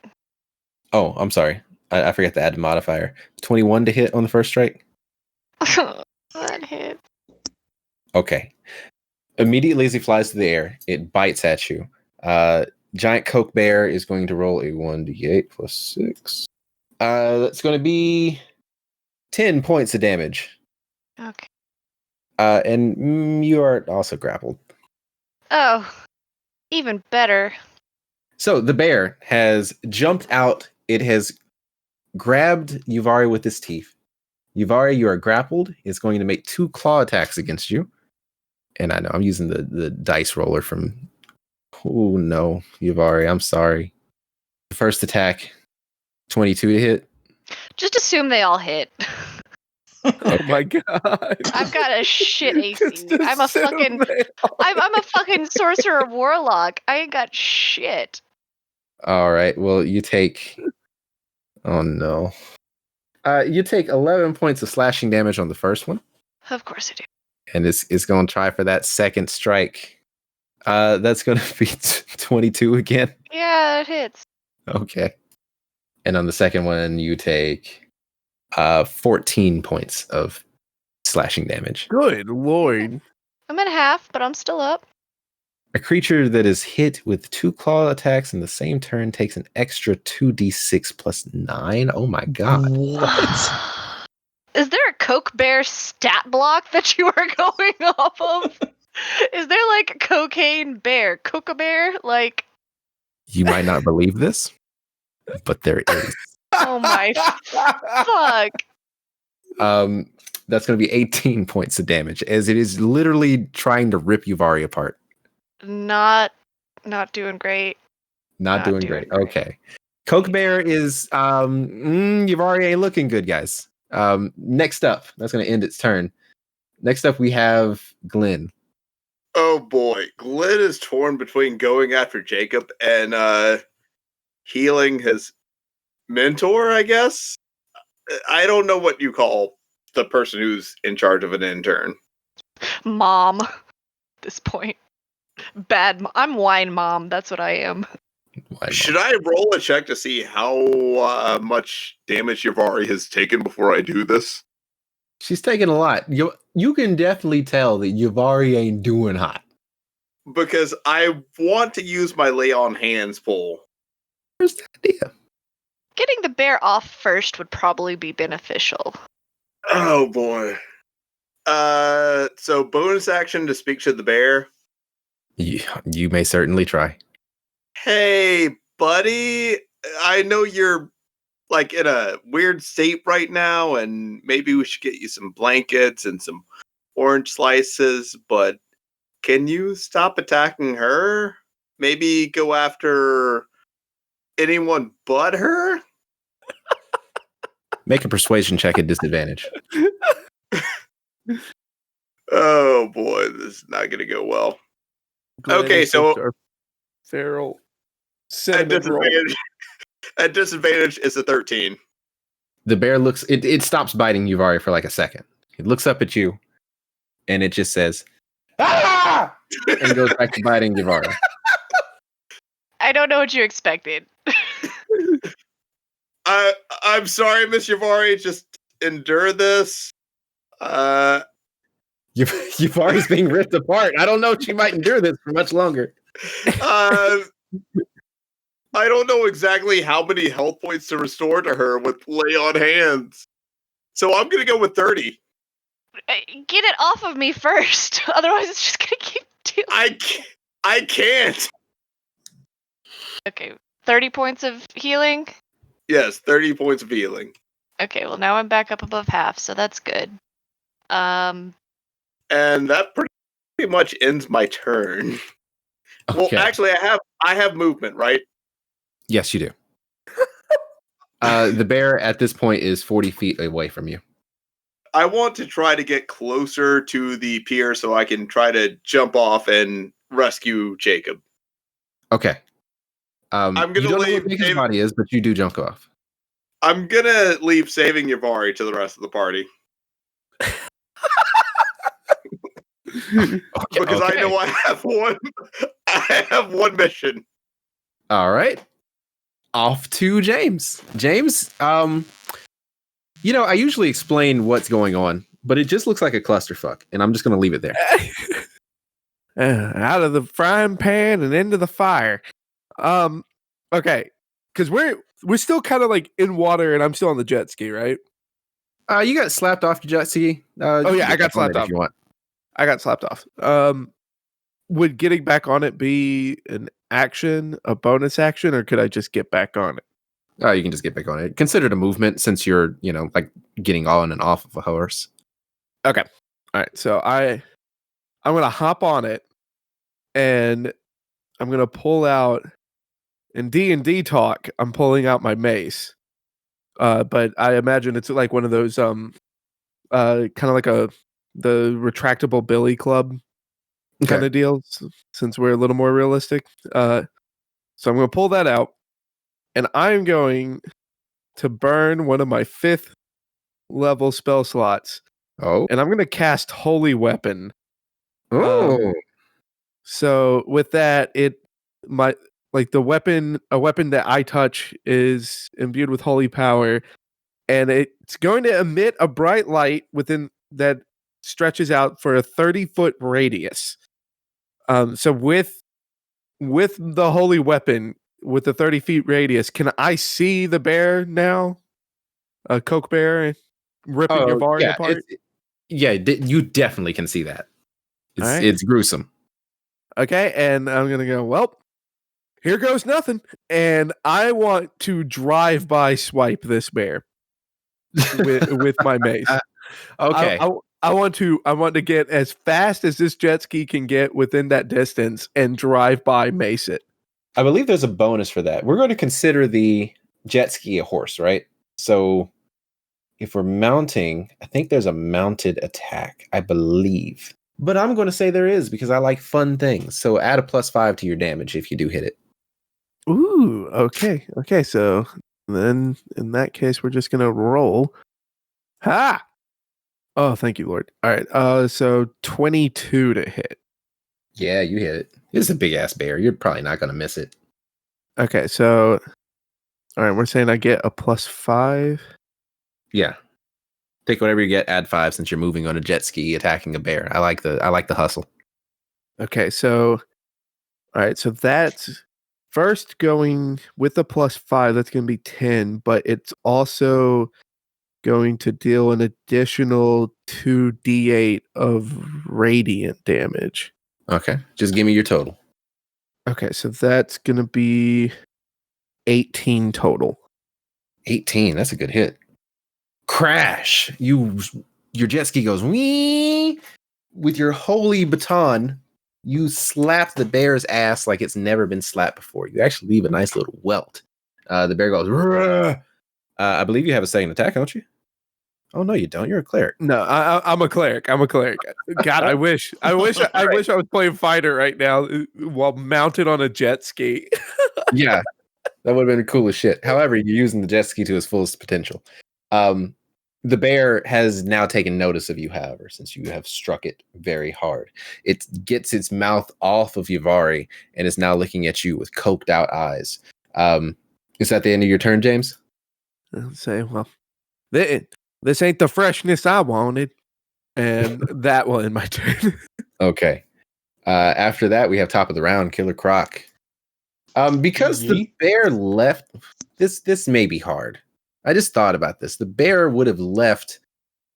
Oh, I'm sorry. I forgot to add the modifier. 21 to hit on the first strike. That hit. Okay. Immediately as he flies to the air, it bites at you. Giant Coke Bear is going to roll a 1d8 plus 6. That's going to be 10 points of damage. Okay. And you are also grappled. Oh, even better. So the bear has jumped out. It has grabbed Yuvari with its teeth. Yuvari, you are grappled. It's going to make 2 claw attacks against you. And I know I'm using the dice roller from... Oh, no, Yuvari, I'm sorry. The first attack, 22 to hit. Just assume they all hit. Oh my god. I've got a shit Just AC. I'm a assume fucking they all I'm a fucking sorcerer warlock. I ain't got shit. All right, well, you take... Oh, no. You take 11 points of slashing damage on the first one. Of course I do. And it's going to try for that second strike. That's going to be 22 again. Yeah, it hits. Okay. And on the second one, you take 14 points of slashing damage. Good lord. I'm at half, but I'm still up. A creature that is hit with 2 claw attacks in the same turn takes an extra 2d6 plus 9. Oh my god. What? Is there a Coke Bear stat block that you are going off of? Is there like cocaine bear, Coca Bear? Like, You might not believe this, but there is. oh my fuck. That's going to be 18 points of damage as it is literally trying to rip Yuvari apart. Not doing great. Not doing great. Okay. Coke Bear is Yuvari ain't looking good, guys. Next up, that's going to end its turn. Next up, we have Glenn. Oh boy, Glenn is torn between going after Jacob and healing his mentor, I guess. I don't know what you call the person who's in charge of an intern. Mom. At this point. I'm wine mom. That's what I am. Should I roll a check to see how much damage Yavari has taken before I do this? She's taking a lot. You can definitely tell that Yuvari ain't doing hot. Because I want to use my lay on hands pull. Where's the idea? Getting the bear off first would probably be beneficial. Oh boy. So bonus action to speak to the bear. You may certainly try. Hey, buddy. I know you're like in a weird state right now, and maybe we should get you some blankets and some orange slices, but can you stop attacking her? Maybe go after anyone but her? Make a persuasion check at disadvantage. Oh boy, this is not going to go well. Glenn Okay, so our feral at cinnamon roll. disadvantage is a 13. The bear looks, it stops biting Yuvari for like a second. It looks up at you and it just says, "Ah!" and goes back to biting Yuvari. I don't know what you expected. I'm sorry, Miss Yavari. Just endure this. Yuvari's being ripped apart. I don't know if she might endure this for much longer. I don't know exactly how many health points to restore to her with lay on hands. So I'm gonna go with 30. Get it off of me first, otherwise it's just gonna keep doing. I can't. Okay, 30 points of healing. Yes, 30 points of healing. Okay, well now I'm back up above half, so that's good. And that pretty much ends my turn. Okay. Well, actually, I have movement, right? Yes, you do. The bear at this point is 40 feet away from you. I want to try to get closer to the pier so I can try to jump off and rescue Jacob. Okay. I'm gonna you don't know leave what Jacob's David- body is, but you do jump off. I'm gonna leave saving Yavari to the rest of the party. Because I know I have one mission. All right. Off to James. James, I usually explain what's going on, but it just looks like a clusterfuck, and I'm just going to leave it there. Out of the frying pan and into the fire. Okay, because we're still kind of like in water, and I'm still on the jet ski, right? You got slapped off your jet ski. I got slapped off. If you want. I got slapped off. Would getting back on it be an action, a bonus action, or could I just get back on it? You can just get back on it. Consider it a movement since you're, like getting on and off of a horse. Okay. All right. So I'm gonna hop on it, and I'm gonna pull out. In D&D talk, I'm pulling out my mace. But I imagine it's like one of those kind of like the retractable billy club kind of deals, since we're a little more realistic. So I'm going to pull that out, and I'm going to burn one of my 5th level spell slots. Oh. And I'm going to cast Holy Weapon. Oh. So with that, a weapon that I touch is imbued with holy power, and it's going to emit a bright light within that stretches out for a 30-foot radius. So with the holy weapon with the 30 feet radius, can I see the bear now? A Coke bear ripping Yavari apart? You definitely can see that. It's gruesome. Okay, and I'm going to go, well, here goes nothing. And I want to drive-by swipe this bear with my mace. Okay. I want to get as fast as this jet ski can get within that distance and drive by mace it. I believe there's a bonus for that. We're going to consider the jet ski a horse, right? So if we're mounting, I think there's a mounted attack, I believe. But I'm going to say there is because I like fun things. So add a +5 to your damage if you do hit it. Ooh, okay. Okay, so then in that case, we're just going to roll. Ha! Oh, thank you, Lord. All right, so 22 to hit. Yeah, you hit it. It's a big-ass bear. You're probably not going to miss it. Okay, so all right, we're saying I get a +5. Yeah. Take whatever you get, add 5 since you're moving on a jet ski attacking a bear. I like the hustle. Okay, so all right, so that's first going with the +5, that's going to be 10, but it's also going to deal an additional 2d8 of radiant damage. Okay, just give me your total. Okay, so that's going to be 18 total. 18, that's a good hit. Crash! Your jet ski goes wee. With your holy baton, you slap the bear's ass like it's never been slapped before. You actually leave a nice little welt. The bear goes, "Rrr." I believe you have a second attack, don't you? Oh no, you don't. You're a cleric. No, I'm a cleric. God, I wish I was playing fighter right now while mounted on a jet ski. Yeah, that would have been cool as shit. However, you're using the jet ski to its fullest potential. The bear has now taken notice of you, however, since you have struck it very hard. It gets its mouth off of Yavari and is now looking at you with coked out eyes. Is that the end of your turn, James? I'll say, well, this ain't the freshness I wanted. And that will end my turn. Okay. After that, we have top of the round, Killer Croc. Because the bear left, this may be hard. I just thought about this. The bear would have left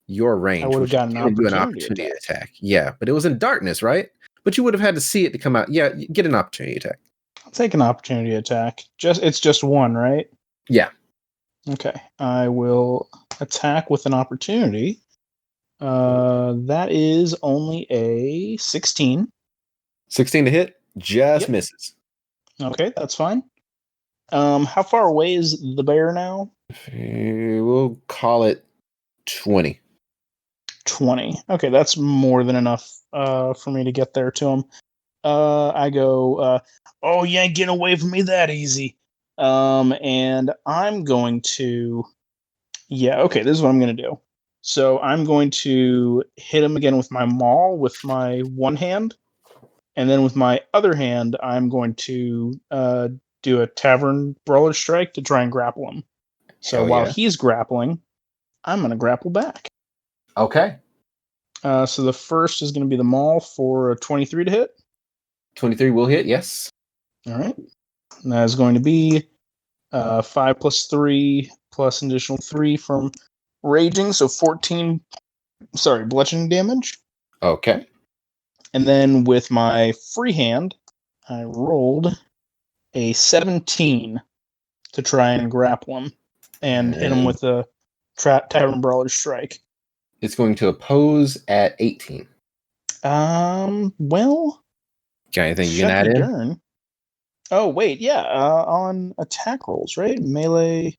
your range. I would have which gotten gave you an opportunity opportunity attack. Yeah, but it was in darkness, right? But you would have had to see it to come out. Yeah, get an opportunity attack. I'll take an opportunity attack. It's just one, right? Yeah. Okay. I will attack with an opportunity. That is only a 16. 16 to hit, just Yep. misses. Okay, that's fine. How far away is the bear now? We'll call it 20. 20. Okay, that's more than enough for me to get there to him. I go, oh, you ain't getting away from me that easy. And I'm going to, yeah, okay, this is what I'm going to do. So I'm going to hit him again with my maul with my one hand. And then with my other hand, I'm going to do a tavern brawler strike to try and grapple him. So Hell while yeah. he's grappling, I'm going to grapple back. Okay. So the first is going to be the maul for a 23 to hit. 23 will hit, yes. All right. And that is going to be 5 plus 3 plus an additional 3 from raging. So 14, bludgeoning damage. Okay. And then with my free hand, I rolled a 17 to try and grapple him and hit him with a tavern brawler strike. It's going to oppose at 18. Well, Got anything you can add in? Dern. Oh wait, yeah. On attack rolls, right? Melee.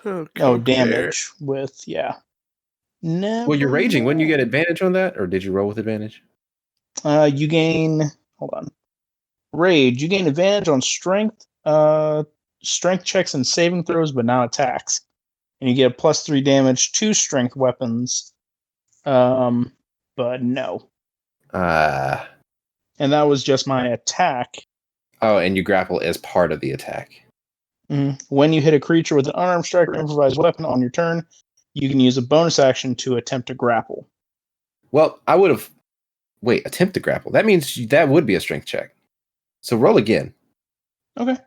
No damage with Never Well, you're raging. Wouldn't you get mind. advantage on that, or did you roll with advantage? You gain. Hold on. Rage. You gain advantage on strength. Strength checks and saving throws, but not attacks. And you get a +3 damage to strength weapons. But no. And that was just my attack. Oh, and you grapple as part of the attack. Mm-hmm. When you hit a creature with an unarmed strike or improvised weapon on your turn, you can use a bonus action to attempt to grapple. Well, I would have. Wait, attempt to grapple. That means that would be a strength check. So roll again. Okay.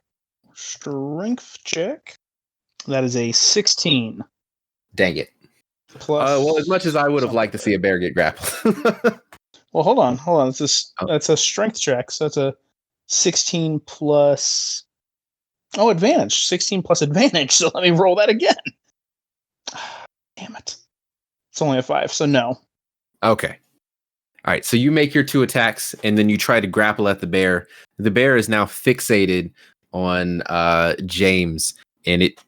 Strength check. That is a 16. Dang it. Plus. Well, as much as I would have liked to see a bear get grappled. Well, hold on. That's a strength check. So that's a 16 plus. Oh, advantage. 16 plus advantage. So let me roll that again. Damn it. It's only a 5, so no. Okay. All right. So you make your 2 attacks, and then you try to grapple at the bear. The bear is now fixated on James, and it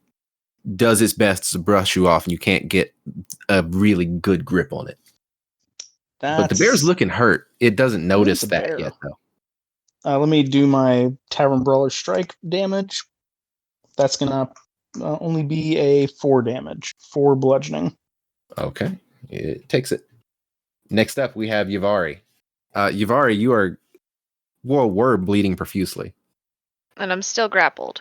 does its best to brush you off, and you can't get a really good grip on it. But the bear's looking hurt. It doesn't notice that yet, though. Let me do my Tavern Brawler strike damage. That's going to only be a 4 damage, 4 bludgeoning. Okay. It takes it. Next up, we have Yavari. Yavari, you were bleeding profusely. And I'm still grappled.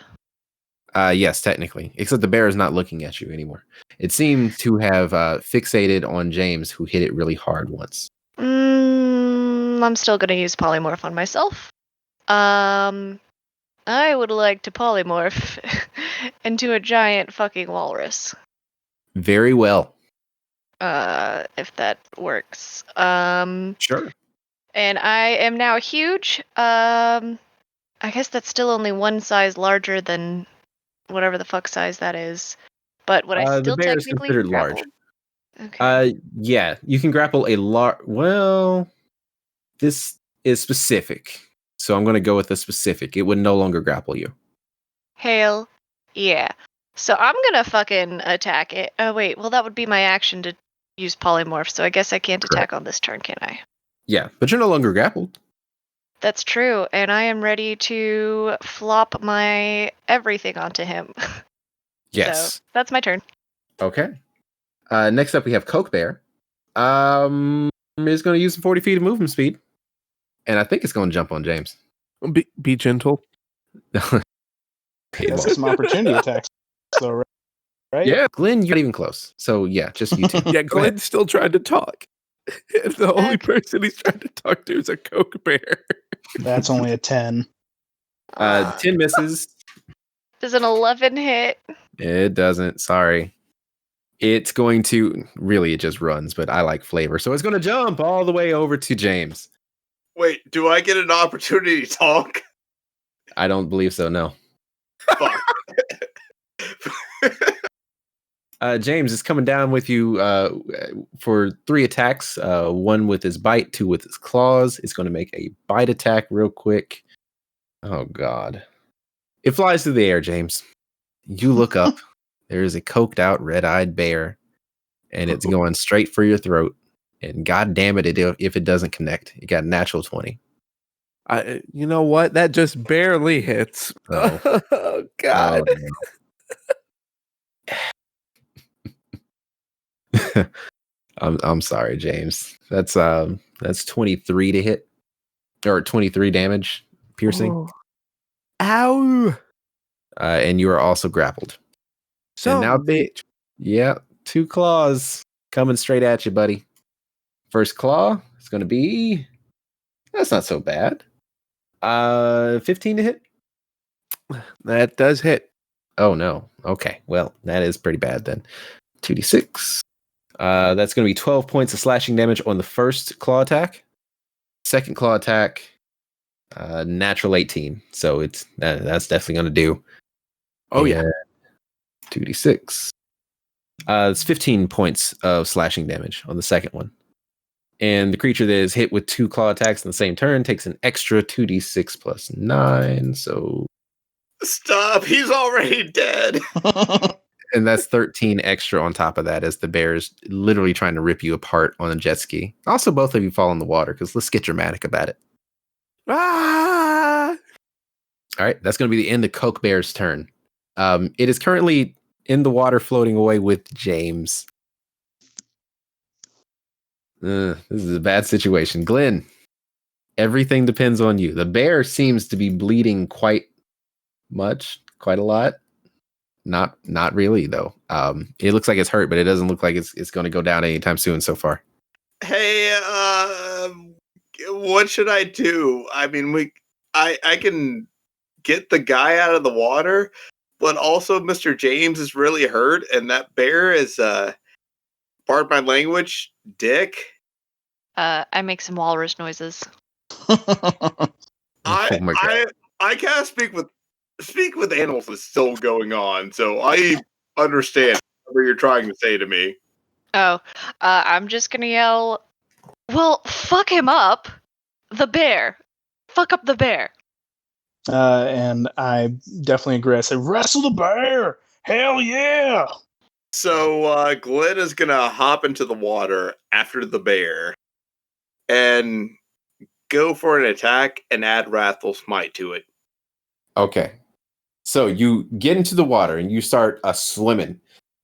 Yes, technically. Except the bear is not looking at you anymore. It seemed to have fixated on James, who hit it really hard once. I'm still going to use polymorph on myself. I would like to polymorph into a giant fucking walrus. Very well. If that works. Sure. And I am now huge. I guess that's still only one size larger than whatever the fuck size that is. But would I still the bear is technically considered grapple? large. Okay. Yeah, you can grapple a large. Well, this is specific, so I'm going to go with the specific. It would no longer grapple you. Hell yeah. So I'm gonna fucking attack it. Oh wait, well that would be my action to use polymorph, so I guess I can't attack on this turn, can I? Yeah, but you're no longer grappled. That's true, and I am ready to flop my everything onto him. Yes. So that's my turn. Okay. Next up, we have Coke Bear. Is going to use some 40 feet of movement speed, and I think it's going to jump on James. Be gentle. That's some opportunity attacks, though, right? Yeah, Glenn, you're not even close. So yeah, just you two. Yeah, Glenn's still trying to talk. The only person he's trying to talk to is a Coke Bear. That's only a 10. 10 misses. Does an 11 hit? It doesn't. Sorry. It's going to really, it just runs, but I like flavor. So it's going to jump all the way over to James. Wait, do I get an opportunity to talk? I don't believe so. No. Fuck. James is coming down with you for 3 attacks. 1 with his bite, 2 with his claws. It's going to make a bite attack real quick. Oh, God. It flies through the air, James. You look up. There is a coked out, red-eyed bear, and it's going straight for your throat. And God damn it, if it doesn't connect. You got a natural 20. You know what? That just barely hits. Oh. Oh, God. Oh, I'm sorry, James. That's 23 to hit, or 23 damage, piercing. Oh. Ow! And you are also grappled. So now, bitch. Yeah, 2 claws coming straight at you, buddy. First claw is going to be. That's not so bad. 15 to hit. That does hit. Oh no. Okay. Well, that is pretty bad then. 2d6. That's going to be 12 points of slashing damage on the first claw attack. Second claw attack, natural 18. So that's definitely going to do. Oh, yeah. 2d6. It's 15 points of slashing damage on the second one. And the creature that is hit with 2 claw attacks in the same turn takes an extra 2d6 plus 9. So. Stop. He's already dead. And that's 13 extra on top of that as the bear is literally trying to rip you apart on a jet ski. Also, both of you fall in the water because let's get dramatic about it. Ah! All right, that's going to be the end of Coke Bear's turn. It is currently in the water floating away with James. This is a bad situation. Glenn, everything depends on you. The bear seems to be bleeding quite a lot. Not really though. It looks like it's hurt, but it doesn't look like it's going to go down anytime soon so far. Hey, what should I do? I mean, I can get the guy out of the water, but also Mr. James is really hurt, and that bear is pardon my language, dick. I make some walrus noises. I can't speak with animals is still going on, so I understand what you're trying to say to me. Oh, I'm just gonna yell, well, fuck him up. The bear. Fuck up the bear. And I definitely agree. I say, wrestle the bear. Hell yeah. So Glenn is gonna hop into the water after the bear and go for an attack and add Wrathful Smite to it. Okay. So you get into the water and you start swimming.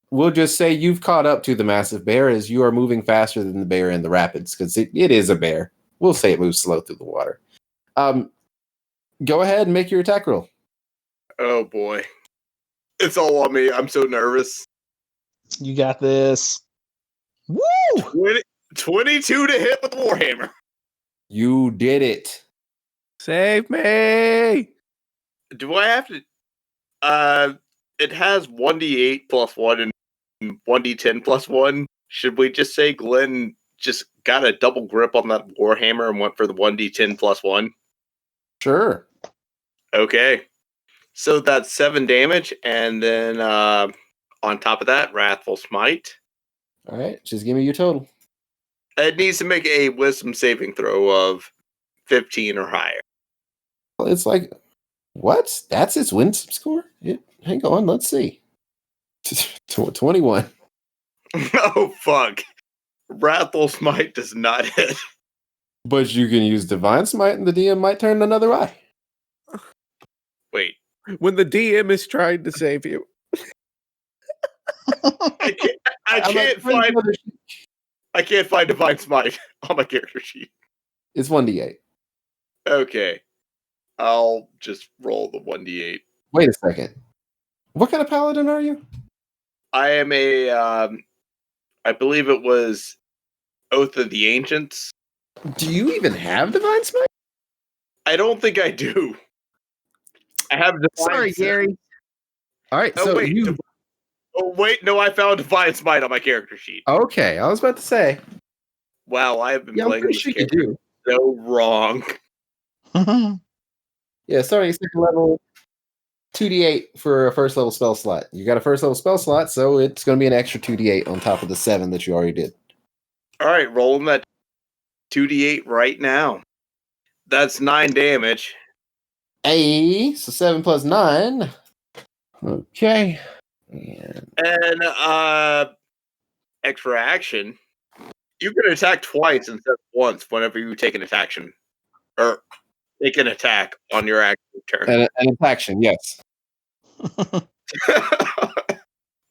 We'll just say you've caught up to the massive bear as you are moving faster than the bear in the rapids because it is a bear. We'll say it moves slow through the water. Go ahead and make your attack roll. Oh boy. It's all on me. I'm so nervous. You got this. Woo! 22 to hit with the Warhammer. You did it. Save me! Do I have to... It has 1d8 plus 1 and 1d10 plus 1. Should we just say Glenn just got a double grip on that Warhammer and went for the 1d10 plus 1? Sure. Okay. So that's 7 damage, and then on top of that, Wrathful Smite. All right, just give me your total. It needs to make a Wisdom saving throw of 15 or higher. Well, it's like, what? That's its wisdom score? Hang on, let's see. 21. Oh, fuck. Wrathful Smite does not hit. But you can use Divine Smite and the DM might turn another eye. Wait. When the DM is trying to save you. I can't find Divine Smite on my character sheet. It's 1d8. Okay. I'll just roll the 1d8. Wait a second. What kind of paladin are you? I am I believe it was Oath of the Ancients. Do you even have Divine Smite? I don't think I do. I have Divine Sorry, Smite. Gary. All right, so wait, Oh, wait, no, I found Divine Smite on my character sheet. Okay, I was about to say. Wow, I have been Yeah, I'm playing pretty this sure you character do. so wrong. Yeah, starting second level, 2d8 for a first level spell slot. You got a first level spell slot, so it's going to be an extra 2d8 on top of the 7 that you already did. All right, rolling that 2d8 right now. That's 9 damage. Hey, so 7 plus 9. Okay. And extra action. You can attack twice instead of once whenever you take an action. Or take an attack on your actual turn. An action, yes.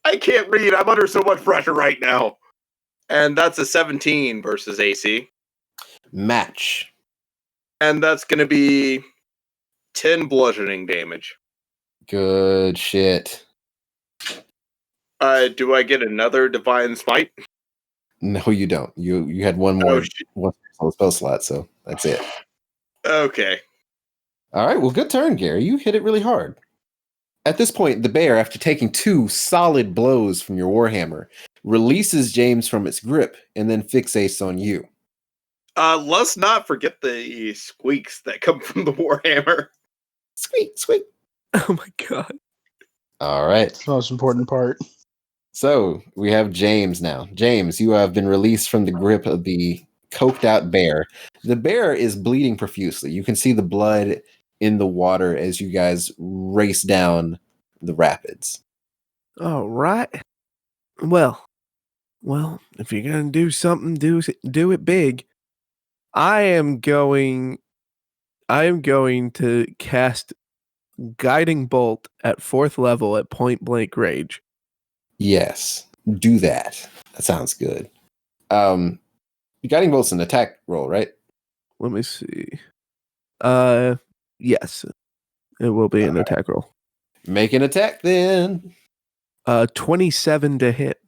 I can't read. I'm under so much pressure right now. And that's a 17 versus AC. Match. And that's going to be 10 bludgeoning damage. Good shit. Do I get another Divine Smite? No, you don't. You had one more shit. one spell slot, so that's it. Okay. All right, well, good turn, Gary. You hit it really hard. At this point, the bear, after taking 2 solid blows from your warhammer, releases James from its grip and then fixates on you. Let's not forget the squeaks that come from the Warhammer. Squeak, squeak. Oh my god. All right. That's the most important part. So we have James now. James, you have been released from the grip of the coked out bear. The bear is bleeding profusely. You can see the blood in the water as you guys race down the rapids. All right. Well, if you're gonna do something, do it big. I am going to cast Guiding Bolt at 4th level at point blank range. Yes, do that. That sounds good. Guiding bolt's an attack roll, right? Let me see. Yes, it will be an attack roll. Make an attack then. 27 to hit.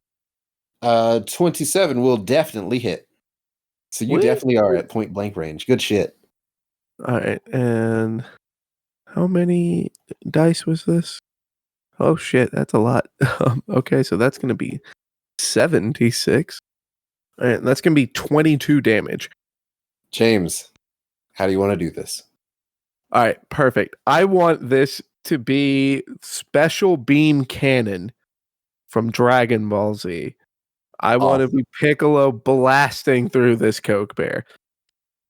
27 will definitely hit. So you definitely are at point blank range. Good shit. All right, and how many dice was this? Oh shit, that's a lot. Okay, so that's going to be 76. All right, that's going to be 22 damage. James, how do you want to do this? All right, perfect. I want this to be Special Beam Cannon from Dragon Ball Z. I want to be Piccolo blasting through this Coke Bear.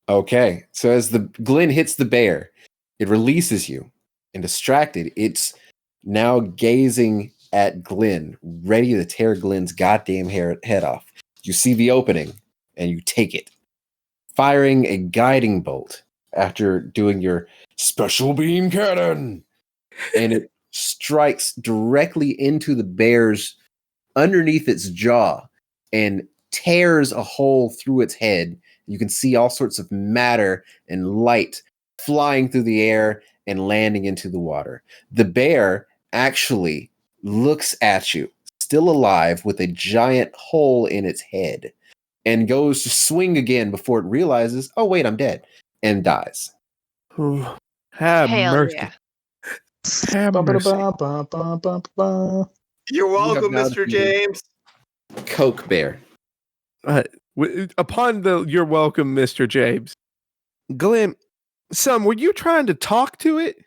Okay, so as the Glenn hits the bear, it releases you, and distracted, it's now gazing at Glenn, ready to tear Glenn's goddamn head off. You see the opening, and you take it, firing a guiding bolt after doing your special beam cannon, and it strikes directly into the bear's underneath its jaw and tears a hole through its head. You can see all sorts of matter and light flying through the air and landing into the water. The bear actually looks at you, still alive with a giant hole in its head, and goes to swing again before it realizes, oh, wait, I'm dead, and dies. Oh, have Hell mercy. yeah. Have mercy. Ba-ba-da-ba-ba-ba-ba. You're welcome, now Mr. defeated- James. Coke Bear. Upon you're welcome, Mr. James. Glenn, son, were you trying to talk to it?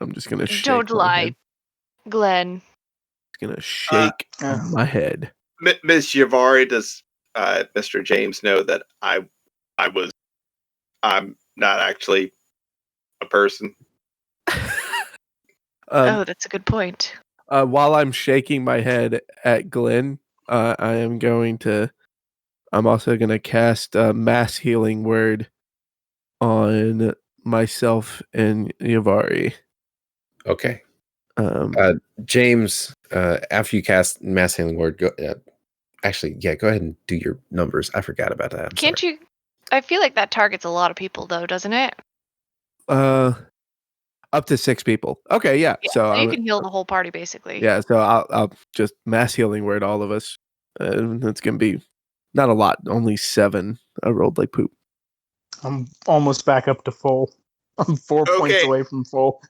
I'm just gonna shake. Don't my lie, head. Glenn. Just gonna shake my head. Miss Yavari, does Mr. James know that I'm not actually a person? Oh, that's a good point. While I'm shaking my head at Glenn, I'm also going to cast a mass healing word on myself and Yavari. Okay. James, after you cast mass healing word, go ahead and do your numbers. I forgot about that. Can't you? I feel like that targets a lot of people, though, doesn't it? Up to 6 people. Okay, yeah. So you can heal the whole party, basically. Yeah, so I'll just mass healing word all of us. That's gonna be not a lot, only 7. I rolled like poop. I'm almost back up to full. I'm 4 points away from full.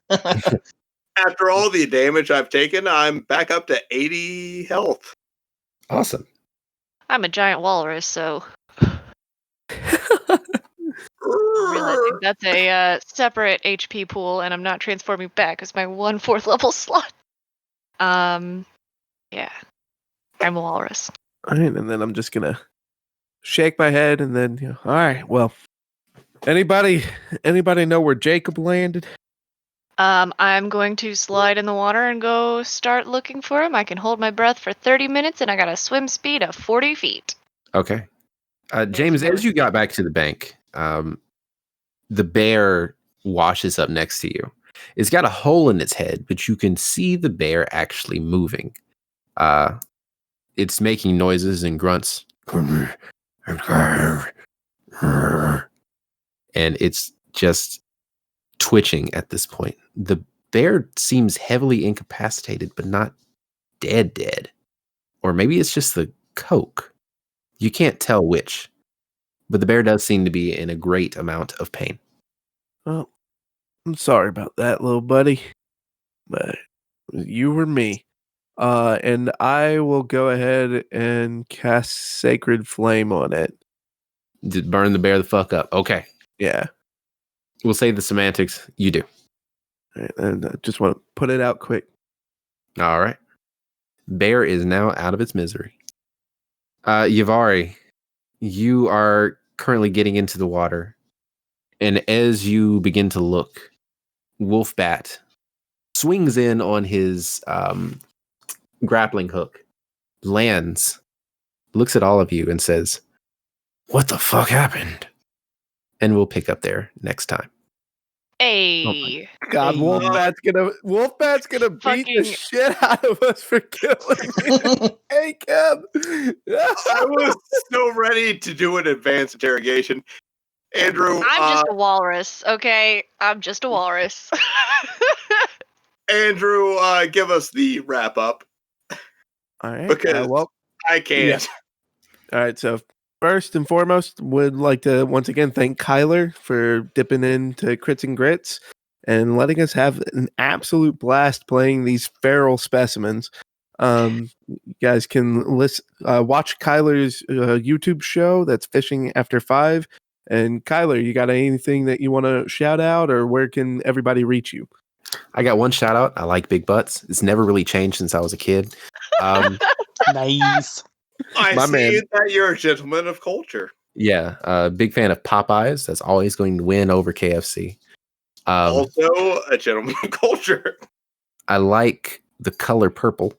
After all the damage I've taken, I'm back up to 80 health. Awesome. I'm a giant walrus, so realizing that's a separate HP pool, and I'm not transforming back because my 1 4th level slot. Yeah, I'm a walrus. All right, and then I'm just gonna shake my head, and then all right. Well, anybody know where Jacob landed? I'm going to slide in the water and go start looking for him. I can hold my breath for 30 minutes, and I got a swim speed of 40 feet. Okay. James, as you got back to the bank, the bear washes up next to you. It's got a hole in its head, but you can see the bear actually moving. It's making noises and grunts. And it's just twitching at this point. The bear seems heavily incapacitated, but not dead. Or maybe it's just the coke. You can't tell which. But the bear does seem to be in a great amount of pain. Well, I'm sorry about that, little buddy, but you were me. And I will go ahead and cast Sacred Flame on it. Did burn the bear the fuck up. Okay. Yeah. We'll say the semantics. You do. And I just want to put it out quick. All right. Bear is now out of its misery. Yavari, you are currently getting into the water. And as you begin to look, Wolfbat swings in on his grappling hook, lands, looks at all of you and says, "What the fuck happened?" And we'll pick up there next time. Hey. God, Hey. Wolfbat's gonna beat Fucking- the shit out of us for killing me. Hey, Kev. I was so ready to do an advanced interrogation. Andrew, I'm just a walrus, okay? I'm just a walrus. Andrew, give us the wrap up All right. because Well, I can't. all right. So first and foremost, would like to once again thank Kyler for dipping into Crits and Grits and letting us have an absolute blast playing these feral specimens. You guys can watch Kyler's YouTube show. That's Fishing After 5. And Kyler, you got anything that you want to shout out, or where can everybody reach you? I got one shout out. I like big butts. It's never really changed since I was a kid. Nice. I My see man. that you're a gentleman of culture. Yeah, big fan of Popeyes. That's always going to win over KFC. Also a gentleman of culture. I like the color purple.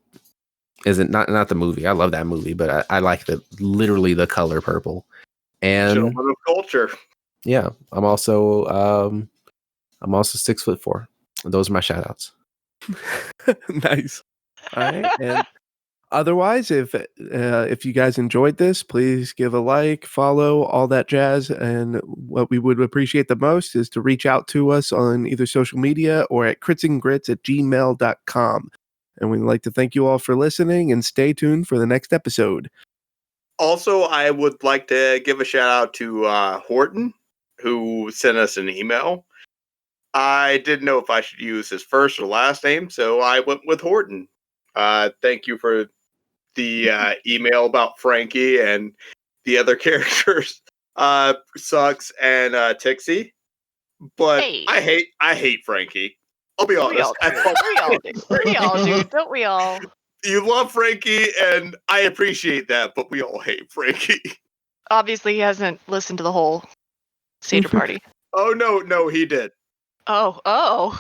Is it not the movie? I love that movie, but I like literally the color purple. And Gentleman of culture. yeah, I'm also 6'4". Those are my shout outs. Nice. All right. And otherwise, if you guys enjoyed this, please give a like, follow, all that jazz. And what we would appreciate the most is to reach out to us on either social media or at critsandgrits@gmail.com. And we'd like to thank you all for listening and stay tuned for the next episode. Also, I would like to give a shout out to Horton, who sent us an email. I didn't know if I should use his first or last name, so I went with Horton. Thank you for the email about Frankie and the other characters, Sucks and Tixie. But Hey. I hate Frankie. I'll be we honest. all do. We all do, don't we all? You love Frankie, and I appreciate that, but we all hate Frankie. Obviously, he hasn't listened to the whole Seder party. Oh no, he did. Oh.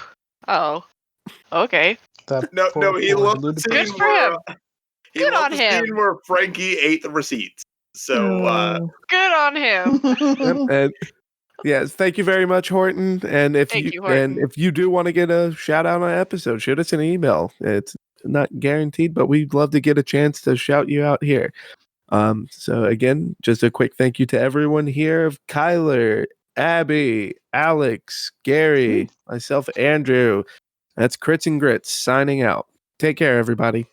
Okay. That No, poor he loved the deluded scene Good for where him. he Good loved on the him. scene where Frankie ate the receipts. So Good on him. And yes, thank you very much, Horton. And if Thank you, Horton. if you do want to get a shout out on an episode, shoot us an email. It's not guaranteed, but we'd love to get a chance to shout you out here. So again, just a quick thank you to everyone here of Kyler, Abby, Alex, Gary, myself, Andrew. That's Crits and Grits signing out. Take care, everybody.